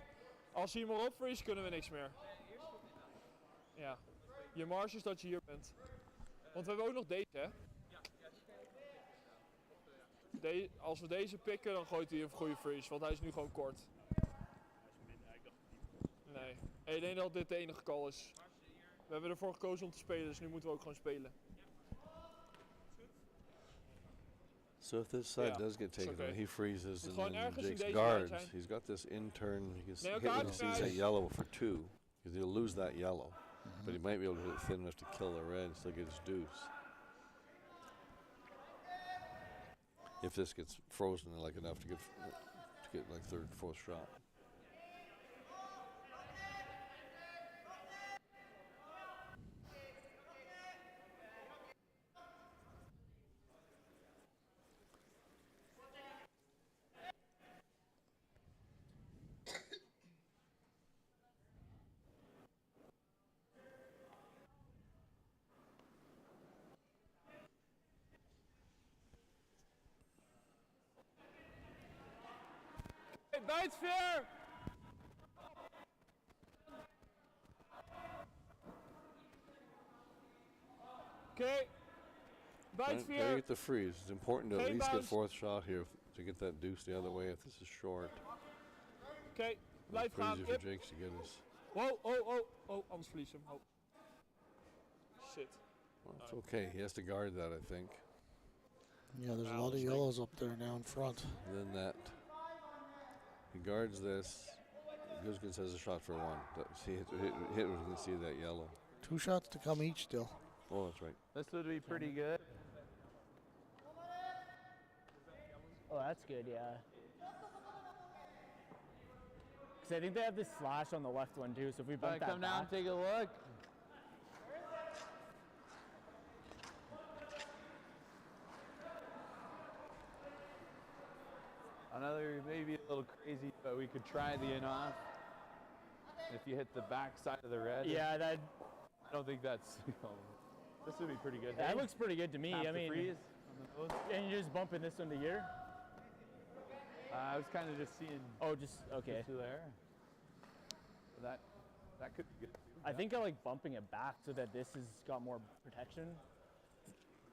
als hij hem erop freeze, kunnen we niks meer. Ja, je marge is dat je hier bent. Want we hebben ook nog deze, hè? Als we deze pikken, dan gooit hij een goede freeze, want hij is nu gewoon kort. Nee, ik denk dat dit de enige call is. We hebben ervoor gekozen om te spelen, dus nu moeten we ook gewoon spelen. So if this side Yeah, does get taken okay. out, he freezes Moet and gewoon then ergens in Jake's deze guards. lijn zijn. He's got this intern. He can Nee, hit elkaar when he sees that kruis. yellow for 2. Because he'll lose that yellow. But he might be able to hit it thin enough to kill the red and still get his deuce. If this gets frozen like enough to get like 3rd, 4th shot. Bijtveer! Oké. Gotta Bijtveer! get the freeze. It's important to at Geen least get bounce. 4th shot here to get that deuce the other way if this is short. Oké, blijf gaan. Crazy for Yep. Jakes to get his. Oh, anders verlies hem. Oh. Shit. Well, it's okay. He has to guard that, I think. Yeah, there's a Wow, lot of that's big. yellows up there now in front. Then that. He guards this. Gosgens has a shot for 1. See, hit when you can see that yellow. 2 shots to come each still. Oh, that's right. This would be pretty good. Oh, that's good, yeah. Because I think they have this slash on the left one too, so if we bump that Come down, back, take a look. Another maybe a little crazy, but we could try the in-off. If you hit the back side of the red. yeah, that I don't think that's. This would be pretty good. that looks pretty good to me. Half I the mean, freeze on the nose. and you're just bumping this one to here. I was kind of just seeing Oh, just okay. just to there. But that could be good. Too. I think I like bumping it back so that this has got more protection,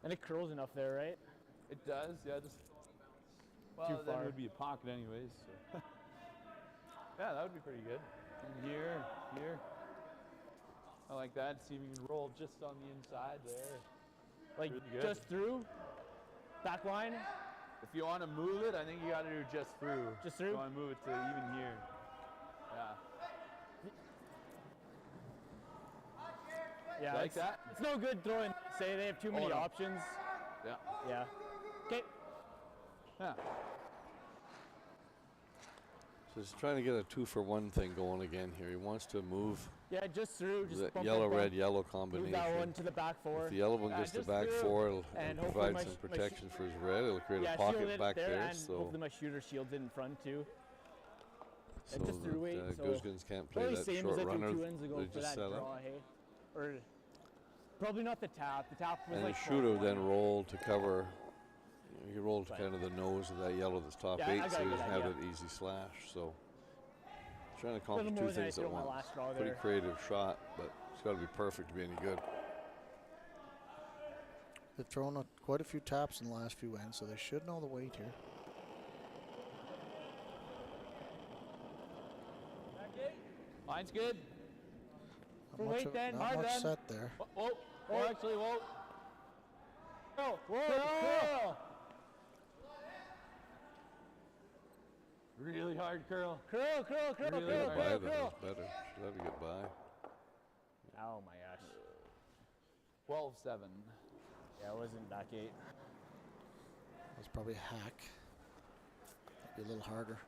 and it curls enough there, right? It does, yeah. Just well, Too then far. it would be a pocket anyways. So. Yeah, that would be pretty good. And here. I like that. See if you can roll just on the inside there. Like Really good. just through, back line. If you want to move it, I think you got to do just through. Just If through? you want to move it to even here. Yeah. Yeah, Like it's, that? It's no good throwing. Say they have too many no. options. Yeah. Yeah. Okay. Yeah. So he's trying to get a 2-for-1 thing going again here. He wants to move Yeah, just through. Just that bump yellow, bump. red, yellow Move combination. that one to the back four. If the yellow one Yeah, gets the just back through, 4, it'll and provide hopefully my some sh- my protection for his red. It'll create Yeah, a pocket shield it back there. and So, hopefully my shooter shields it in front too. so and just through weight, that so Gosgens can't play Probably that same short as I runner. threw 2 ends ago They for just that set up. draw, hey? Or probably not the tap. The tap was And like the shooter 12-1. then rolled to cover. He rolled to Right. kind of the nose of that yellow that's top Yeah, I 8, got so a he good doesn't have idea. that easy slash. So trying to A little accomplish more 2 than I things threw at on my once. last draw Pretty there. creative shot, but it's got to be perfect to be any good. They've thrown quite a few taps in the last few ends, so they should know the weight here. Line's good. Not weight much, then, not hard much then. set there. Whoa, actually, whoa. Whoa! Really hard curl. Curl! Should have by that was better. Should have to get by. Oh my gosh. 12-7. Yeah, it wasn't back 8. It was probably a hack. Be a little harder.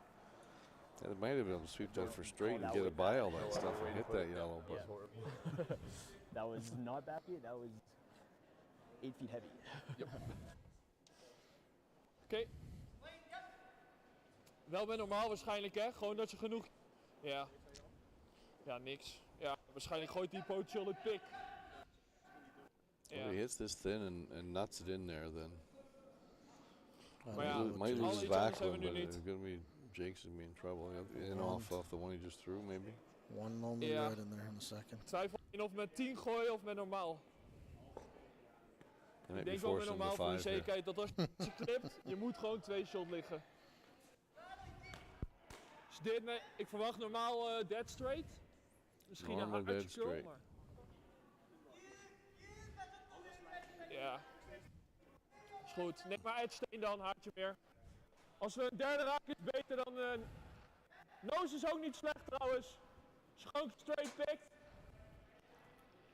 Yeah, they might have been able to sweep that for straight and that get way it by all No that other stuff way and to hit put that it. yellow. But That was horrible. That was not back 8, that was 8 feet heavy. Oké. Wel bij normaal waarschijnlijk, hè? Gewoon dat je genoeg... Ja. Ja, niks. Ja, waarschijnlijk gooit hij potentieel de pick. if he hits this thin and nuts it in there, then Maar ja, might lose his iets anders back hebben one, we nu but niet. it's gonna be Jake's gonna be in trouble. In off the one he just threw, maybe. One lonely Yeah. red in there in the second. Twijfel in of met 10 gooien of met normaal. And Ik might be denk wel met forcing the normaal voor de 5 here. zekerheid dat als je clipt, je moet gewoon 2 shot liggen. Dus dit, nee, ik verwacht normaal dead straight. Misschien Normal een dead hartje curl, straight. maar... Ja. Is goed. Neem maar uitsteen dan, haartje meer. Als we een derde raken is beter dan een... Nose is ook niet slecht trouwens. Als je gewoon straight pikt.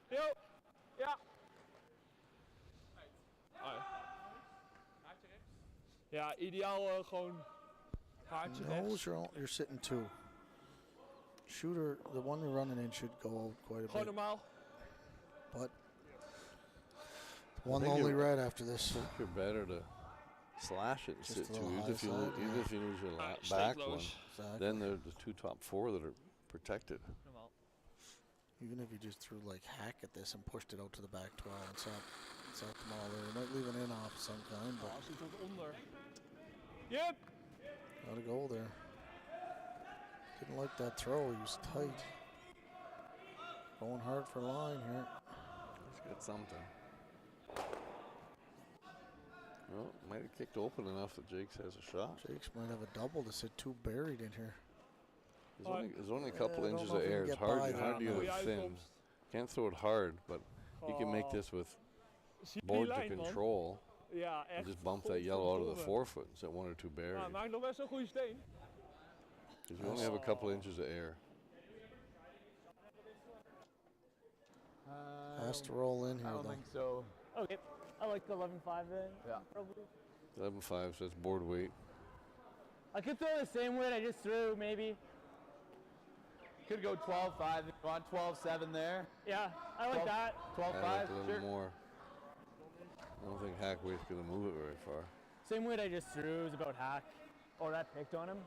Yo. Ja. Ja, ideaal gewoon haartje No, rechts. you're sitting 2. Shooter, the one you're running in should go out quite a Gewoon bit. normaal. But one think lonely you're- red after this. I think you're better to slash it and Just sit a 2, little even if you high lose, side, even yeah. if you lose your Stay back one. close. Exactly. Then there's the 2 top 4 that are protected. Normaal. Even if you just threw like hack at this and pushed it out to the back 12 and sat them all there. You might leave an in off of some kind, but Als hij tot onder. Yep. gotta go there. Didn't like that throw. He was tight. Going hard for line here. He's got something. Well, might have kicked open enough that Jake's has a shot. Jakes might have a double to sit 2 buried in here. There's only a couple I don't inches know of if he air. can It's get hard, by hard to there. get Ja, it hij thin. komt. Can't throw it hard, but you can make Oh. this with Zie je die board to lijn, man? control Ja, and echt. just bump that yellow out of the godverdomme. 4 foot and set 1 or 2 buried. Ja, maakt nog best een goede steen. Because you only have a couple inches of air. Has to roll in I here don't though. think so. Okay, I like 11-5 then. Yeah. Probably. 11.5, so that's board weight. I could throw the same weight I just threw, maybe. Could go 12-5 if you want 12-7 there. Yeah, I like 12 that. 12-5, I like a little sure. more. I don't think Hackwait's going to move it very far. Same weight I just threw is about hack. Or that picked on him.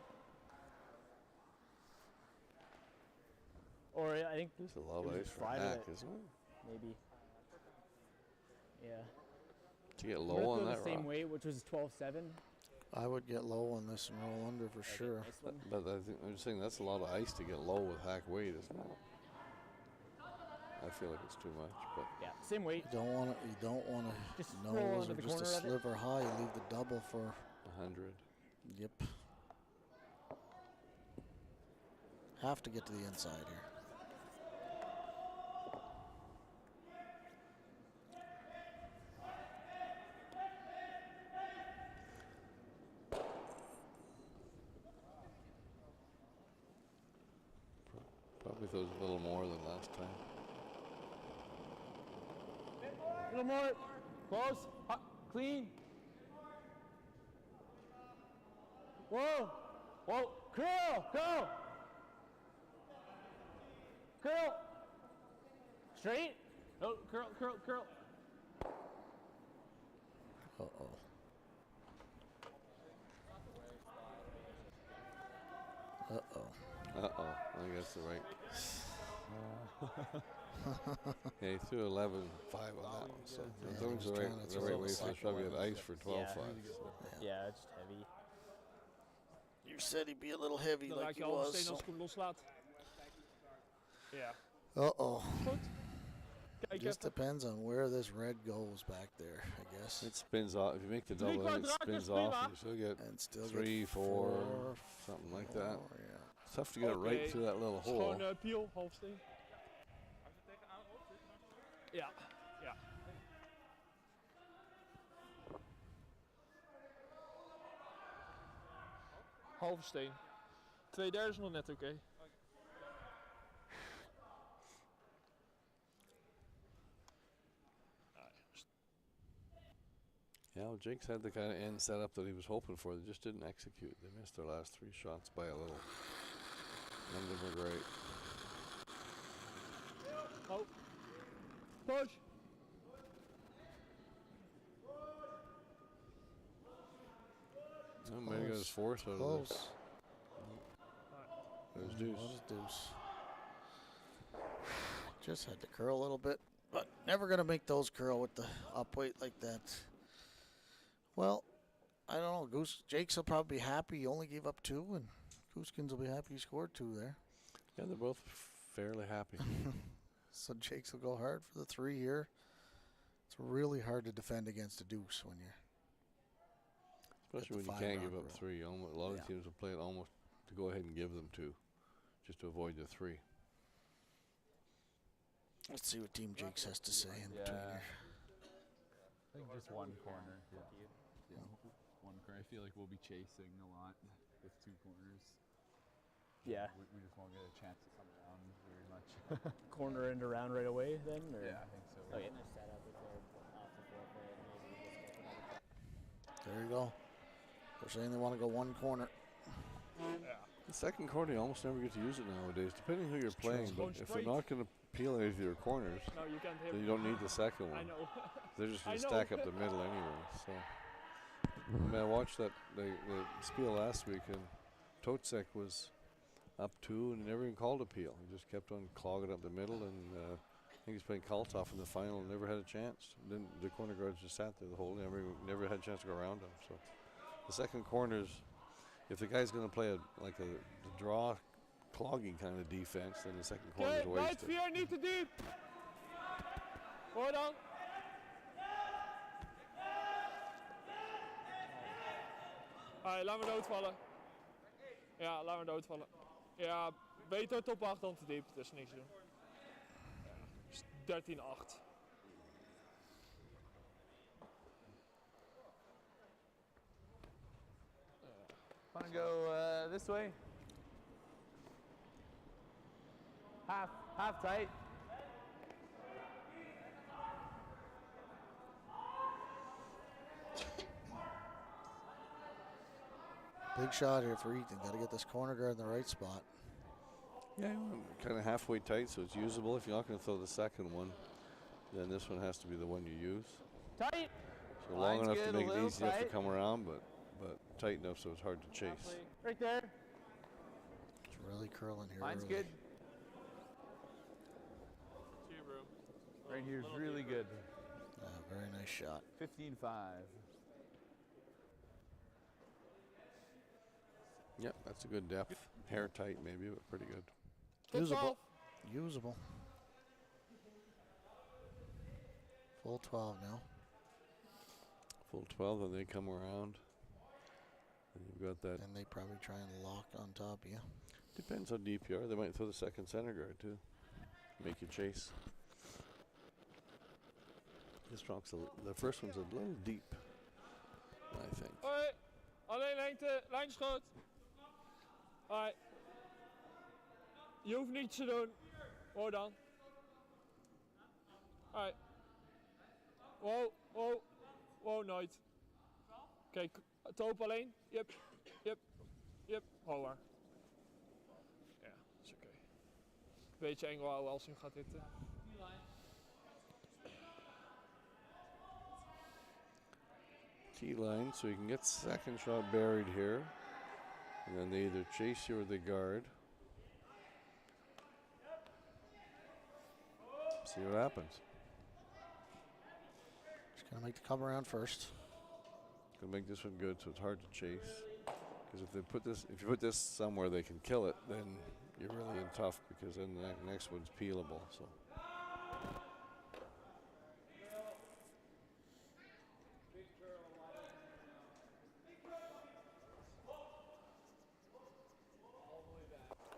Or I think There's a lot of It was ice for slide Hack, it. isn't it? maybe. Yeah. To get I'm low gonna on throw that the same rock. weight, which was 12-7. I would get low on this and roll under for sure. This one. But I think I'm just saying that's a lot of ice to get low with Hack weight, isn't it? I feel like it's too much, but Yeah, same weight. You don't want to Just roll nose under or the just a corner of it. sliver high. You leave the double for 100. yep. Have to get to the inside here. Probably throws a little more than last time. A little more. Close. Clean. Whoa. Whoa. Curl. Go. Curl. Straight. Oh, curl, curl, curl. Uh-oh. Uh-oh. Uh-oh. I think that's the right. Yeah, he threw 11.5 on that one. So Yeah, as he long was as the trying right, to the throw right the way, so second it's probably one. at ice for 12.5. Yeah, it's just heavy. You said he'd be a little heavy Dan like raak he je al een was. steen So. als ik hem loslaat. Ja. Uh-oh. Goed. Kijk Just even. depends on where this red goes back there, I guess. It spins off. If you make the Drie double, kwart it raken is spins off. prima. And you still get And still 3, get 4, something like that. Yeah. It's tough to get it right Oké. through that little Is hole. gewoon peel, halfsteen. Ja, ja. Halve steen. 2/3 is nog net oké. Yeah, well, Jake's had the kind of end set up that he was hoping for. They just didn't execute. They missed their last 3 shots by a little. None of them were great. Oh. Push. Oh, maybe got his 4th out of this. There's deuce. That was deuce. Just had to curl a little bit, but never going to make those curl with the up weight like that. Well, I don't know. Jake's will probably be happy he only gave up 2, and Gosgens will be happy he scored 2 there. Yeah, they're both fairly happy. So Jake's will go hard for the 3 here. It's really hard to defend against a deuce when you're. Especially when you can't give up 3. A lot of teams will play it almost to go ahead and give them 2, just to avoid the 3. Let's see what Team Jakes has to say in between here. I think just one corner. Yeah. One corner. I feel like we'll be chasing a lot with 2 corners. Yeah. We just won't get a chance to come around very much. Corner and around right away then? Or? Yeah, I think so. Okay. There you go. They're saying they want to go 1 corner. Yeah. The second corner, you almost never get to use it nowadays, depending who you're playing. But if they're not going to peel any of your corners, No, you can't hit. then you don't need the second one. I know. They're just going I to know. stack up the middle anyway. So, I mean, I watched that the spiel last week, and Totsek was up 2 and he never even called a peel. He just kept on clogging up the middle, and I think he's playing Kaltov in the final and never had a chance. Then the corner guards just sat there the whole never had a chance to go around him. So the second corners, if the guy's going to play the draw clogging kind of defense, then the second corner is wasted. Right 4, niet te diep. Hoor dan. Alright, laat me doodvallen. Ja, laat me doodvallen. Ja, beter top 8 dan te diep, dus niks doen. Ja, 13-8. Want to go this way? Half tight. Big shot here for Ethan. Got to get this corner guard in the right spot. Yeah, kind of halfway tight, so it's usable. If you're not going to throw the second one, then this one has to be the one you use. Tight. So long enough to make it easy enough to come around, but tight enough so it's hard to chase. Right there. It's really curling here. Mine's early. good. Right here's really good. Very nice shot. 15-5. Yep, that's a good depth. Hair tight maybe, but pretty good. Usable. Usable. Full 12 now. Full 12, and they come around. And you've got that. And they probably try and lock on top of you. Depends how deep you are. They might throw the second center guard too. Make you chase. This rock's the first one's a little deep, I think. Hoi, alleen lengte, lijnschot. Hoi. Je hoeft niets te doen. Hoor dan. Hoi. Wow, wow, wow, nooit. Kijk, toop alleen. Yep, yep, yep. Hoger. Ja, is oké. Beetje eng houden als hij gaat hitten. T-line, so you can get second shot buried here. And then they either chase you or they guard. See what happens. Just gonna make the come around first. Gonna make this one good, so it's hard to chase. Because if you put this somewhere they can kill it, then you're really in tough because then the next one's peelable. So.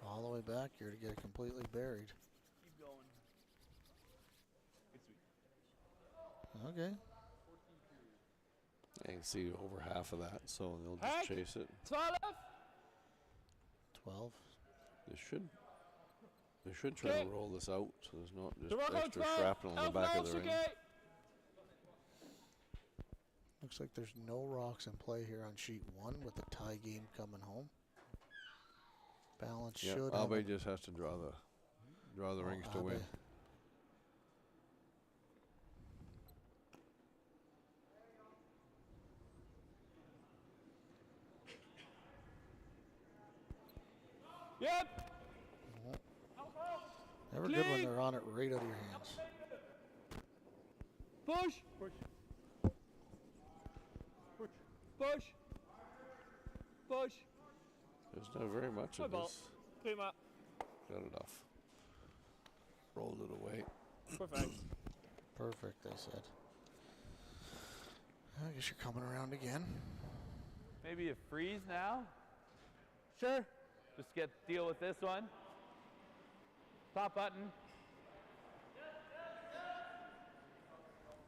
All the way back here to get it completely buried. Keep going. Okay. I can see over half of that, so they'll just chase it. 12. 12. They should try to roll this out, so there's not just extra shrapnel in the back of the ring. Looks like there's no rocks in play here on sheet 1 with the tie game coming home. Balance Yeah, should Abe have just has to draw the rings to win. Abe. Yep. Never good when they're on it right out of your hands. Push. Push. Push. Push. Push. There's not very much of this. Clean up. Got it off. Rolled it away. Perfect. Perfect, they said. I guess you're coming around again. Maybe a freeze now? Sure. Just deal with this one. Top button.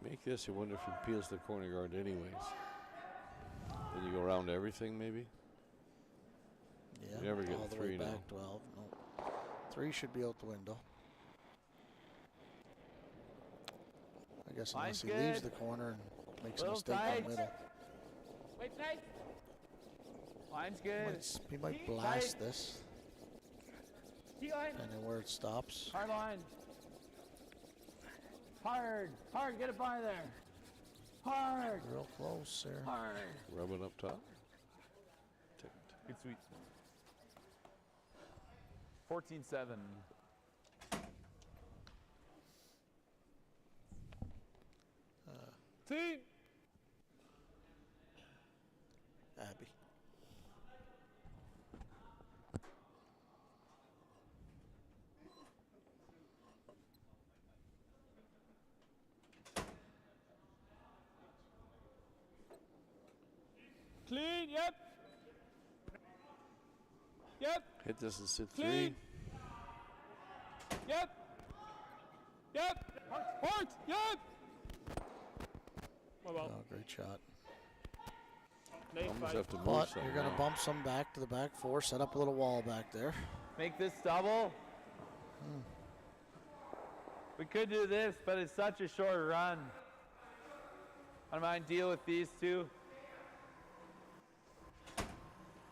Make this, you wonder if he peels the corner guard anyways. Then you go around everything maybe? Yeah, You never get all the 3 way now. back 12. No. 3 should be out the window. I guess unless he leaves the corner and makes a mistake in the middle. Wait tight. Line's good. He might blast this, T-line. depending where it stops. Hard line. Hard. Hard. Get it by there. Hard. Real close there. Hard. Rub it up top. Ticked. Good sweep. 14-7. Team. Abby. Clean. Yep. Yep. Hit this and sit 3. Clean. Yep. Yep. Hard. Yep. Oh, great shot. Almost have to move But some you're going to now. bump some back to the back 4, set up a little wall back there. Make this double. We could do this, but it's such a short run. I don't mind deal with these two.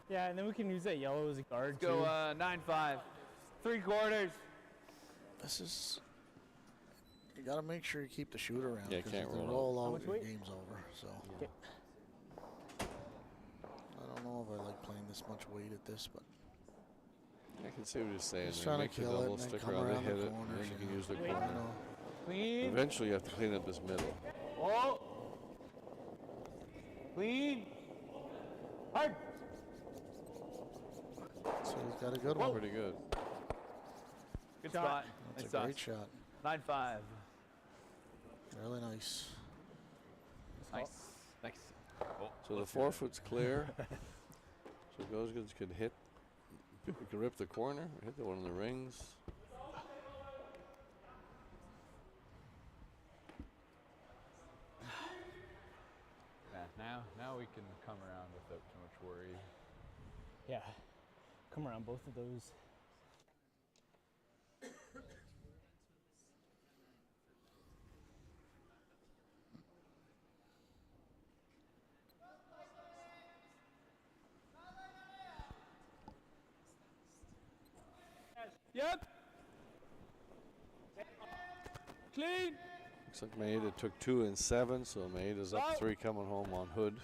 Yeah, and then we can use that yellow as a guard Go too. 9-5. 3/4. This is... You got to make sure you keep the shooter around. Yeah, 'cause can't if they roll roll How out, much your weight? game's over. So Okay. I don't know if I like playing this much weight at this, but I can see what he's saying. Just there. trying to Make the kill it double, and then stick come around, around the hit it, and corners, then you can yeah. use the you corner. know, Clean. Eventually you have to clean up this middle. Oh. Clean. Hard. so he's got a good one. Pretty good. Good Shot. spot. That's Nice a great sauce. shot. 9-5. Really nice. Nice. Nice. Oh, So the 4 foot's clear. So Gosgens could hit, you could rip the corner, hit the one of the rings. Yeah, now we can come around without too much worry. Yeah. Come around both of those. Yep. Clean. Looks like Maeda took 2 and 7, so Maeda's up 3 coming home on Hood.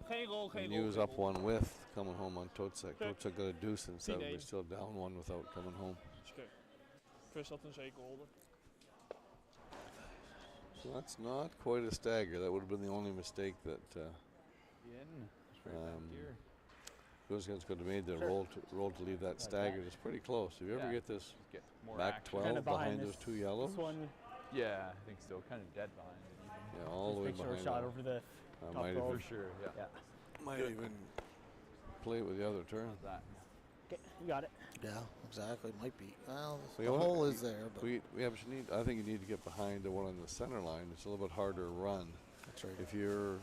Geen rol, geen And rol. he was geen up rol. 1 with coming home on Totzek. Okay. Totzek got a deuce and 7, but 10-1. he's still down 1 without coming home. Oké. Chris had een zeker holder. So that's not quite a stagger. That would have been the only mistake that In. Straight back here. Gosgens could have made the roll to leave that staggered. It's pretty close. If you ever Yeah. get this Just get more back action. 12 Kinda behind this, those 2 yellows, This one, Yeah, I think so. Kind of dead behind it even. yeah, all the way make sure behind. a shot that. over the I top might roll. For even, sure, yeah. Yeah. might even play it with the other turn. That. Okay, you got it. Yeah, exactly. Might be. Well, So the you hole want- is there, but We have, I think you need to get behind the one on the center line. It's a little bit harder to run. that's right. If you're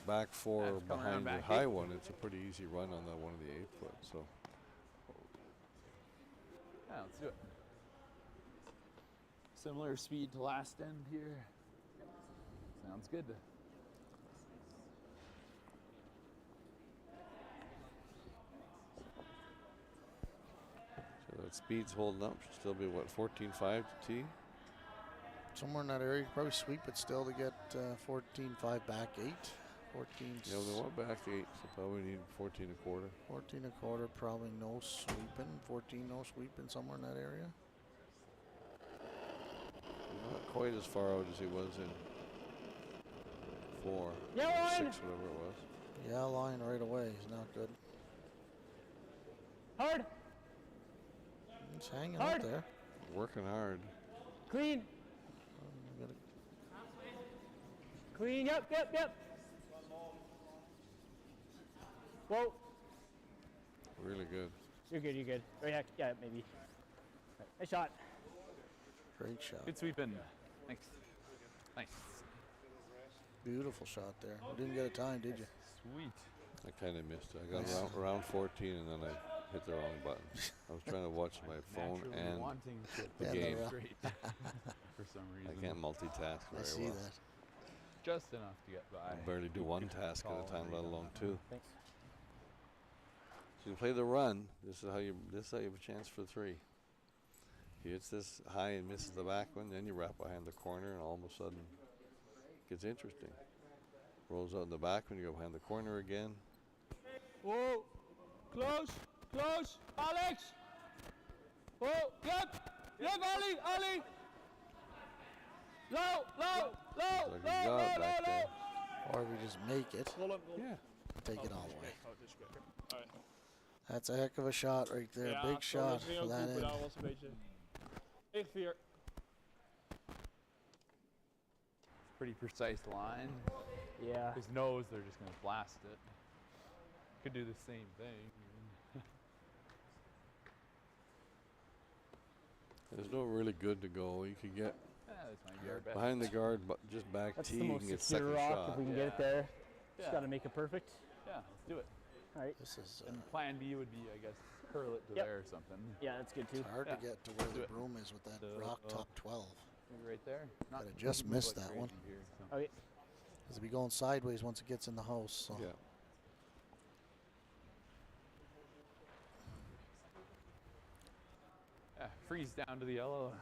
back 4 That's coming around behind the back high 8. one, it's a pretty easy run on that one of the 8 foot. So Yeah, let's do it. Similar speed to last end here. Sounds good. So that speed's holding up. Should still be what, 14.5 to tee? Somewhere in that area. You could probably sweep it still to get 14.5 back 8. 14. Yeah, they went back 8, so probably need 14 a quarter. 14 a quarter, probably no sweeping. 14 no sweeping, somewhere in that area. Not quite as far out as he was in 4, Yellow 6, line. whatever it was. Yeah, line right away. He's not good. Hard. He's hanging Hard. out there. Working hard. Clean. Clean. Yep. Whoa. Really good. You're good. Oh, yeah, maybe. Right. Nice shot. Great shot. Good sweeping. Thanks. Nice. Beautiful shot there. You didn't get a time, did you? Sweet. I kind of missed it. I got around 14 and then I hit the wrong button. I was trying to watch my phone Naturally and wanting to the Yeah, game. straight for some reason. I can't multitask I very see well. that. Just enough to get by. I barely do one task at a time, let alone 2. Thanks. So you play the run. This is how you have a chance for 3. He hits this high and misses the back one, then you wrap behind the corner, and all of a sudden it gets interesting. Rolls out in the back when you go behind the corner again. Whoa, close, Alex. Whoa, yep, Ali. Low. So you got it back there. Or we just make it, Roll hem. Yeah. take it all the way. Oh, dit is goed. Alright. That's a heck of a shot right there. Ja, Big shot ging for ook that goed, maar end. daar was een beetje 9-4. Pretty precise line. Yeah. His nose, they're just going to blast it. Could do the same thing. There's no really good to go. You could get That's my yard bet. behind the guard, but just back That's tee, the you most can get secure second rock shot. if we can get it Yeah. there. Just Yeah. got to make it perfect. Yeah, let's do it. All right. This is And plan B would be, I guess, curl it to Yep. there or something. Yeah, that's good too. it's hard Yeah. to get to where Do the it. broom is with that So, rock top 12. Maybe right there. Not Gotta just move missed like that one. crazy here, so. Okay. Because it'll be going sideways once it gets in the house. So. Yeah. Yeah, freeze down to the yellow.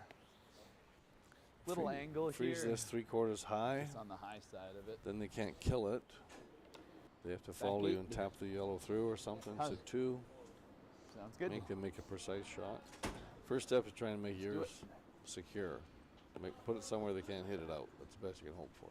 Little Free- angle Freeze here. this 3/4 high. Just on the high side of it. Then they can't kill it. They have to follow you and tap the yellow through or something. So 2. Sounds good. Make them make a precise shot. First step is trying to make yours secure. Put it somewhere they can't hit it out. That's the best you can hope for.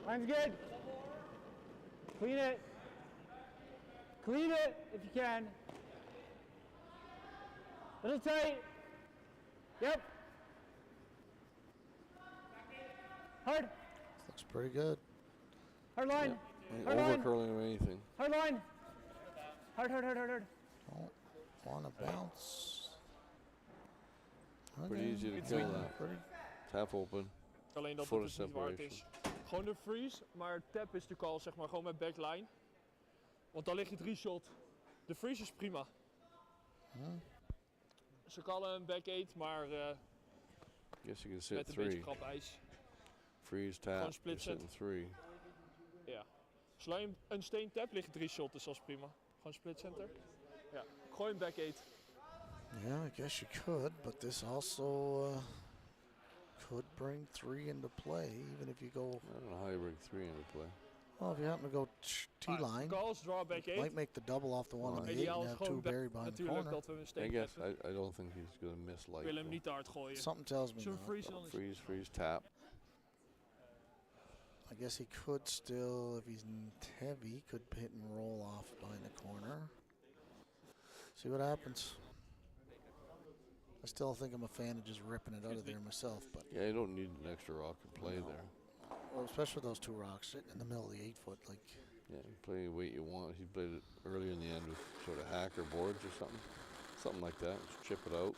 Line's good. Clean it. Clean it if you can. Little tight. Yep. Hard. Looks pretty good. Hard line. Ain't Hard over line. curling or anything. Hard line. Hard. Don't want to bounce. Pretty Okay. easy to Good kill swing. that. Pretty. Tap open. Alleen dat Foot het of niet waard is. Gewoon de freeze, maar tap is natuurlijk al zeg maar gewoon met backline. Want dan lig je 3 shot. De freeze is prima. Ze kallen een back 8, maar Guess you can met sit een beetje 3. krap ijs. Freeze tap. You're split sitting 3. Ja. Zolang je een steen tap liggen 3 shot, dus dat is prima. Gewoon split center. Ja. Gooi een back 8. Yeah, I guess you could, but this also could bring 3 into play, even if you go. I don't know how you bring 3 into play. Well, if you happen to go T-line, Calls, draw back 8. might make the double off the one on the 8 Ideaal and is have 2 gewoon buried behind the natuurlijk corner. dat we een I steen guess tappen. I don't think he's going to miss Ik light. wil hem though. niet te hard gooien. Something tells me Zullen we not. freeze dan is Freeze, tap. I guess he could still, if he's heavy, could hit and roll off behind the corner. See what happens. I still think I'm a fan of just ripping it out of there myself, but Yeah, you don't need an extra rock to play No. there. well, especially those 2 rocks sitting in the middle of the 8 foot, like Yeah, you play the weight you want. He played it earlier in the end with sort of hacker boards or something. Something like that. Just chip it out.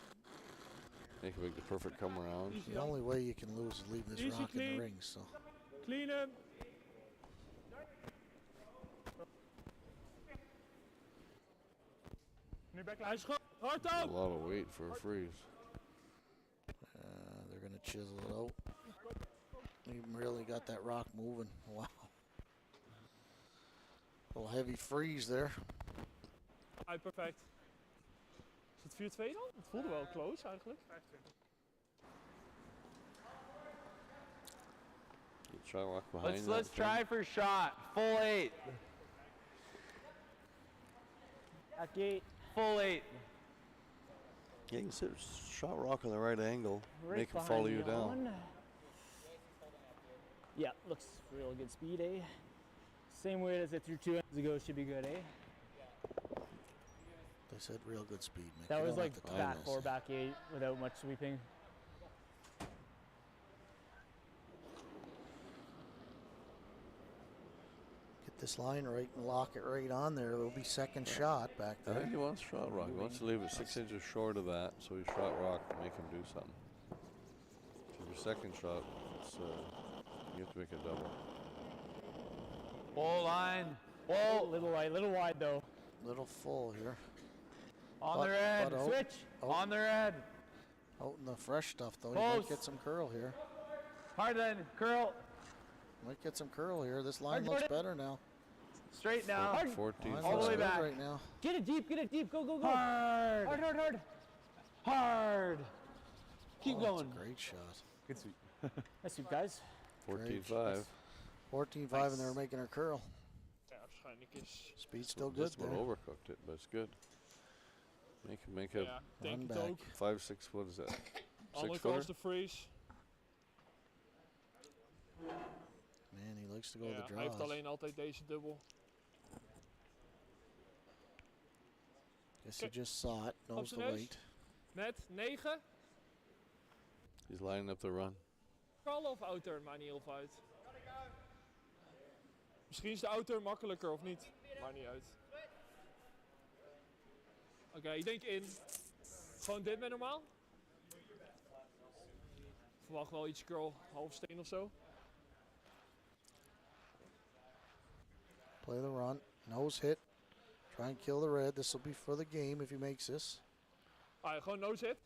Make the perfect come around. The only way you can lose is leave this rock in the ring. So. Clean him. Nu back Hij is hard A op. lot of weight for a freeze. They're going to chisel it out. He really got that rock moving. Wow. A little heavy freeze there. Perfect. Is het 4-2 dan? Het voelde wel close eigenlijk. 25. Shot rock behind. Let's try for shot. Full 8. At gate. Full 8. Yeah, you can sit shot rock on the right angle. Right make him follow you down. on. Yeah, looks real good speed, eh? Same weight as it threw 2 ends ago, should be good, eh? They said real good speed, Mick. That You was don't like have to time back this. 4, back 8 without much sweeping. Get this line right and lock it right on there. It'll be second shot back I there. think he wants shot rock. He wants to leave it 6 inches short of that, so he shot rock to make him do something. For your second shot, it's, you have to make a double. Full line. Whoa, little wide though. Little full here. On But- the red. but out- Switch. out- On the red. Out in the fresh stuff though. You Close. might get some curl here. Hard then. Curl. Might get some curl here. This line Hard, looks Jordan. better now. Straight now. 14. Line All the looks way good back. right now. Get it deep, go, go, go. Hard. Hard. Hard. Keep Oh, that's going. a great shot. Good sweep. Nice sweep, guys. 14-5. 14-5 and they're making her curl. Ja, waarschijnlijk is. Speed still good Just about there. overcooked it, but it's good. Make a Ja, denk Run het back. ook. 5-6, what is that? Andere 6 footer? kant de freeze. Man, he likes to go Ja, with the hij heeft draws. alleen altijd deze dubbel. Guess he just saw it. Knows the weight. Met 9. He's lining up the run. Call of outer, maakt niet heel veel uit. Misschien is de outer makkelijker of niet. Maakt niet uit. Oké, ik denk in. Gewoon dit met normaal. Ik verwacht wel iets curl, half steen of zo. Play the run. Nose hit. Try and kill the red. This will be for the game if he makes this. Ah, gewoon nose hit.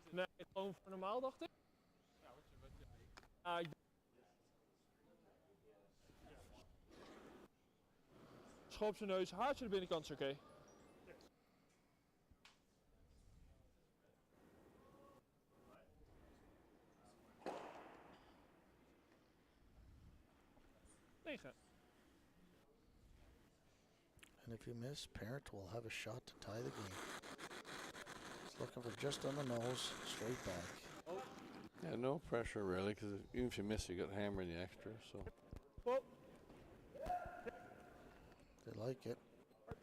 Nee, gewoon voor normaal dacht ik. Ah, schop zijn neus, haartje de binnenkant is oké. Negen. And if you miss, parent will have a shot to tie the game. He's looking for just on the nose, straight back. Yeah, no pressure really, because even if you miss, you got hammer in the extra. So Pop, They like it.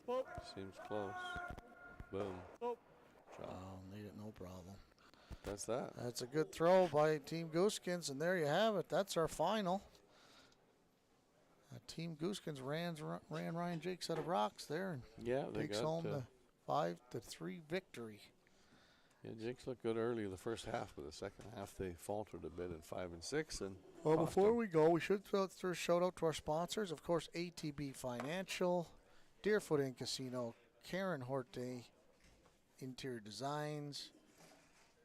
pop, seems close. Boom. pop. Shot. Made it no problem. That's that. That's a good throw by Team Gosgens, and there you have it. That's our final. Team Gosgens ran Ryan Jacques out of rocks there and Yeah, they takes got. home the 5-3 victory. Yeah, Jake's looked good early the first half, but the second half they faltered a bit in 5 and 6. And Well, cost before them. we go, we should throw a shout out to our sponsors. Of course, ATB Financial, Deerfoot Inn Casino, Karen Horte, Interior Designs,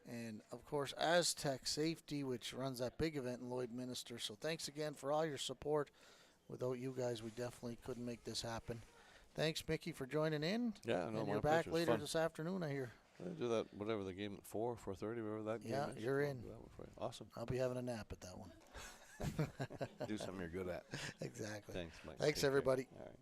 and of course, Aztec Safety, which runs that big event in Lloydminster. So thanks again for all your support. Without you guys, we definitely couldn't make this happen. Thanks, Mickey, for joining in. Yeah, no, and my you're back pleasure. It's later fun. this afternoon, I hear. They do that, whatever the game at 4:30, whatever that game Yeah, is. you're I'll in. do that one for you. Awesome. I'll be having a nap at that one. Do something you're good at. Exactly. Thanks, Mike. Thanks, Take care. everybody. All right.